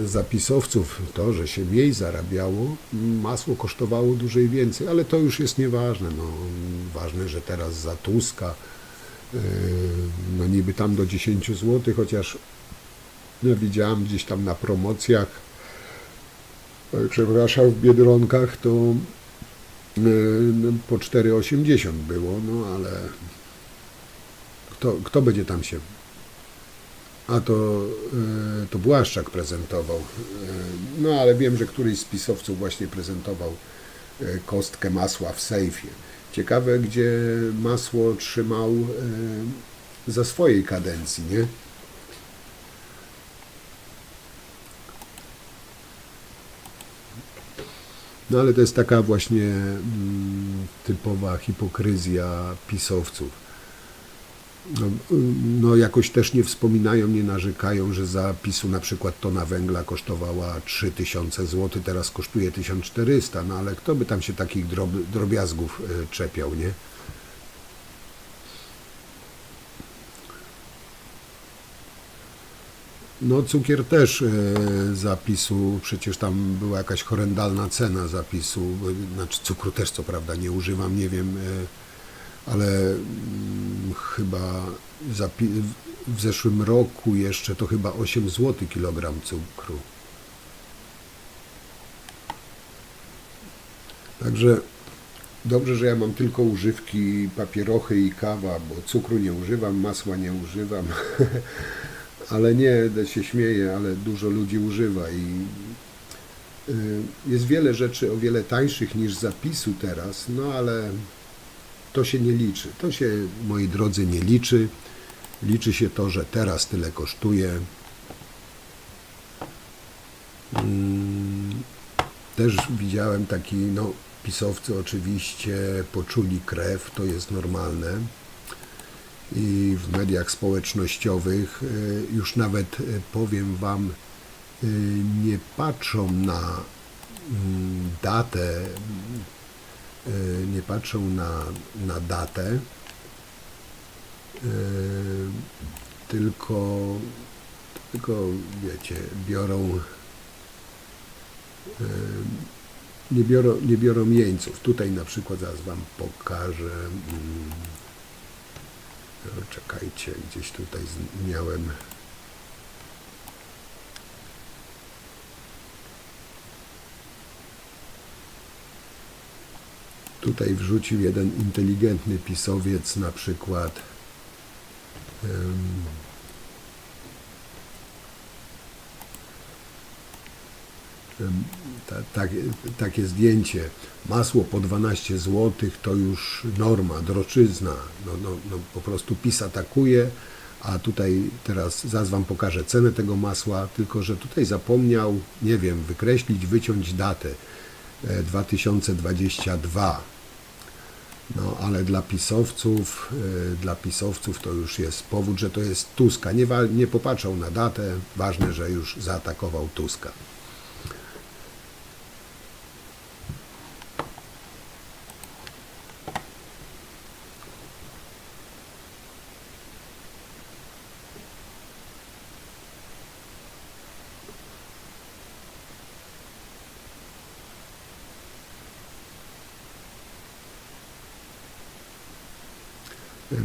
[SPEAKER 1] za pisowców to, że się mniej zarabiało, masło kosztowało dłużej więcej, ale to już jest nieważne. No, ważne, że teraz za Tuska, no niby tam do 10 zł, chociaż ja widziałem gdzieś tam na promocjach, przepraszam, w Biedronkach to po 4,80 było, no ale kto będzie tam się... A to Błaszczak prezentował. No ale wiem, że któryś z pisowców właśnie prezentował kostkę masła w sejfie. Ciekawe, gdzie masło trzymał za swojej kadencji, nie? No ale to jest taka właśnie typowa hipokryzja pisowców. No jakoś też nie wspominają, nie narzekają, że za PiS-u na przykład tona węgla kosztowała 3000 zł, teraz kosztuje 1400, no ale kto by tam się takich drobiazgów czepiał, nie? No cukier też zapisu, przecież tam była jakaś horrendalna cena zapisu, znaczy cukru też co prawda nie używam, nie wiem, ale chyba w zeszłym roku jeszcze to chyba 8 zł kilogram cukru. Także dobrze, że ja mam tylko używki, papierochy i kawa, bo cukru nie używam, masła nie używam. Ale nie, się śmieję, ale dużo ludzi używa i jest wiele rzeczy o wiele tańszych niż zapisu teraz, no ale to się nie liczy. To się, moi drodzy, nie liczy. Liczy się to, że teraz tyle kosztuje. Też widziałem taki, no pisowcy oczywiście poczuli krew, to jest normalne. I w mediach społecznościowych już nawet, powiem Wam, nie patrzą na datę, nie patrzą na datę, tylko wiecie, nie biorą jeńców. Tutaj na przykład zaraz Wam pokażę. Czekajcie, gdzieś tutaj miałem. Tutaj wrzucił jeden inteligentny pisowiec na przykład takie zdjęcie. Masło po 12 zł to już norma, drożyzna. No, po prostu PiS atakuje, a tutaj teraz zaraz Wam pokażę cenę tego masła, tylko że tutaj zapomniał, nie wiem, wykreślić, wyciąć datę 2022. No, ale dla pisowców to już jest powód, że to jest Tuska. Nie popatrzał na datę, ważne, że już zaatakował Tuska.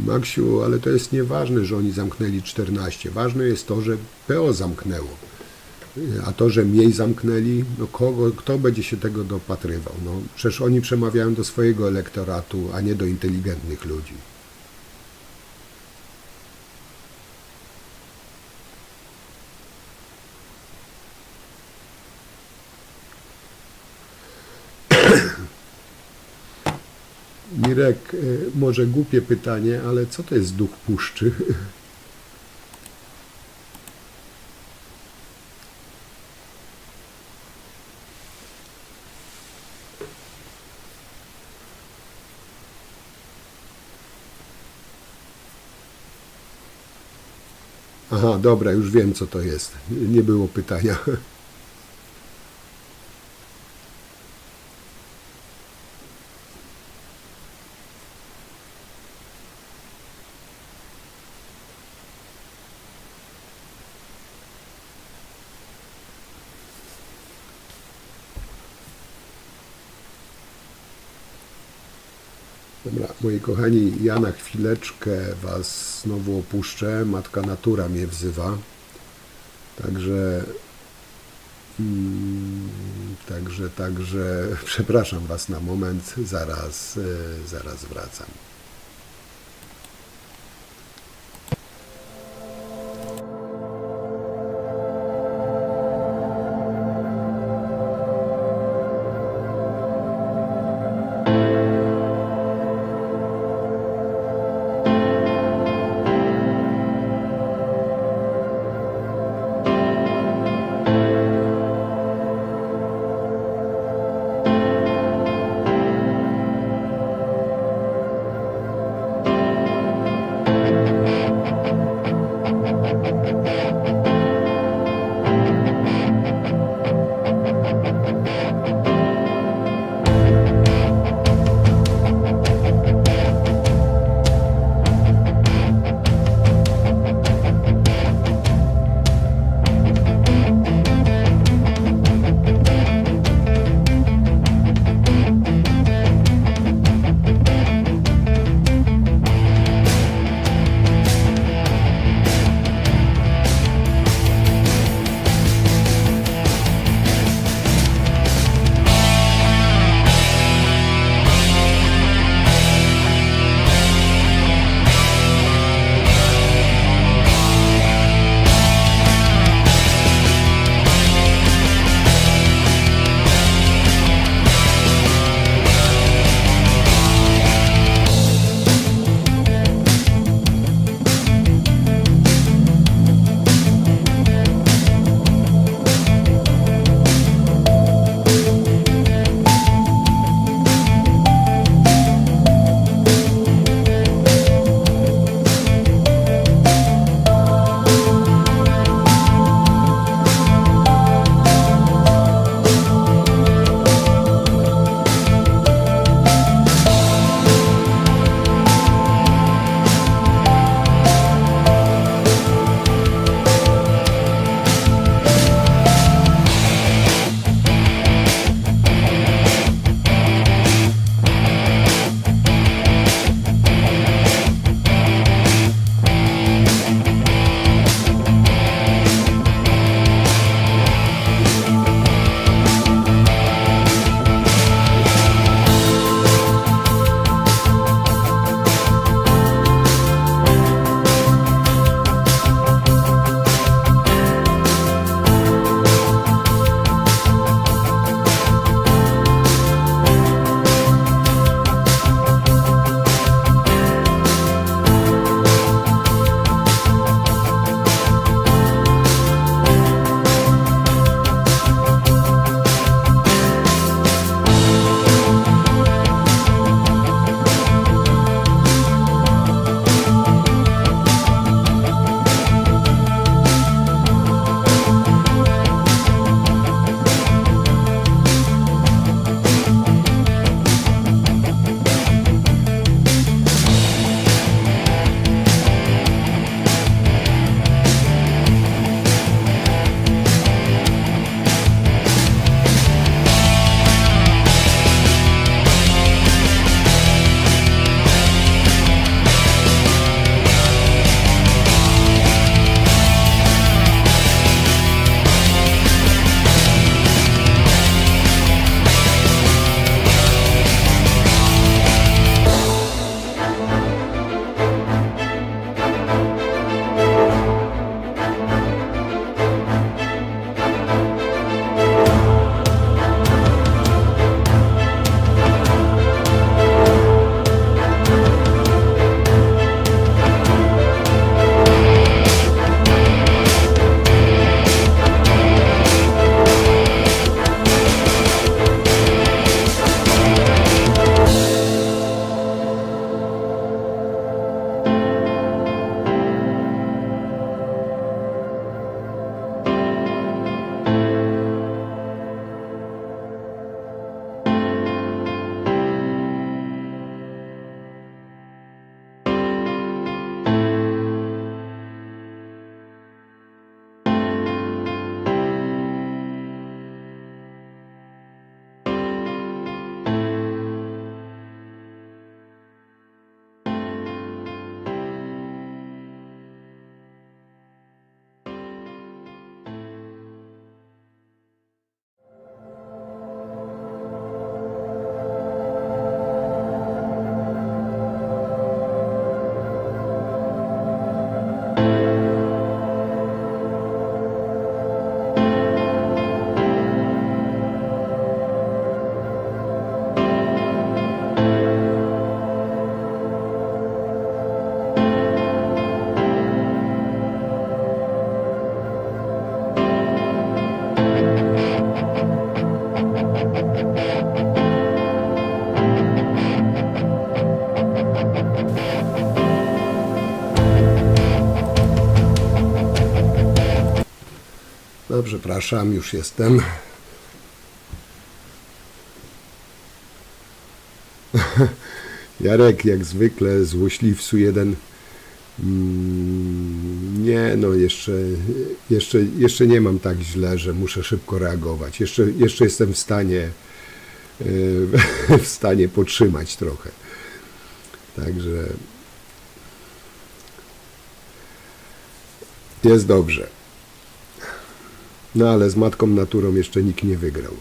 [SPEAKER 1] Maksiu, ale to jest nieważne, że oni zamknęli 14. Ważne jest to, że PO zamknęło. A to, że mniej zamknęli, no kto będzie się tego dopatrywał? No, przecież oni przemawiają do swojego elektoratu, a nie do inteligentnych ludzi. Mirek, może głupie pytanie, ale co to jest duch puszczy? Aha, dobra, już wiem, co to jest. Nie było pytania. Dobra, moi kochani, ja na chwileczkę Was znowu opuszczę. Matka Natura mnie wzywa. Także, przepraszam Was na moment, zaraz wracam. No, przepraszam, już jestem. Jarek, jak zwykle, złośliwcu jeden. Nie, no jeszcze nie mam tak źle, że muszę szybko reagować. Jeszcze jestem w stanie potrzymać trochę. Także jest dobrze. No ale z matką naturą jeszcze nikt nie wygrał.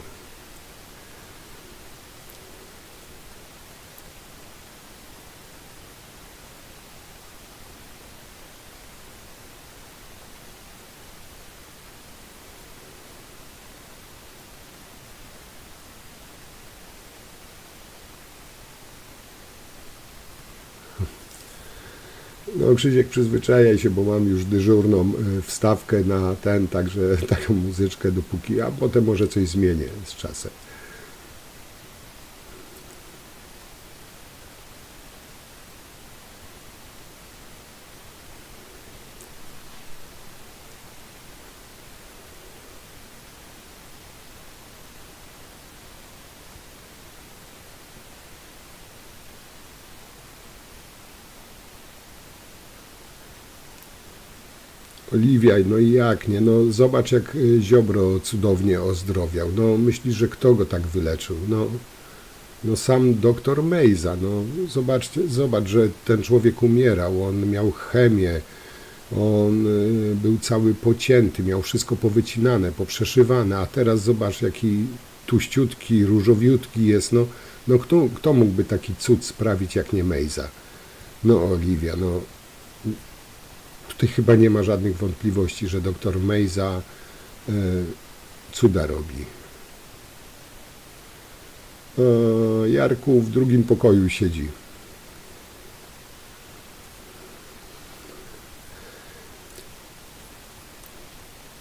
[SPEAKER 1] No Krzysiek, przyzwyczajaj się, bo mam już dyżurną wstawkę na ten, także taką muzyczkę dopóki, a potem może coś zmienię z czasem. Oliwia, no i jak nie? No zobacz, jak Ziobro cudownie ozdrowiał. No myślisz, że kto go tak wyleczył? No sam doktor Mejza. No zobacz, że ten człowiek umierał. On miał chemię. On był cały pocięty, miał wszystko powycinane, poprzeszywane, a teraz zobacz, jaki tuściutki, różowiutki jest. No kto mógłby taki cud sprawić, jak nie Mejza? No Oliwia, no tutaj chyba nie ma żadnych wątpliwości, że doktor Mejza cuda robi. Jarku w drugim pokoju siedzi.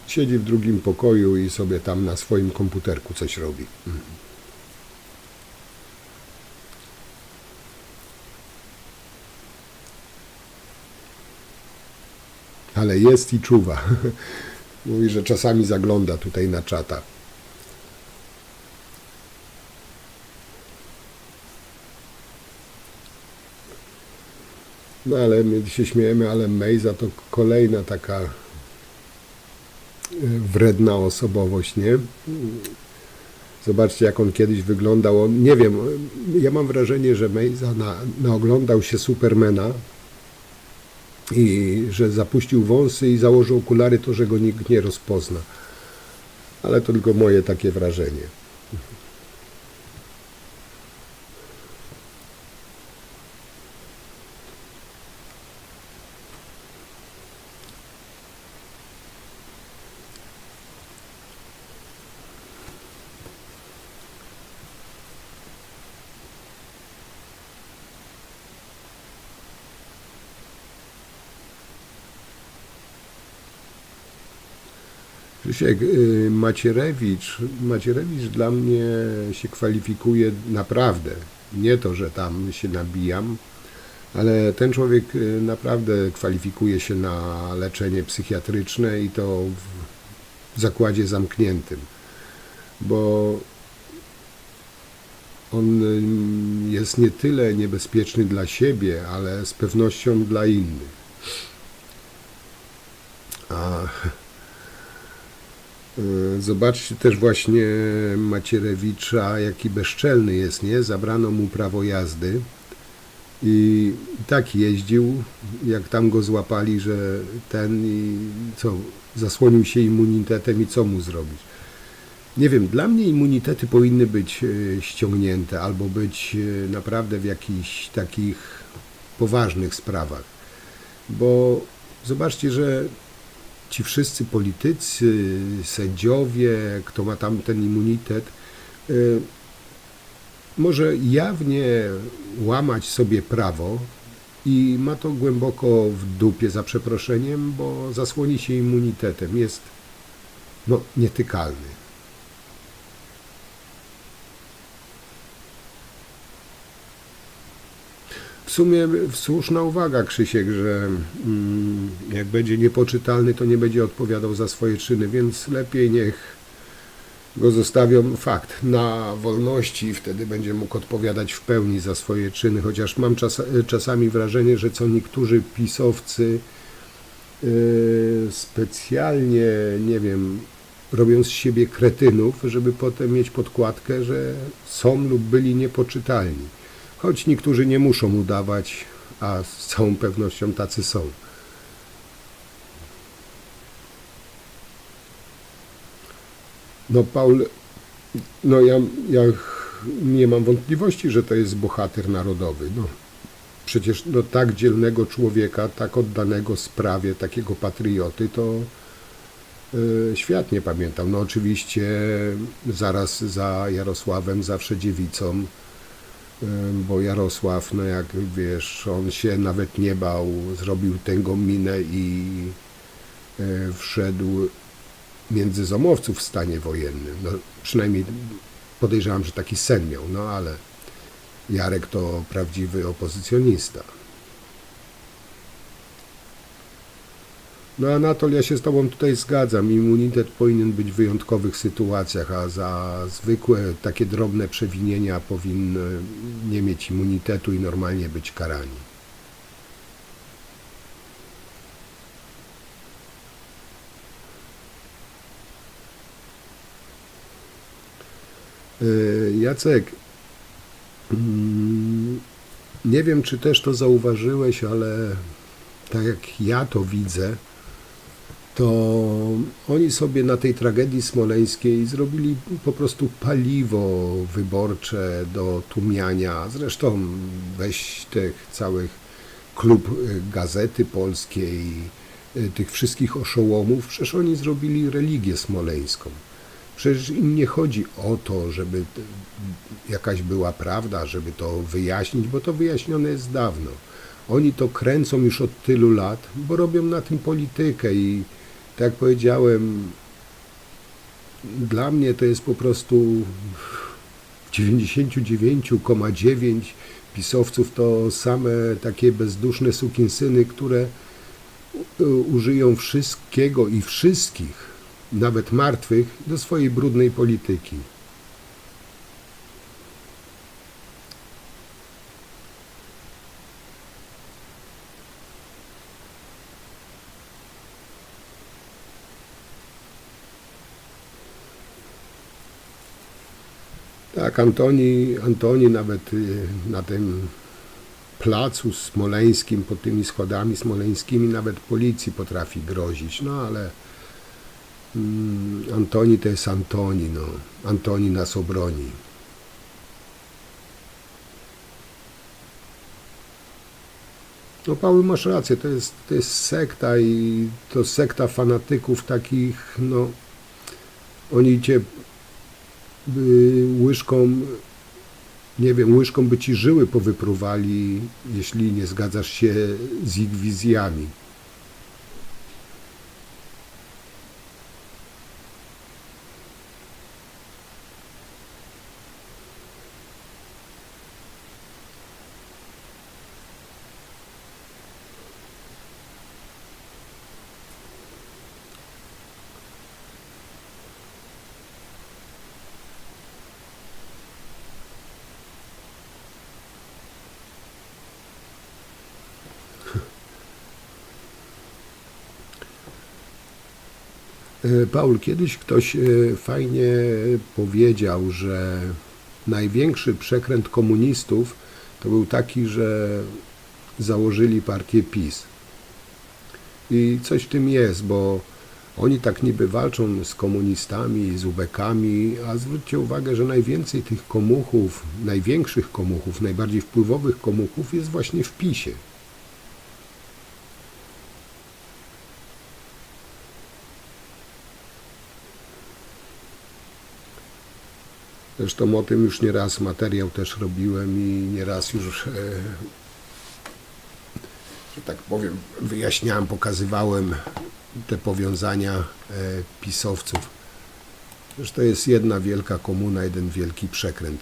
[SPEAKER 1] Siedzi w drugim pokoju i sobie tam na swoim komputerku coś robi. Ale jest i czuwa. Mówi, że czasami zagląda tutaj na czata. No ale my się śmiejemy, ale Mejza to kolejna taka wredna osobowość, nie? Zobaczcie, jak on kiedyś wyglądał. On, nie wiem, ja mam wrażenie, że Mejza naoglądał się Supermana i że zapuścił wąsy i założył okulary, to że go nikt nie rozpozna. Ale to tylko moje takie wrażenie. Krzysiek, Macierewicz dla mnie się kwalifikuje naprawdę. Nie to, że tam się nabijam, ale ten człowiek naprawdę kwalifikuje się na leczenie psychiatryczne i to w zakładzie zamkniętym, bo on jest nie tyle niebezpieczny dla siebie, ale z pewnością dla innych. Zobaczcie też właśnie Macierewicza, jaki bezczelny jest, nie? Zabrano mu prawo jazdy i tak jeździł, jak tam go złapali, że ten i co, zasłonił się immunitetem i co mu zrobić? Nie wiem, dla mnie immunitety powinny być ściągnięte albo być naprawdę w jakichś takich poważnych sprawach, bo zobaczcie, że ci wszyscy politycy, sędziowie, kto ma tam ten immunitet, może jawnie łamać sobie prawo i ma to głęboko w dupie, za przeproszeniem, bo zasłoni się immunitetem. Jest nietykalny. w sumie słuszna uwaga, Krzysiek, że jak będzie niepoczytalny, to nie będzie odpowiadał za swoje czyny, więc lepiej niech go zostawią, fakt, na wolności, wtedy będzie mógł odpowiadać w pełni za swoje czyny, chociaż mam czasami wrażenie, że co niektórzy pisowcy specjalnie, nie wiem, robią z siebie kretynów, żeby potem mieć podkładkę, że są lub byli niepoczytalni. Choć niektórzy nie muszą udawać, a z całą pewnością tacy są. No Paul, no ja nie mam wątpliwości, że to jest bohater narodowy. No, przecież no, tak dzielnego człowieka, tak oddanego sprawie, takiego patrioty, to świat nie pamiętał. No oczywiście zaraz za Jarosławem, zawsze dziewicą, bo Jarosław, no jak wiesz, on się nawet nie bał, zrobił tęgą minę i wszedł między zomowców w stanie wojennym. No, przynajmniej podejrzewam, że taki sen miał, no ale Jarek to prawdziwy opozycjonista. No Anatol, ja się z Tobą tutaj zgadzam. Immunitet powinien być w wyjątkowych sytuacjach, a za zwykłe takie drobne przewinienia powinny nie mieć immunitetu i normalnie być karani. Jacek, nie wiem, czy też to zauważyłeś, ale tak jak ja to widzę, to oni sobie na tej tragedii smoleńskiej zrobili po prostu paliwo wyborcze do tłumiania. Zresztą weź tych całych klub Gazety Polskiej, tych wszystkich oszołomów, przecież oni zrobili religię smoleńską. Przecież im nie chodzi o to, żeby jakaś była prawda, żeby to wyjaśnić, bo to wyjaśnione jest dawno. Oni to kręcą już od tylu lat, bo robią na tym politykę i tak jak powiedziałem, dla mnie to jest po prostu 99,9 pisowców to same takie bezduszne sukinsyny, które użyją wszystkiego i wszystkich, nawet martwych, do swojej brudnej polityki. Tak, Antoni nawet na tym placu smoleńskim, pod tymi schodami smoleńskimi, nawet policji potrafi grozić, no ale Antoni to jest Antoni, no. Antoni nas obroni. No Paweł, masz rację, to jest sekta i to sekta fanatyków takich, no, oni cię łyżką, nie wiem, łyżką by ci żyły powypruwali, jeśli nie zgadzasz się z ich wizjami. Paul, kiedyś ktoś fajnie powiedział, że największy przekręt komunistów to był taki, że założyli partię PiS. I coś w tym jest, bo oni tak niby walczą z komunistami, z ubekami, a zwróćcie uwagę, że najwięcej tych komuchów, największych komuchów, najbardziej wpływowych komuchów jest właśnie w PiS-ie. Zresztą o tym już nieraz materiał też robiłem i nieraz już, że tak powiem, wyjaśniałem, pokazywałem te powiązania pisowców. Że to jest jedna wielka komuna, jeden wielki przekręt.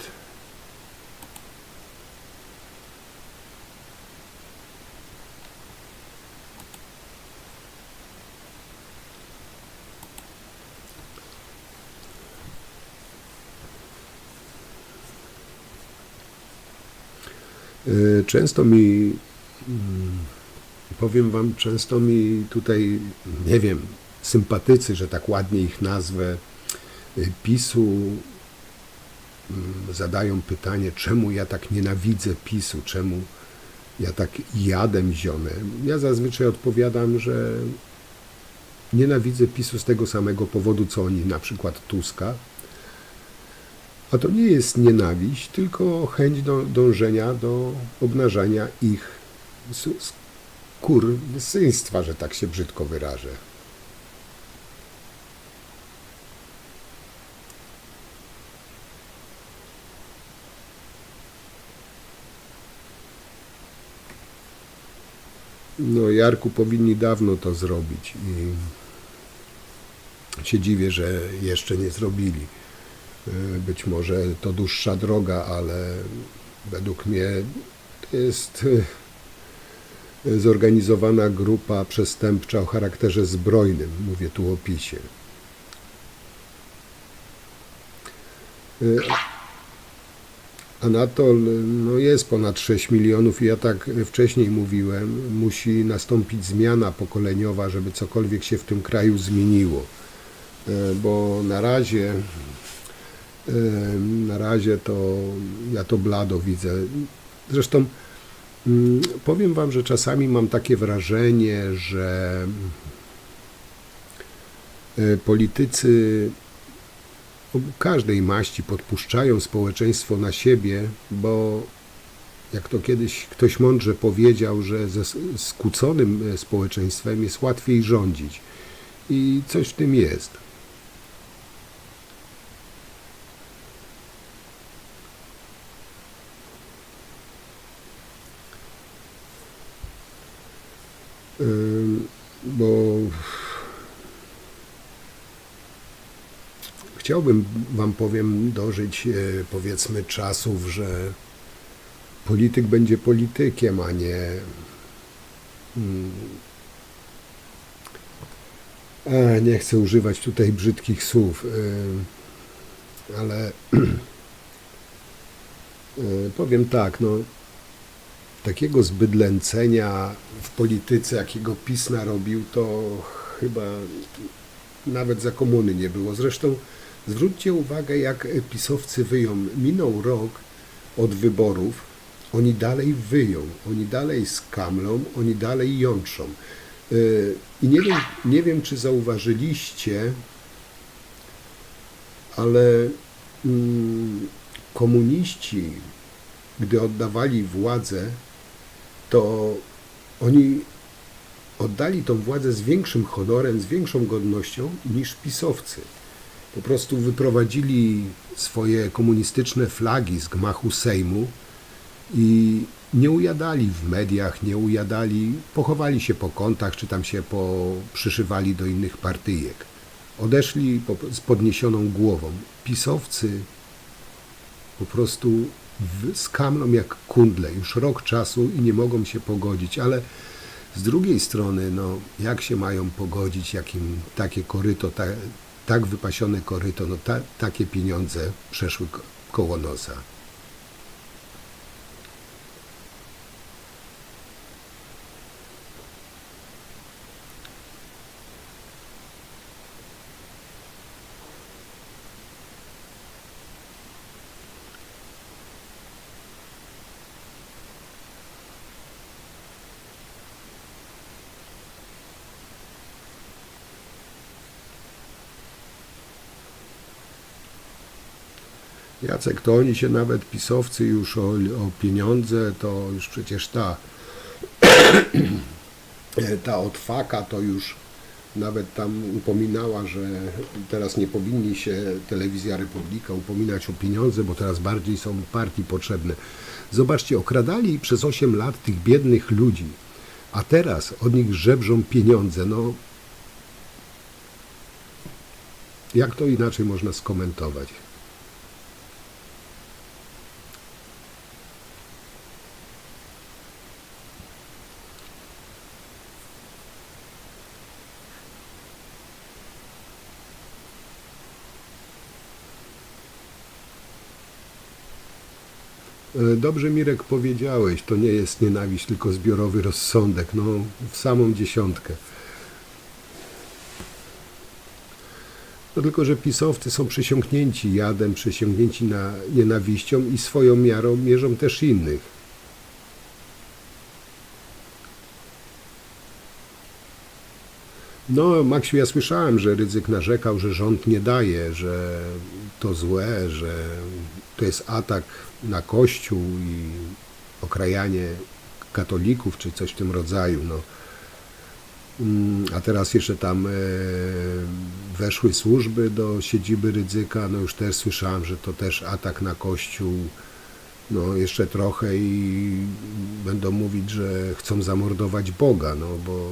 [SPEAKER 1] Często mi, powiem wam, często mi tutaj, nie wiem, sympatycy, że tak ładnie ich nazwę, PiS-u, zadają pytanie, czemu ja tak nienawidzę PiS-u, czemu ja tak jadem zionę. Ja zazwyczaj odpowiadam, że nienawidzę PiS-u z tego samego powodu, co oni, na przykład Tuska. A to nie jest nienawiść, tylko chęć dążenia do obnażania ich skurwysyństwa, że tak się brzydko wyrażę. No, Jarku, powinni dawno to zrobić i się dziwię, że jeszcze nie zrobili. Być może to dłuższa droga, ale według mnie to jest zorganizowana grupa przestępcza o charakterze zbrojnym. Mówię tu o PiS-ie. Anatol, no jest ponad 6 milionów i ja tak wcześniej mówiłem, musi nastąpić zmiana pokoleniowa, żeby cokolwiek się w tym kraju zmieniło. Bo na razie to ja to blado widzę. Zresztą powiem wam, że czasami mam takie wrażenie, że politycy każdej maści podpuszczają społeczeństwo na siebie, bo jak to kiedyś ktoś mądrze powiedział, że ze skłóconym społeczeństwem jest łatwiej rządzić. I coś w tym jest. Bo chciałbym wam powiem dożyć powiedzmy czasów, że polityk będzie politykiem, a nie chcę używać tutaj brzydkich słów, ale powiem tak, no takiego zbydlęcenia w polityce, jakiego PiS narobił, to chyba nawet za komuny nie było. Zresztą zwróćcie uwagę, jak pisowcy wyją. Minął rok od wyborów, oni dalej wyją, oni dalej skamlą, oni dalej jątrzą. I nie wiem, czy zauważyliście, ale komuniści, gdy oddawali władzę, to oni oddali tą władzę z większym honorem, z większą godnością niż pisowcy. Po prostu wyprowadzili swoje komunistyczne flagi z gmachu Sejmu i nie ujadali w mediach, nie ujadali, pochowali się po kątach, czy tam się przyszywali do innych partyjek. Odeszli z podniesioną głową. Pisowcy po prostu skamlą jak kundle już rok czasu i nie mogą się pogodzić, ale z drugiej strony, no, jak się mają pogodzić, jakim takie koryto, tak wypasione koryto, no takie pieniądze przeszły koło nosa. Jacek, to oni się nawet, pisowcy, już o pieniądze, to już przecież ta odwaka to już nawet tam upominała, że teraz nie powinni się Telewizja Republika upominać o pieniądze, bo teraz bardziej są partii potrzebne. Zobaczcie, okradali przez 8 lat tych biednych ludzi, a teraz od nich żebrzą pieniądze. No, jak to inaczej można skomentować? Dobrze, Mirek, powiedziałeś, to nie jest nienawiść, tylko zbiorowy rozsądek, no w samą dziesiątkę. No tylko, że pisowcy są przesiąknięci jadem, przesiąknięci nienawiścią i swoją miarą mierzą też innych. No, Maksiu, ja słyszałem, że Rydzyk narzekał, że rząd nie daje, że to złe, że to jest atak na Kościół i okrajanie katolików, czy coś w tym rodzaju. No. A teraz jeszcze tam weszły służby do siedziby Rydzyka, no już też słyszałem, że to też atak na Kościół. No jeszcze trochę i będą mówić, że chcą zamordować Boga, no bo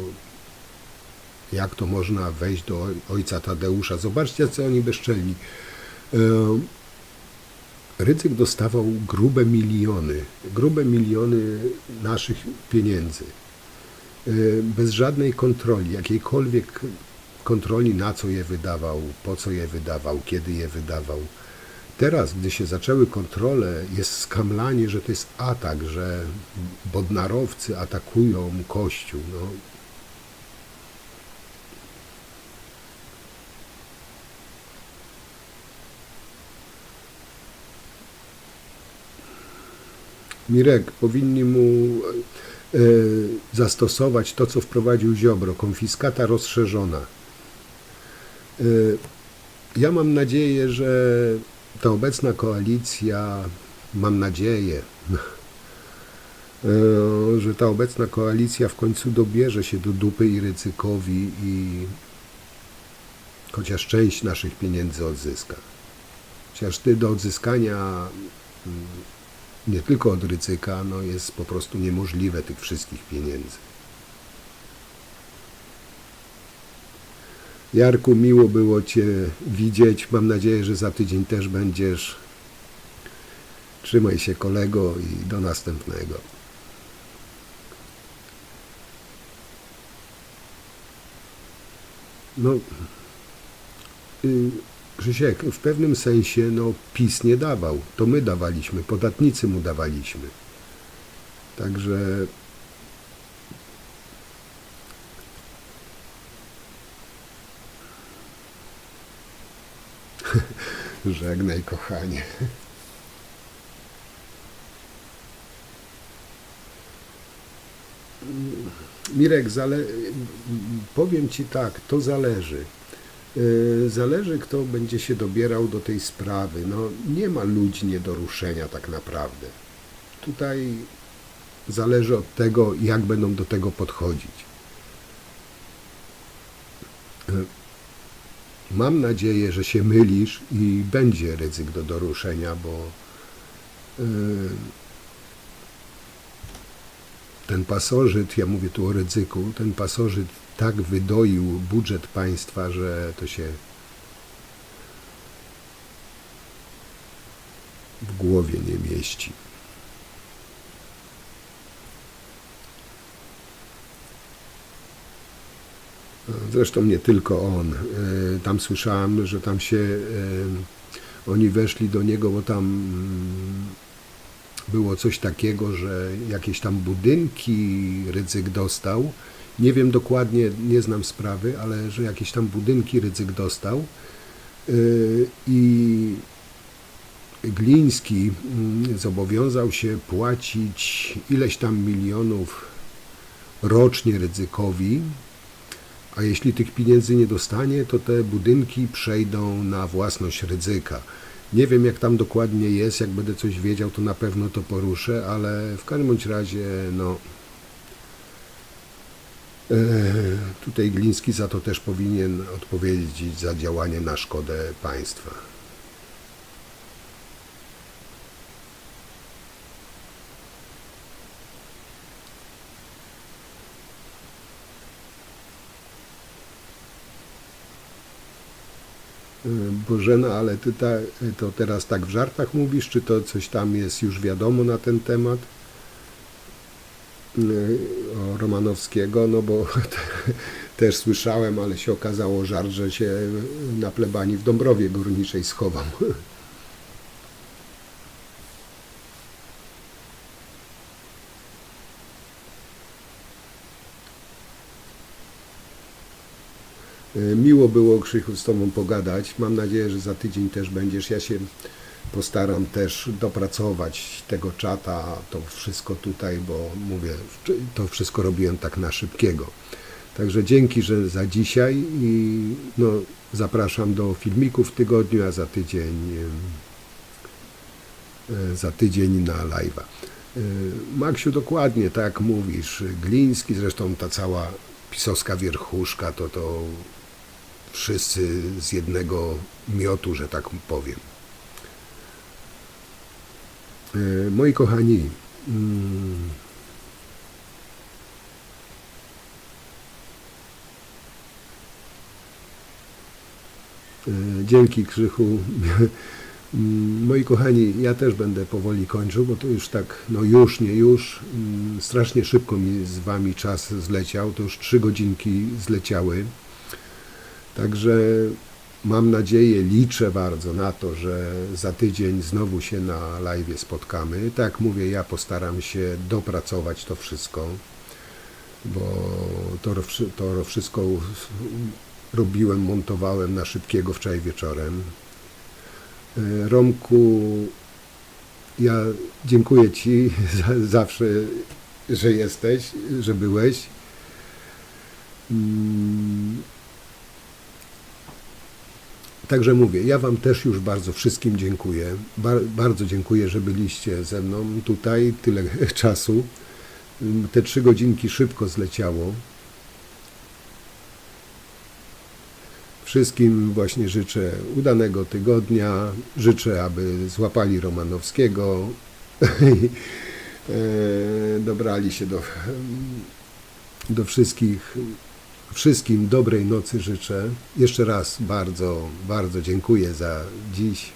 [SPEAKER 1] jak to można wejść do ojca Tadeusza? Zobaczcie, co oni bezczelni. Rydzyk dostawał grube miliony naszych pieniędzy. Bez żadnej kontroli, jakiejkolwiek kontroli, na co je wydawał, po co je wydawał, kiedy je wydawał. Teraz, gdy się zaczęły kontrole, jest skamlanie, że to jest atak, że bodnarowcy atakują Kościół. No. Mirek, powinni mu zastosować to, co wprowadził Ziobro, konfiskata rozszerzona. Ja mam nadzieję, że ta obecna koalicja, że ta obecna koalicja w końcu dobierze się do dupy i Rydzykowi i chociaż część naszych pieniędzy odzyska. Chociaż do odzyskania nie tylko od Rydzyka, no jest po prostu niemożliwe tych wszystkich pieniędzy. Jarku, miło było Cię widzieć. Mam nadzieję, że za tydzień też będziesz. Trzymaj się, kolego, i do następnego. No, Krzysiek, w pewnym sensie no, PiS nie dawał. To my dawaliśmy, podatnicy mu dawaliśmy. Także żegnaj, kochanie. Mirek, powiem Ci tak, to zależy. Zależy, kto będzie się dobierał do tej sprawy. No, nie ma ludzi nie do ruszenia tak naprawdę. Tutaj zależy od tego, jak będą do tego podchodzić. Mam nadzieję, że się mylisz i będzie Rydzyk do doruszenia, bo ten pasożyt, ja mówię tu o Rydzyku, ten pasożyt tak wydoił budżet państwa, że to się w głowie nie mieści. Zresztą nie tylko on. Tam słyszałem, że tam się oni weszli do niego, bo tam było coś takiego, że jakieś tam budynki Rydzyk dostał. Nie wiem dokładnie, nie znam sprawy, ale że jakieś tam budynki Rydzyk dostał i Gliński zobowiązał się płacić ileś tam milionów rocznie Rydzykowi, a jeśli tych pieniędzy nie dostanie, to te budynki przejdą na własność Rydzyka. Nie wiem, jak tam dokładnie jest, jak będę coś wiedział, to na pewno to poruszę, ale w każdym bądź razie, no, tutaj Gliński za to też powinien odpowiedzieć za działanie na szkodę państwa. Bożena, ale ty to teraz tak w żartach mówisz, czy to coś tam jest już wiadomo na ten temat? O Romanowskiego, no bo też słyszałem, ale się okazało żart, że się na plebanii w Dąbrowie Górniczej schował. Miło było, Krzychu, z Tobą pogadać. Mam nadzieję, że za tydzień też będziesz. Ja się postaram też dopracować tego czata, to wszystko tutaj, bo mówię, to wszystko robiłem tak na szybkiego. Także dzięki, że za dzisiaj i no, zapraszam do filmików w tygodniu, a za tydzień na live'a. Maksiu, dokładnie tak jak mówisz, Gliński, zresztą ta cała pisowska wierchuszka, to wszyscy z jednego miotu, że tak powiem. Moi kochani, dzięki, Krzychu. Moi kochani, ja też będę powoli kończył, bo to już tak, no już, nie już, strasznie szybko mi z Wami czas zleciał, to już 3 godzinki zleciały, także mam nadzieję, liczę bardzo na to, że za tydzień znowu się na live spotkamy. Tak jak mówię, ja postaram się dopracować to wszystko, bo to wszystko robiłem, montowałem na szybkiego wczoraj wieczorem. Romku, ja dziękuję Ci zawsze, że jesteś, że byłeś. Także mówię, ja Wam też już bardzo wszystkim dziękuję. Bardzo dziękuję, że byliście ze mną tutaj tyle czasu. Te 3 godzinki szybko zleciało. Wszystkim właśnie życzę udanego tygodnia. Życzę, aby złapali Romanowskiego. Dobrali się do wszystkich. Wszystkim dobrej nocy życzę. Jeszcze raz bardzo, bardzo dziękuję za dziś.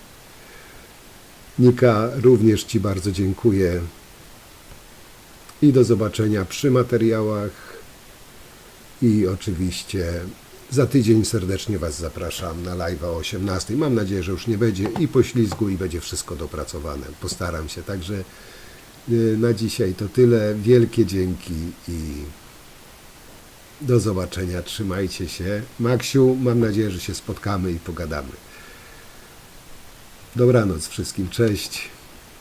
[SPEAKER 1] Nika, również Ci bardzo dziękuję. I do zobaczenia przy materiałach. I oczywiście za tydzień serdecznie Was zapraszam na live'a o 18. Mam nadzieję, że już nie będzie i poślizgu, i będzie wszystko dopracowane. Postaram się. Także na dzisiaj to tyle. Wielkie dzięki i do zobaczenia. Trzymajcie się. Maksiu, mam nadzieję, że się spotkamy i pogadamy. Dobranoc wszystkim. Cześć.